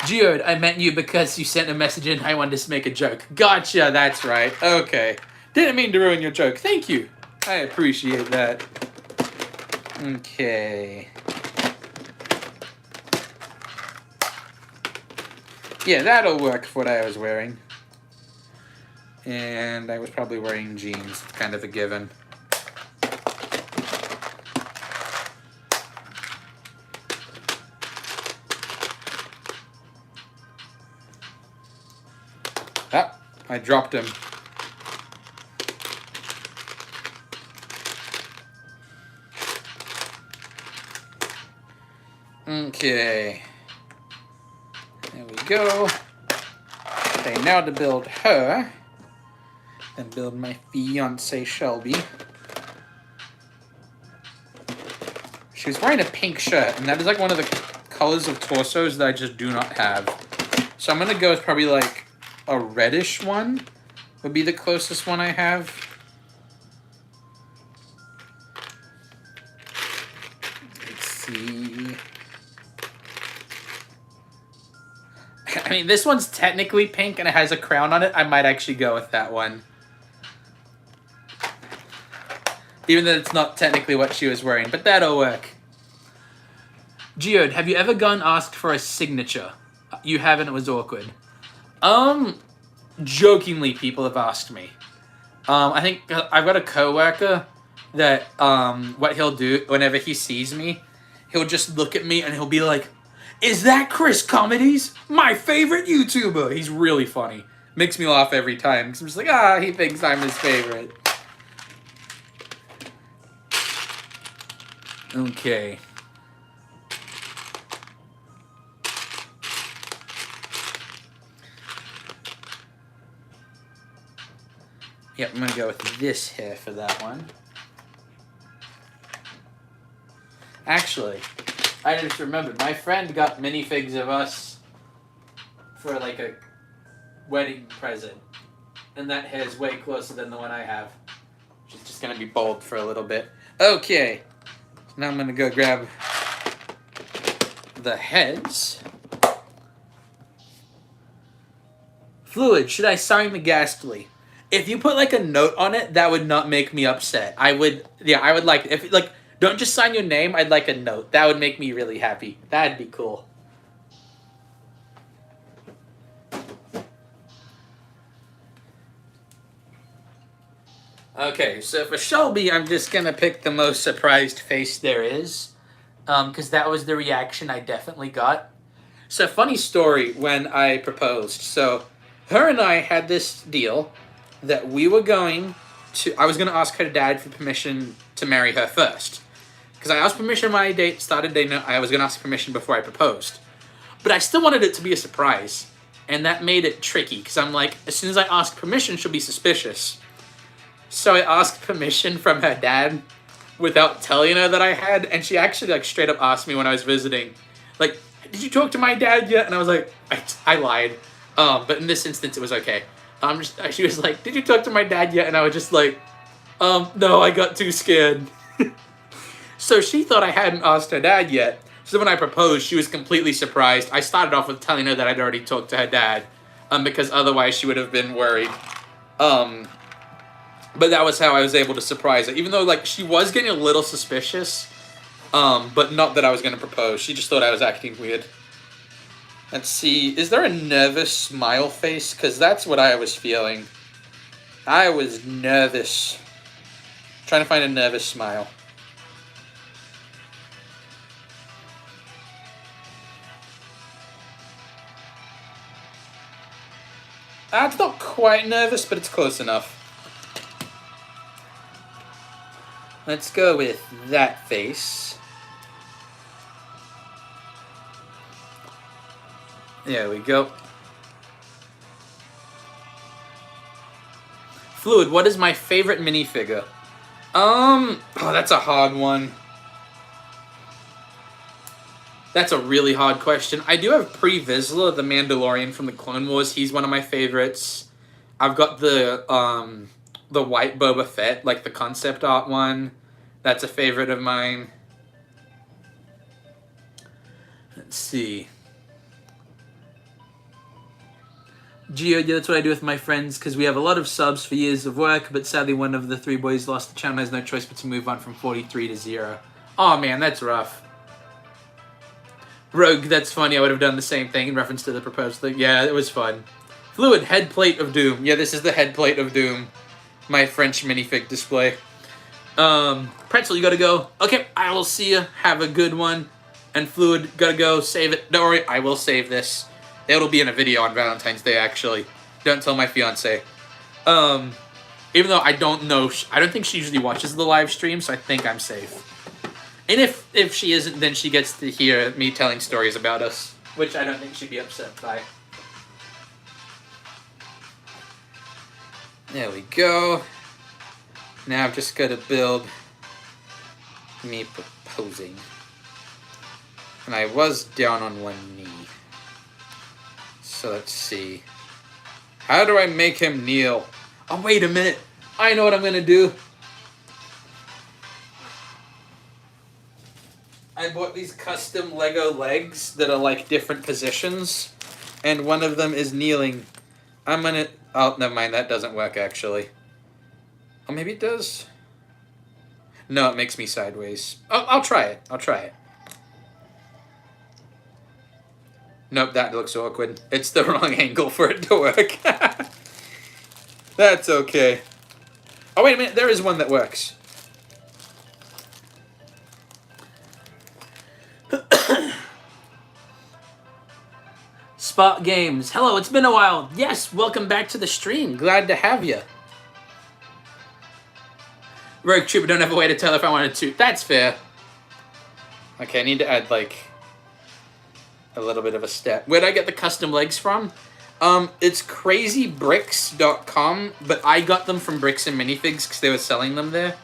Geode, I meant you because you sent a message in. I wanted to make a joke. Gotcha, that's right. Okay. Didn't mean to ruin your joke. Thank you. I appreciate that. Okay. Yeah, that'll work for what I was wearing. And I was probably wearing jeans. Kind of a given. Ah, I dropped him. Okay. There we go. Okay, now to build her. And build my fiancée Shelby. She was wearing a pink shirt, and that is like one of the colors of torsos that I just do not have. So I'm gonna go with probably like a reddish one, would be the closest one I have. Let's see. I mean, this one's technically pink and it has a crown on it. I might actually go with that one. Even though it's not technically what she was wearing, but that'll work. Geode, have you ever gone asked for a signature? You haven't, it was awkward. Jokingly, people have asked me. I think I've got a coworker that, what he'll do whenever he sees me, he'll just look at me and he'll be like, "Is that Chris Comedies? My favorite YouTuber." He's really funny. Makes me laugh every time. Cause I'm just like, he thinks I'm his favorite. Okay. Yep, I'm gonna go with this here for that one. Actually, I just remembered, my friend got minifigs of us for like a wedding present. And that hair is way closer than the one I have. She's just gonna be bald for a little bit. Okay, so now I'm gonna go grab the heads. Fluid, should I sign the Ghastly? If you put like a note on it, that would not make me upset. I would like, if like, don't just sign your name, I'd like a note. That would make me really happy. That'd be cool. Okay, so for Shelby, I'm just gonna pick the most surprised face there is. Because that was the reaction I definitely got. So funny story when I proposed. So her and I had this deal that I was going to ask her dad for permission to marry her first. Because I asked permission when I started dating her, I was going to ask permission before I proposed. But I still wanted it to be a surprise. And that made it tricky, because I'm like, as soon as I ask permission, she'll be suspicious. So I asked permission from her dad without telling her that I had, and she actually like straight up asked me when I was visiting, like, "Did you talk to my dad yet?" And I was like, I lied. But in this instance, it was okay. She was like, "Did you talk to my dad yet?" And I was just like, no, I got too scared. So she thought I hadn't asked her dad yet. So when I proposed, she was completely surprised. I started off with telling her that I'd already talked to her dad, because otherwise she would have been worried. But that was how I was able to surprise her. Even though, like, she was getting a little suspicious, but not that I was going to propose. She just thought I was acting weird. Let's see. Is there a nervous smile face? Because that's what I was feeling. I was nervous. Trying to find a nervous smile. It's not quite nervous, but it's close enough. Let's go with that face. There we go. Fluid, what is my favorite minifigure? Oh, that's a hard one. That's a really hard question. I do have Pre Vizsla, the Mandalorian from the Clone Wars. He's one of my favorites. I've got the white Boba Fett, like the concept art one. That's a favorite of mine. Let's see. Geo, yeah, that's what I do with my friends, because we have a lot of subs for years of work, but sadly one of the three boys lost the channel, has no choice but to move on from 43 to 0. Oh man, that's rough. Rogue, that's funny, I would have done the same thing in reference to the proposed thing. Yeah, it was fun. Fluid, head plate of Doom. Yeah, this is the head plate of Doom. My French minifig display. Pretzel, you gotta go. Okay, I will see you. Have a good one. And Fluid, gotta go. Save it. Don't worry, I will save this. It'll be in a video on Valentine's Day, actually. Don't tell my fiance. Even though I don't know, I don't think she usually watches the live stream, so I think I'm safe. And if she isn't, then she gets to hear me telling stories about us, which I don't think she'd be upset by. There we go. Now I've just got to build me proposing. And I was down on one knee. So let's see. How do I make him kneel? Oh, wait a minute. I know what I'm going to do. I bought these custom Lego legs that are like different positions. And one of them is kneeling. I'm going to... Oh, never mind. That doesn't work, actually. Oh, maybe it does. No, it makes me sideways. Oh, I'll try it. I'll try it. Nope, that looks awkward. It's the wrong angle for it to work. That's okay. Oh, wait a minute. There is one that works. Spot Games. Hello, it's been a while. Yes, welcome back to the stream. Glad to have you. Rogue Trooper, don't have a way to tell if I wanted to. That's fair. Okay, I need to add, like, a little bit of a step. Where'd I get the custom legs from? It's crazybricks.com, but I got them from Bricks and Minifigs because they were selling them there.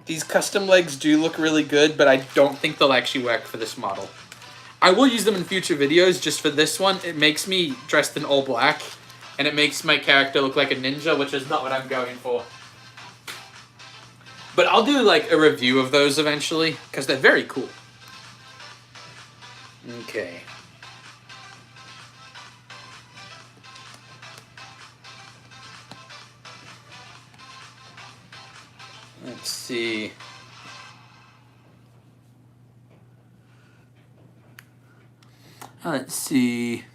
These custom legs do look really good, but I don't think they'll actually work for this model. I will use them in future videos. Just for this one, it makes me dressed in all black, and it makes my character look like a ninja, which is not what I'm going for. But I'll do like a review of those eventually, because they're very cool. Okay. Let's see. Let's see.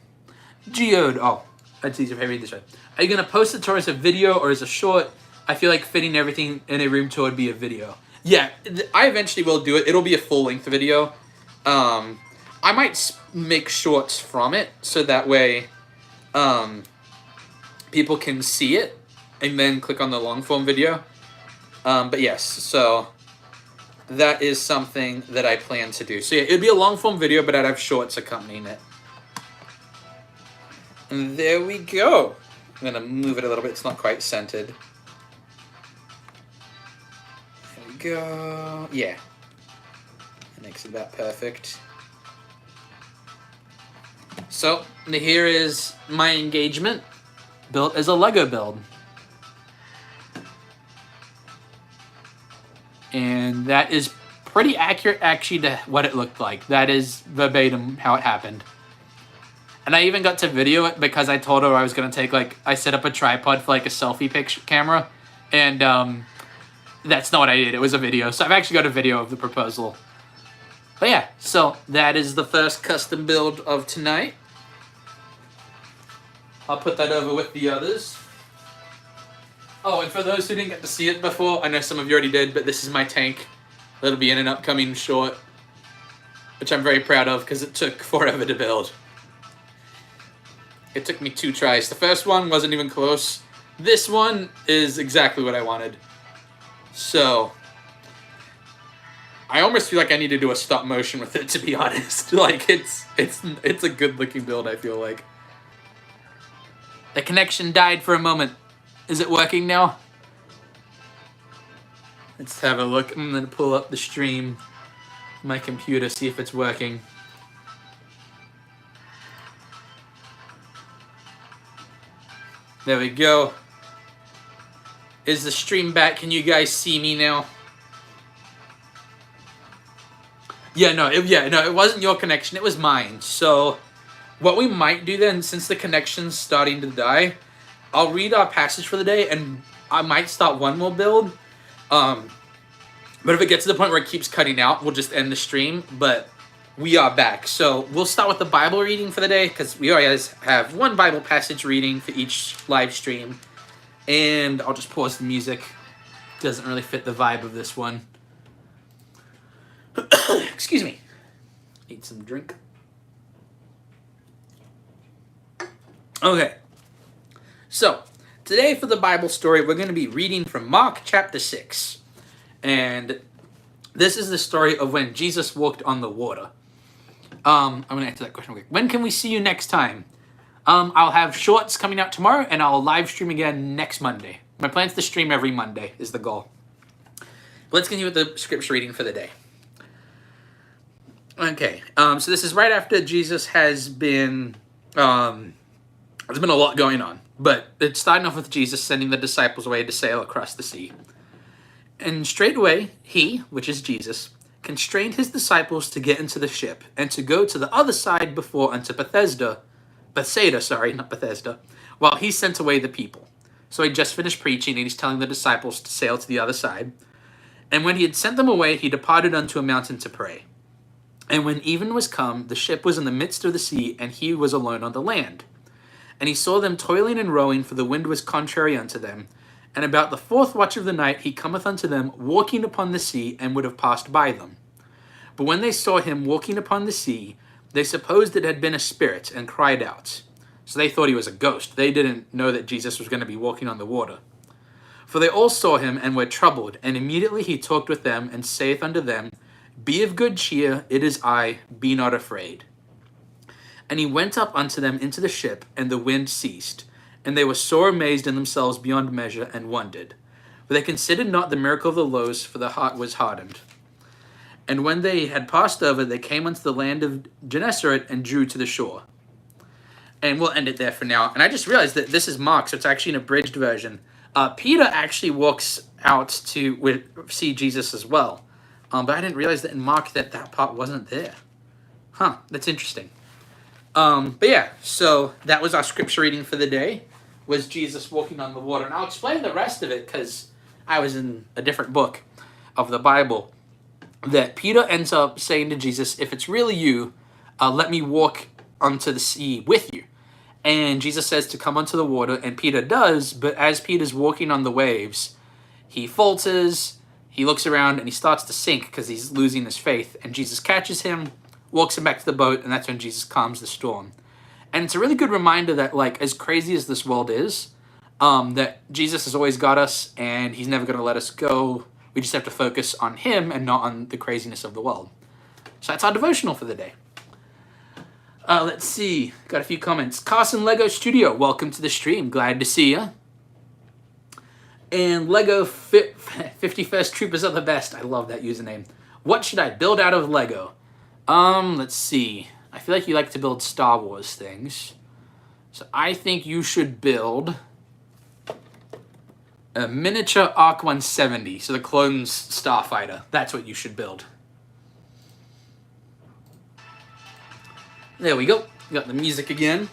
Geode. Oh, that's easier if I read this right. Are you going to post the tour as a video or as a short? I feel like fitting everything in a room tour would be a video. Yeah, I eventually will do it. It'll be a full-length video. I might make shorts from it, so that way people can see it and then click on the long-form video. But yes, so that is something that I plan to do. So yeah, it'd be a long-form video, but I'd have shorts accompanying it. And there we go. I'm going to move it a little bit. It's not quite centered. There we go. Yeah. That makes it about perfect. So, here is my engagement, built as a Lego build. And that is pretty accurate, actually, to what it looked like. That is verbatim how it happened. And I even got to video it because I told her I was going to take, like, I set up a tripod for, like, a selfie picture camera. And that's not what I did. It was a video. So I've actually got a video of the proposal. But yeah, so that is the first custom build of tonight. I'll put that over with the others. Oh, and for those who didn't get to see it before, I know some of you already did, but this is my tank. That'll be in an upcoming short, which I'm very proud of because it took forever to build. It took me 2 tries. The first one wasn't even close. This one is exactly what I wanted. So, I almost feel like I need to do a stop motion with it, to be honest. Like, it's a good looking build, I feel like. The connection died for a moment. Is it working now? Let's have a look. I'm going to pull up the stream, my computer, see if it's working. There we go. Is the stream back? Can you guys see me now? Yeah, no, it wasn't your connection. It was mine. So, what we might do then, since the connection's starting to die, I'll read our passage for the day, and I might start one more build. But if it gets to the point where it keeps cutting out, we'll just end the stream. But we are back. So we'll start with the Bible reading for the day, because we always have one Bible passage reading for each live stream. And I'll just pause the music. Doesn't really fit the vibe of this one. Excuse me. Need some drink. Okay. So, today for the Bible story, we're going to be reading from Mark chapter 6. And this is the story of when Jesus walked on the water. I'm going to answer that question real quick. When can we see you next time? I'll have shorts coming out tomorrow, and I'll live stream again next Monday. My plan's to stream every Monday is the goal. Let's continue with the scripture reading for the day. Okay, so this is right after Jesus has been There's been a lot going on, but it's starting off with Jesus sending the disciples away to sail across the sea. And straightway, he, which is Jesus, constrained his disciples to get into the ship and to go to the other side before unto Bethsaida, not Bethesda, while he sent away the people. So he just finished preaching, and he's telling the disciples to sail to the other side. And when he had sent them away, he departed unto a mountain to pray. And when even was come, the ship was in the midst of the sea, and he was alone on the land. And he saw them toiling and rowing, for the wind was contrary unto them. And about the 4th watch of the night he cometh unto them, walking upon the sea, and would have passed by them. But when they saw him walking upon the sea, they supposed it had been a spirit, and cried out. So they thought he was a ghost. They didn't know that Jesus was going to be walking on the water. For they all saw him, and were troubled. And immediately he talked with them, and saith unto them, Be of good cheer, it is I, be not afraid. And he went up unto them into the ship, and the wind ceased. And they were sore amazed in themselves beyond measure, and wondered. For they considered not the miracle of the loaves, for the heart was hardened. And when they had passed over, they came unto the land of Gennesaret, and drew to the shore. And we'll end it there for now. And I just realized that this is Mark, so it's actually an abridged version. Peter actually walks out to see Jesus as well. But I didn't realize that in Mark that part wasn't there. Huh, that's interesting. But yeah, so that was our scripture reading for the day, was Jesus walking on the water. And I'll explain the rest of it because I was in a different book of the Bible. That Peter ends up saying to Jesus, if it's really you, let me walk onto the sea with you. And Jesus says to come onto the water, and Peter does, but as Peter's walking on the waves, he falters, he looks around, and he starts to sink because he's losing his faith. And Jesus catches him, walks him back to the boat, and that's when Jesus calms the storm. And it's a really good reminder that, like, as crazy as this world is, that Jesus has always got us, and he's never going to let us go. We just have to focus on him and not on the craziness of the world. So that's our devotional for the day. Let's see. Got a few comments. Carson Lego Studio, welcome to the stream. Glad to see you. And Lego 51st Troopers are the best. I love that username. What should I build out of Lego? Let's see. I feel like you like to build Star Wars things. So I think you should build a miniature Arc 170. So the clone's starfighter. That's what you should build. There we go. Got the music again.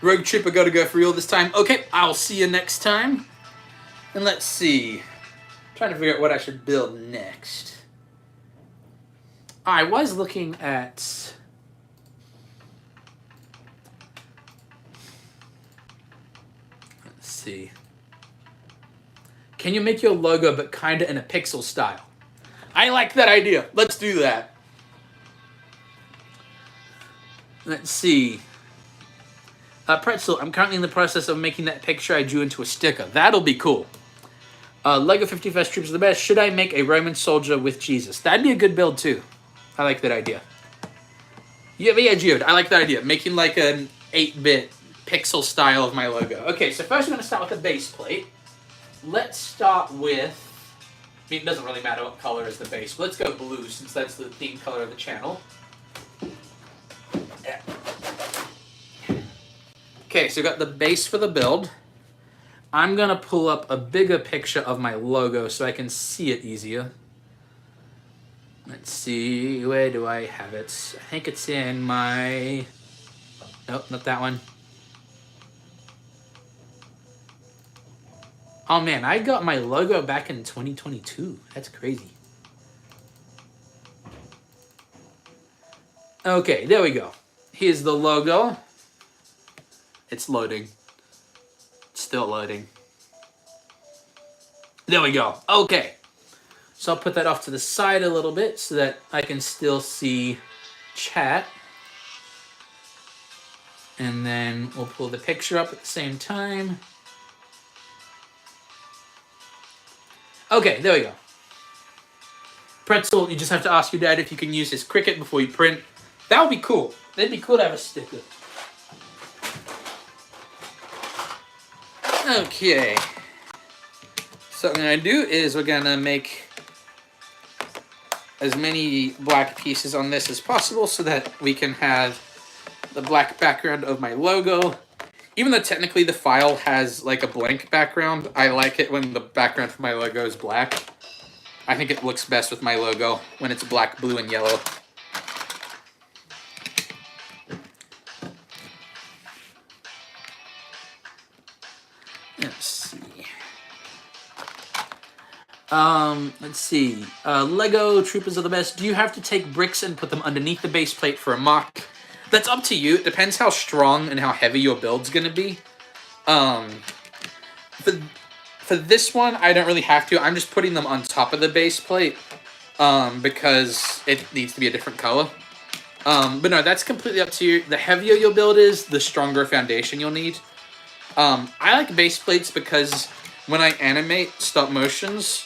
Rogue Trooper got to go for real this time. Okay, I'll see you next time. And let's see. Trying to figure out what I should build next. I was looking at... Let's see. Can you make your logo but kind of in a pixel style? I like that idea. Let's do that. Let's see. Pretzel, I'm currently in the process of making that picture I drew into a sticker. That'll be cool. Lego 51st Troops are the best. Should I make a Roman soldier with Jesus? That'd be a good build too. I like that idea. Yeah, Geode, I like that idea. Making like an 8-bit pixel style of my logo. Okay, so first we're going to start with the base plate. Let's start with... I mean, it doesn't really matter what color is the base. But let's go blue since that's the theme color of the channel. Yeah. Okay, so we got the base for the build. I'm going to pull up a bigger picture of my logo so I can see it easier. Let's see, where do I have it? I think it's in my... Nope, not that one. Oh man, I got my logo back in 2022. That's crazy. Okay, there we go. Here's the logo. It's loading. It's still loading. There we go. Okay. So I'll put that off to the side a little bit so that I can still see chat. And then we'll pull the picture up at the same time. Okay, there we go. Pretzel, you just have to ask your dad if you can use his Cricut before you print. That would be cool. That'd be cool to have a sticker. Okay. So what I'm going to do is we're going to make as many black pieces on this as possible so that we can have the black background of my logo. Even though technically the file has like a blank background, I like it when the background for my logo is black. I think it looks best with my logo when it's black, blue, and yellow. Let's see. Lego Troopers are the best. Do you have to take bricks and put them underneath the base plate for a mock? That's up to you. It depends how strong and how heavy your build's gonna be. For this one, I don't really have to. I'm just putting them on top of the base plate because it needs to be a different color. But no, that's completely up to you. The heavier your build is, the stronger foundation you'll need. I like base plates because when I animate stop motions,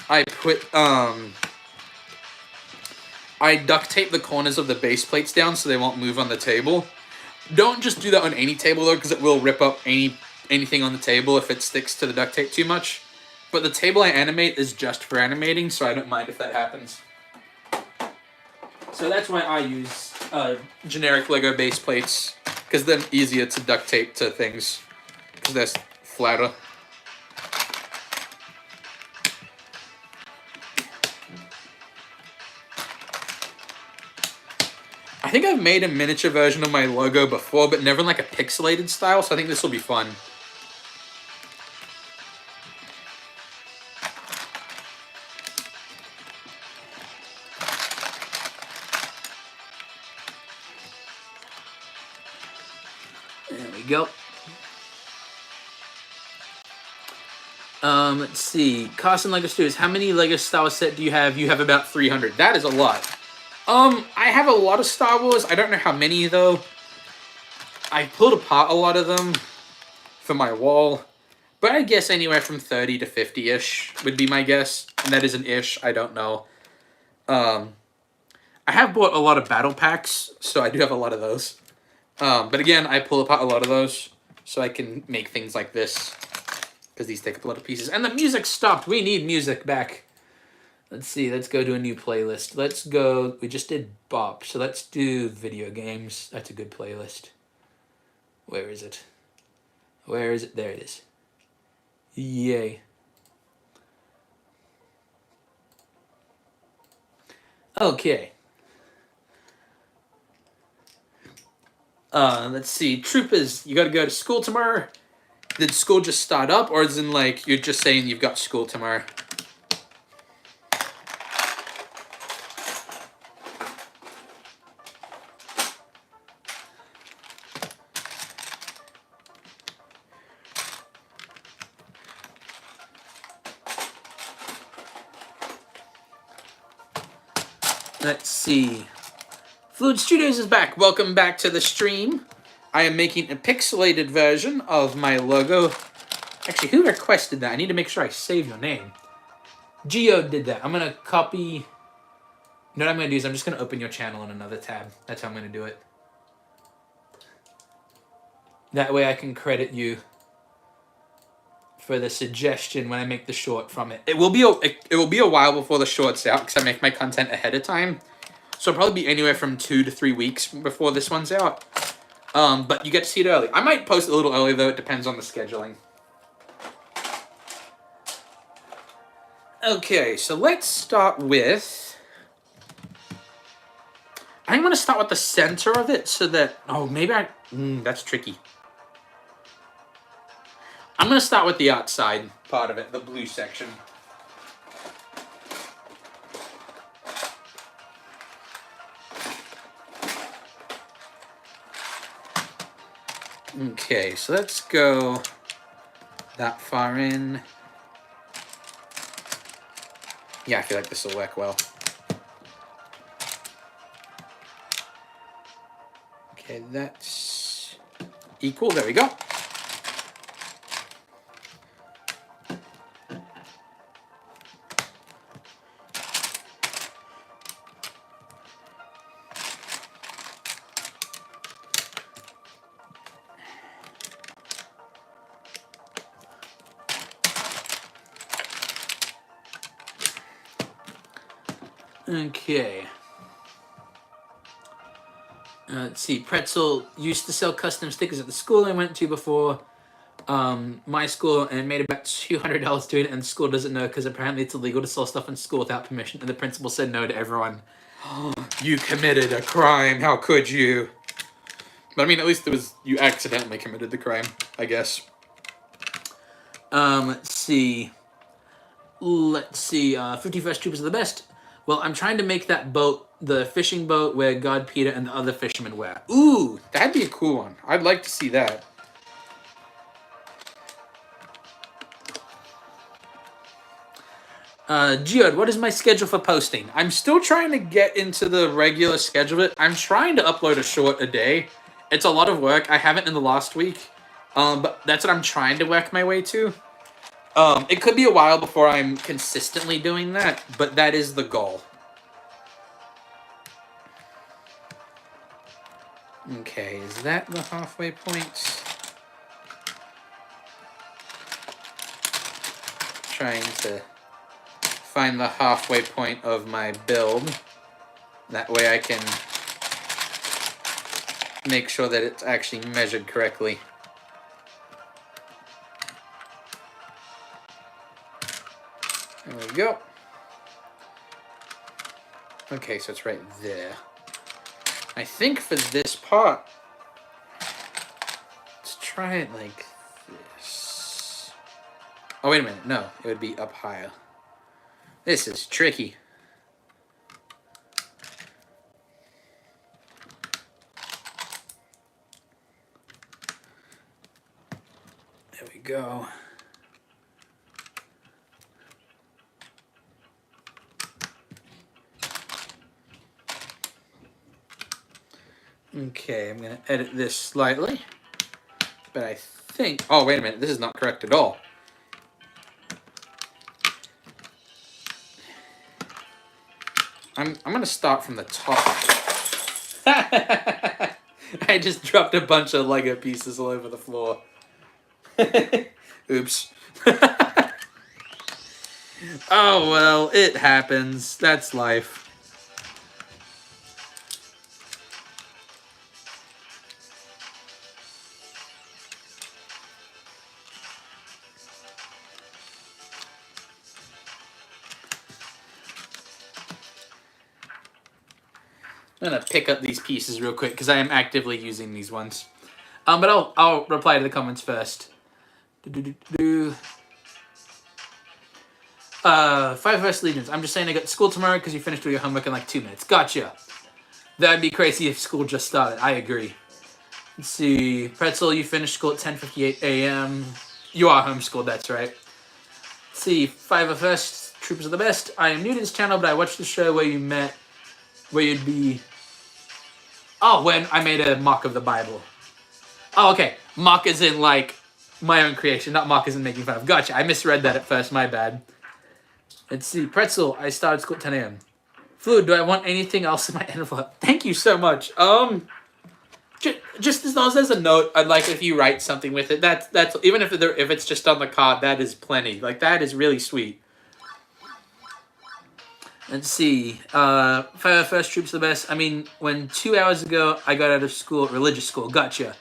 I put I duct tape the corners of the base plates down so they won't move on the table. Don't just do that on any table though, because it will rip up anything on the table if it sticks to the duct tape too much. But the table I animate is just for animating, so I don't mind if that happens. So that's why I use generic Lego base plates, because they're easier to duct tape to things, because they're flatter. I think I've made a miniature version of my logo before, but never in like a pixelated style, so I think this will be fun. There we go. Let's see. Carson Lego Studios, how many Lego Star Wars set do you have? You have about 300. That is a lot. I have a lot of Star Wars. I don't know how many, though. I pulled apart a lot of them for my wall. But I guess anywhere from 30 to 50-ish would be my guess. And that is an ish. I don't know. I have bought a lot of battle packs, so I do have a lot of those. But again, I pull apart a lot of those so I can make things like this, because these take up a lot of pieces. And the music stopped. We need music back. Let's see. Let's go to a new playlist. Let's go. We just did Bop, so let's do video games. That's a good playlist. Where is it? Where is it? There it is. Yay. Okay. Let's see. Troopers, you gotta go to school tomorrow. Did school just start up, or is it like you're just saying you've got school tomorrow? Let's see. Fluid Studios is back. Welcome back to the stream. I am making a pixelated version of my logo. Actually, who requested that? I need to make sure I save your name. Geo did that. I'm going to copy... You know what I'm going to do is I'm just going to open your channel in another tab. That's how I'm going to do it. That way I can credit you for the suggestion when I make the short from it. It will be a while before the short's out because I make my content ahead of time. So it'll probably be anywhere from 2 to 3 weeks before this one's out. But you get to see it early. I might post it a little early though. It depends on the scheduling. Okay, so let's start with... I'm going to start with the center of it so that... Oh, maybe I... that's tricky. I'm going to start with the outside part of it, the blue section. Okay, so let's go that far in. Yeah, I feel like this will work well. Okay, that's equal. There we go. Okay. Let's see. Pretzel used to sell custom stickers at the school I went to before my school and made about $200 doing it, and the school doesn't know because apparently it's illegal to sell stuff in school without permission, and the principal said no to everyone. You committed a crime. How could you? But I mean, at least it was you accidentally committed the crime, I guess. Let's see. 51st Troopers are the best. Well, I'm trying to make that boat the fishing boat where God, Peter, and the other fishermen were. Ooh, that'd be a cool one. I'd like to see that. Geode, what is my schedule for posting? I'm still trying to get into the regular schedule of it. I'm trying to upload a short a day. It's a lot of work. I haven't in the last week. But that's what I'm trying to work my way to. It could be a while before I'm consistently doing that, but that is the goal. Okay, is that the halfway point? Trying to find the halfway point of my build. That way I can make sure that it's actually measured correctly. There we go. Okay, so it's right there. I think for this part, let's try it like this. Oh, wait a minute. No, it would be up higher. This is tricky. There we go. Okay, I'm going to edit this slightly. But I think... Oh, wait a minute. This is not correct at all. I'm going to start from the top. I just dropped a bunch of Lego pieces all over the floor. Oops. Oh, well, it happens. That's life. I'm gonna pick up these pieces real quick because I am actively using these ones. But I'll reply to the comments first. 5 Legions. I'm just saying I got school tomorrow because you finished doing your homework in like 2 minutes. Gotcha. That'd be crazy if school just started. I agree. Let's see. Pretzel, you finished school at 10:58 a.m. You are homeschooled, that's right. Let's see. 5 Troopers are the best. I am new to this channel, but I watched the show where you met, where you'd be... Oh, when I made a mock of the Bible. Oh, okay. Mock is in, like, my own creation, not mock as in making fun of. Gotcha. I misread that at first. My bad. Let's see. Pretzel, I started school at 10 a.m. Fluid, do I want anything else in my envelope? Thank you so much. Just as long as there's a note, I'd like if you write something with it. That's even if it's just on the card, that is plenty. Like, that is really sweet. Let's see. 5 Troops the best. I mean, when 2 hours ago I got out of school, religious school, gotcha.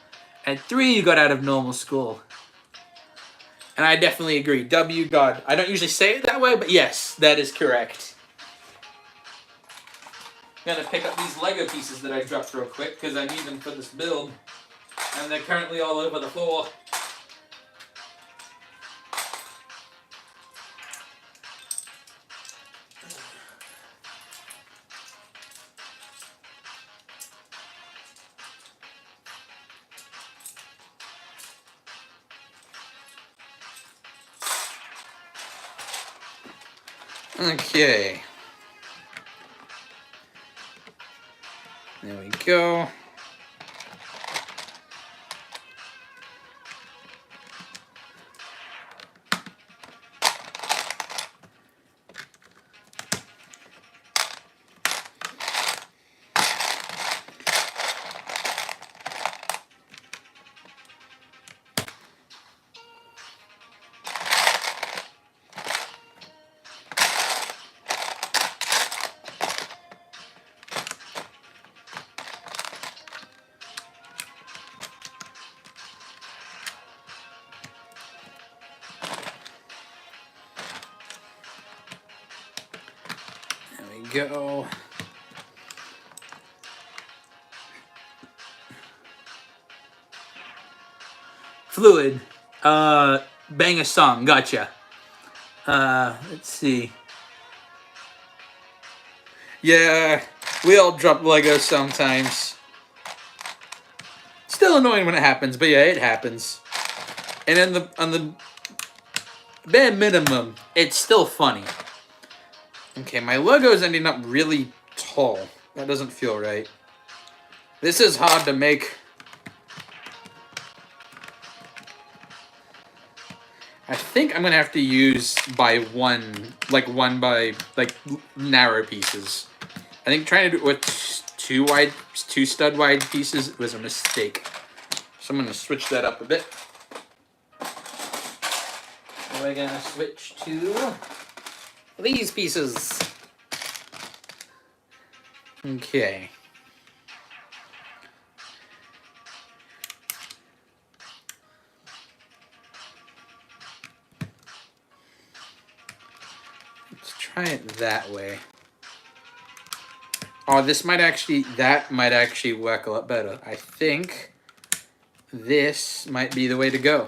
At 3 you got out of normal school. And I definitely agree. W God. I don't usually say it that way, but yes, that is correct. I'm gonna pick up these Lego pieces that I dropped real quick because I need them for this build. And they're currently all over the floor. Okay. There we go. go. Fluid. Bang a song. Gotcha. Let's see. Yeah, we all drop Legos sometimes. Still annoying when it happens, but yeah, it happens. And on the bare minimum, it's still funny. Okay, my logo is ending up really tall. That doesn't feel right. This is hard to make. I think I'm gonna have to use by one narrow pieces. I think trying to do it with two stud wide pieces was a mistake. So I'm gonna switch that up a bit. We're gonna switch to these pieces. Okay. Let's try it that way. Oh, that might actually work a lot better. I think this might be the way to go.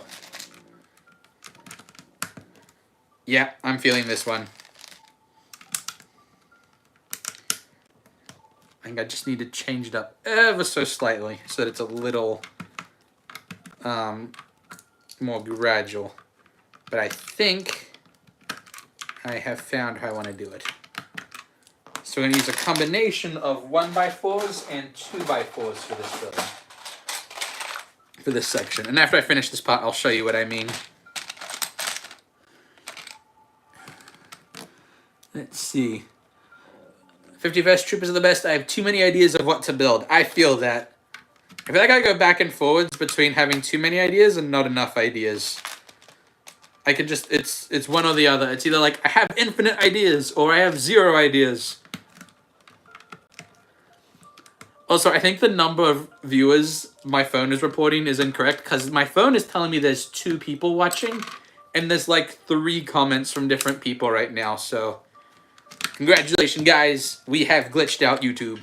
Yeah, I'm feeling this one. I think I just need to change it up ever so slightly so that it's a little more gradual. But I think I have found how I want to do it. So we're going to use a combination of 1x4s and 2x4s for this building. For this section. And after I finish this part, I'll show you what I mean. Let's see. 51st Troopers are the best. I have too many ideas of what to build. I feel that. I feel like I go back and forwards between having too many ideas and not enough ideas. I can just, it's one or the other. It's either like I have infinite ideas or I have 0 ideas. Also, I think the number of viewers my phone is reporting is incorrect because my phone is telling me there's 2 people watching and there's like 3 comments from different people right now, so congratulations, guys. We have glitched out YouTube.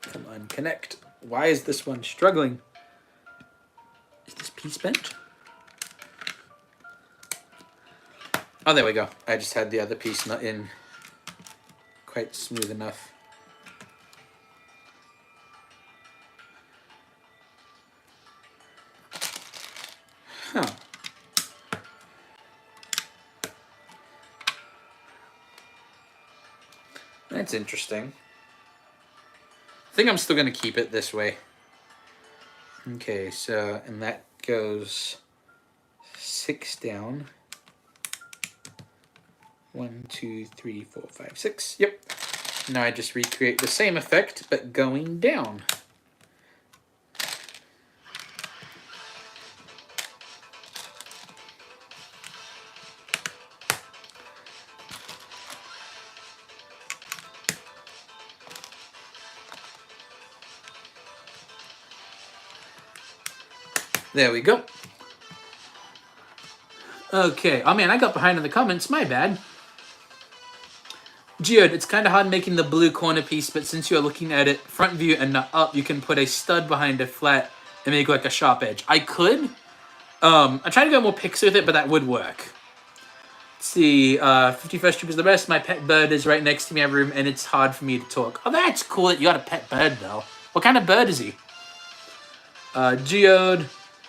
Come on, connect. Why is this one struggling? Is this piece bent? Oh, there we go. I just had the other piece not in quite smooth enough. Huh. That's interesting. I think I'm still going to keep it this way. Okay, so, and that goes 6 down. 1, 2, 3, 4, 5, 6. Yep. Now I just recreate the same effect, but going down. There we go. Okay. Oh man, I got behind in the comments. My bad. Geode, it's kind of hard making the blue corner piece, but since you're looking at it front view and not up, you can put a stud behind it flat and make like a sharp edge. I could. I tried to go more pixel with it, but that would work. Let's see. 51st Troop is the best. My pet bird is right next to me in my room, and it's hard for me to talk. Oh, that's cool that you got a pet bird, though. What kind of bird is he? Geode.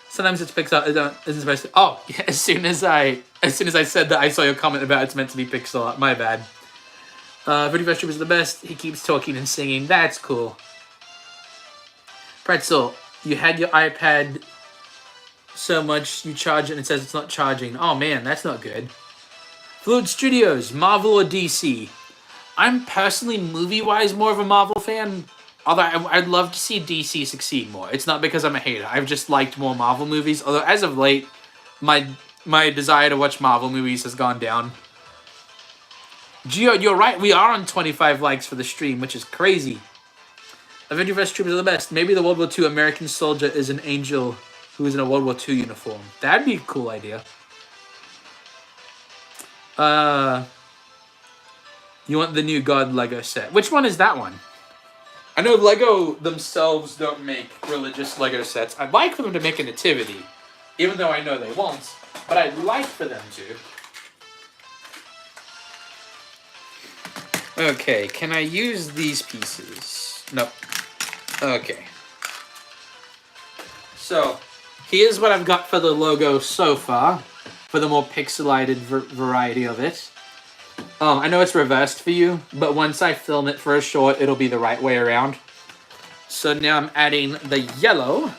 Sometimes it's pixel. Isn't supposed to. Oh, yeah, as soon as I said that, I saw your comment about it's meant to be pixel art. My bad. 51st Troop is the best. He keeps talking and singing. That's cool. Pretzel, you had your iPad so much you charge it and it says it's not charging. Oh man, that's not good. Fluid Studios, Marvel or DC? I'm personally movie-wise more of a Marvel fan. Although I'd love to see DC succeed more. It's not because I'm a hater. I've just liked more Marvel movies. Although as of late, my desire to watch Marvel movies has gone down. Geo, you're right. We are on 25 likes for the stream, which is crazy. Avenger vs. Troopers are the best. Maybe the World War II American soldier is an angel who is in a World War II uniform. That'd be a cool idea. You want the New God Lego set. Which one is that one? I know Lego themselves don't make religious Lego sets. I'd like for them to make a nativity, even though I know they won't, but I'd like for them to. Okay, can I use these pieces? Nope. Okay. So, here's what I've got for the logo so far, for the more pixelated variety of it. I know it's reversed for you, but once I film it for a short, it'll be the right way around. So now I'm adding the yellow.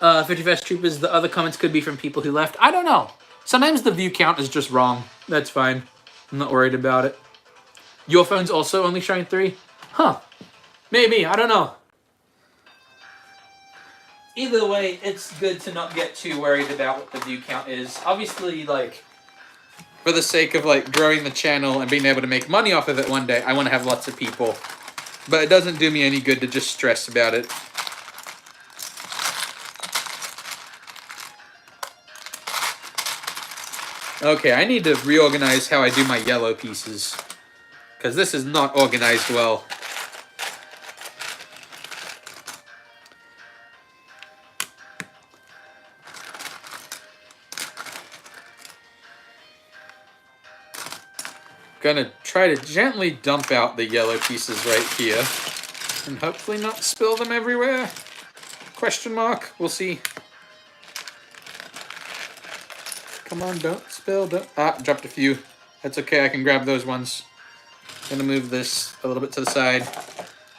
51st Troopers, the other comments could be from people who left. I don't know. Sometimes the view count is just wrong. That's fine. I'm not worried about it. Your phone's also only showing 3? Huh. Maybe. I don't know. Either way, it's good to not get too worried about what the view count is. Obviously, like, for the sake of, like, growing the channel and being able to make money off of it one day, I want to have lots of people. But it doesn't do me any good to just stress about it. Okay, I need to reorganize how I do my yellow pieces, because this is not organized well. Gonna try to gently dump out the yellow pieces right here, and hopefully not spill them everywhere. Question mark. We'll see. Come on, don't spill. Don't. Ah, dropped a few. That's okay. I can grab those ones. Gonna move this a little bit to the side.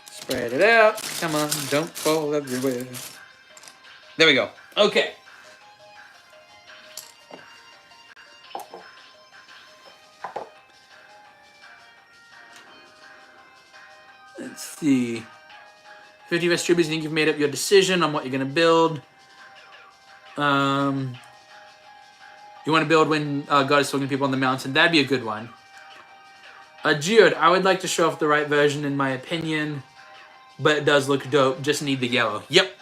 Spread it out. Come on, don't fall everywhere. There we go. Okay. Let's see. 50 best troopers, you think you've made up your decision on what you're going to build. You want to build when God is talking to people on the mountain. That'd be a good one. Geode, I would like to show off the right version in my opinion, but it does look dope. Just need the yellow. Yep.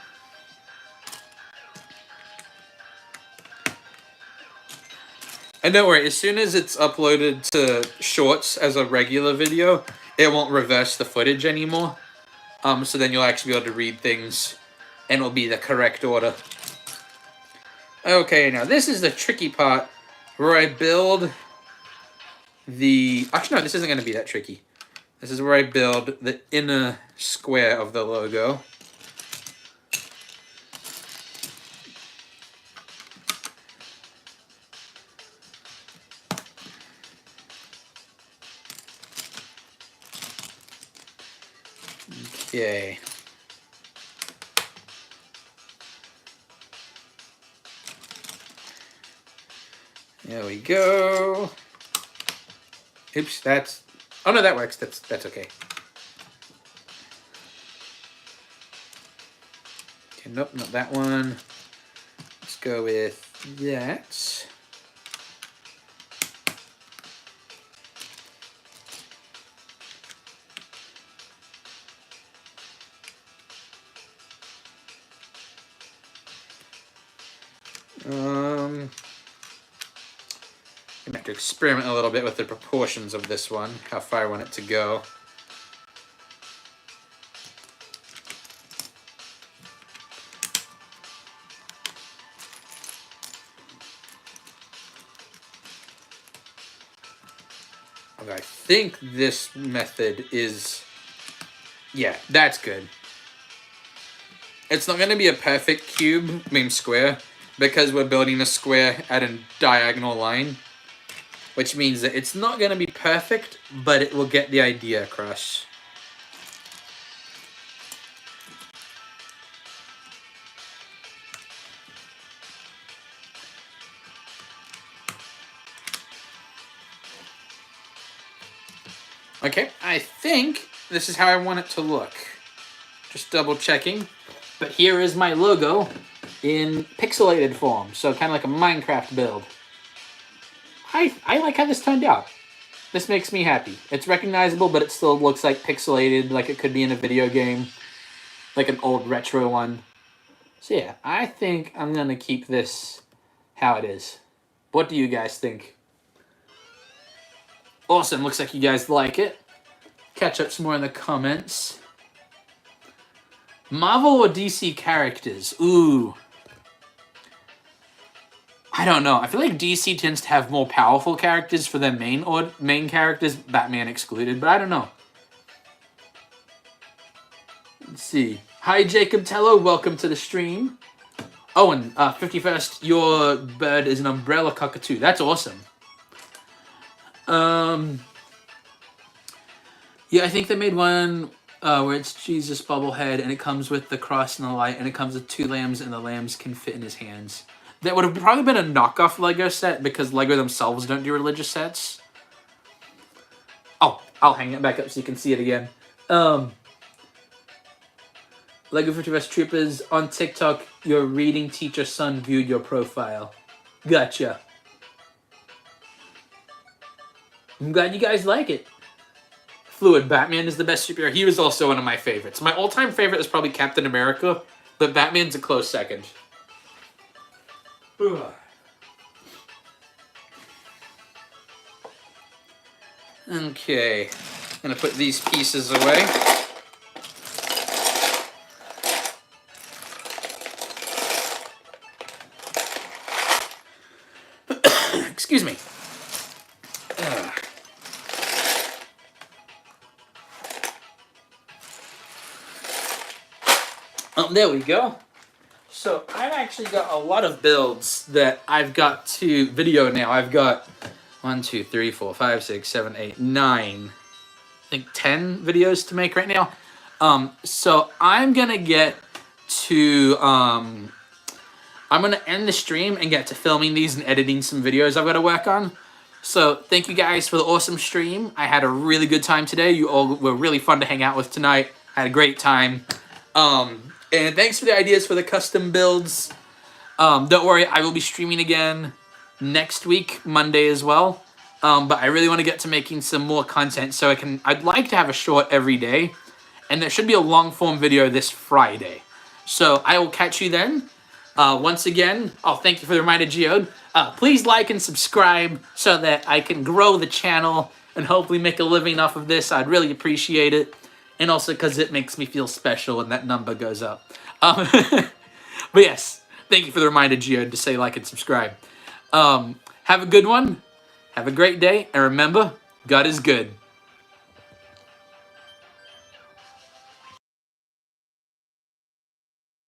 And don't worry, as soon as it's uploaded to Shorts as a regular video, it won't reverse the footage anymore. So then you'll actually be able to read things, and it'll be the correct order. Okay, now this is the tricky part, where I build the... Actually, no, this isn't going to be that tricky. This is where I build the inner square of the logo. Okay. There we go. Oops, that's... Oh no, that works. That's okay. Okay, nope, not that one. Let's go with that. I'm going to have to experiment a little bit with the proportions of this one, how far I want it to go. Okay, I think this method is... Yeah, that's good. It's not going to be a perfect cube, square, because we're building a square at a diagonal line, which means that it's not going to be perfect, but it will get the idea across. Okay, I think this is how I want it to look. Just double checking. But here is my logo in pixelated form, so kind of like a Minecraft build. I like how this turned out. This makes me happy. It's recognizable, but it still looks like pixelated, like it could be in a video game, like an old retro one. So yeah, I think I'm going to keep this how it is. What do you guys think? Awesome. Looks like you guys like it. Catch up some more in the comments. Marvel or DC characters? Ooh. I don't know. I feel like DC tends to have more powerful characters for their main characters, Batman excluded, but I don't know. Let's see. Hi, Jacob Tello. Welcome to the stream. Oh, and 51st, your bird is an umbrella cockatoo. That's awesome. Yeah, I think they made one where it's Jesus bobblehead, and it comes with the cross and the light, and it comes with 2 lambs, and the lambs can fit in his hands. That would have probably been a knockoff Lego set because Lego themselves don't do religious sets. Oh, I'll hang it back up so you can see it again. Lego 51st Troopers on TikTok, your reading teacher son viewed your profile. Gotcha. I'm glad you guys like it. Fluid, Batman is the best superhero. He was also one of my favorites. My all-time favorite is probably Captain America, but Batman's a close second. Okay, I'm gonna put these pieces away. Excuse me. There we go. So I've actually got a lot of builds that I've got to video now. I've got 1, 2, 3, 4, 5, 6, 7, 8, 9, I think 10 videos to make right now. So I'm gonna get to I'm gonna end the stream and get to filming these and editing some videos I've got to work on. So thank you guys for the awesome stream. I had a really good time today. You all were really fun to hang out with tonight. I had a great time. And thanks for the ideas for the custom builds. Don't worry, I will be streaming again next week, Monday as well. But I really want to get to making some more content so I'd like to have a short every day. And there should be a long form video this Friday. So I will catch you then. Once again, thank you for the reminder, Geode. Please like and subscribe so that I can grow the channel and hopefully make a living off of this. I'd really appreciate it. And also because it makes me feel special when that number goes up. But yes, thank you for the reminder, Geode, to say like and subscribe. Have a good one. Have a great day. And remember, God is good.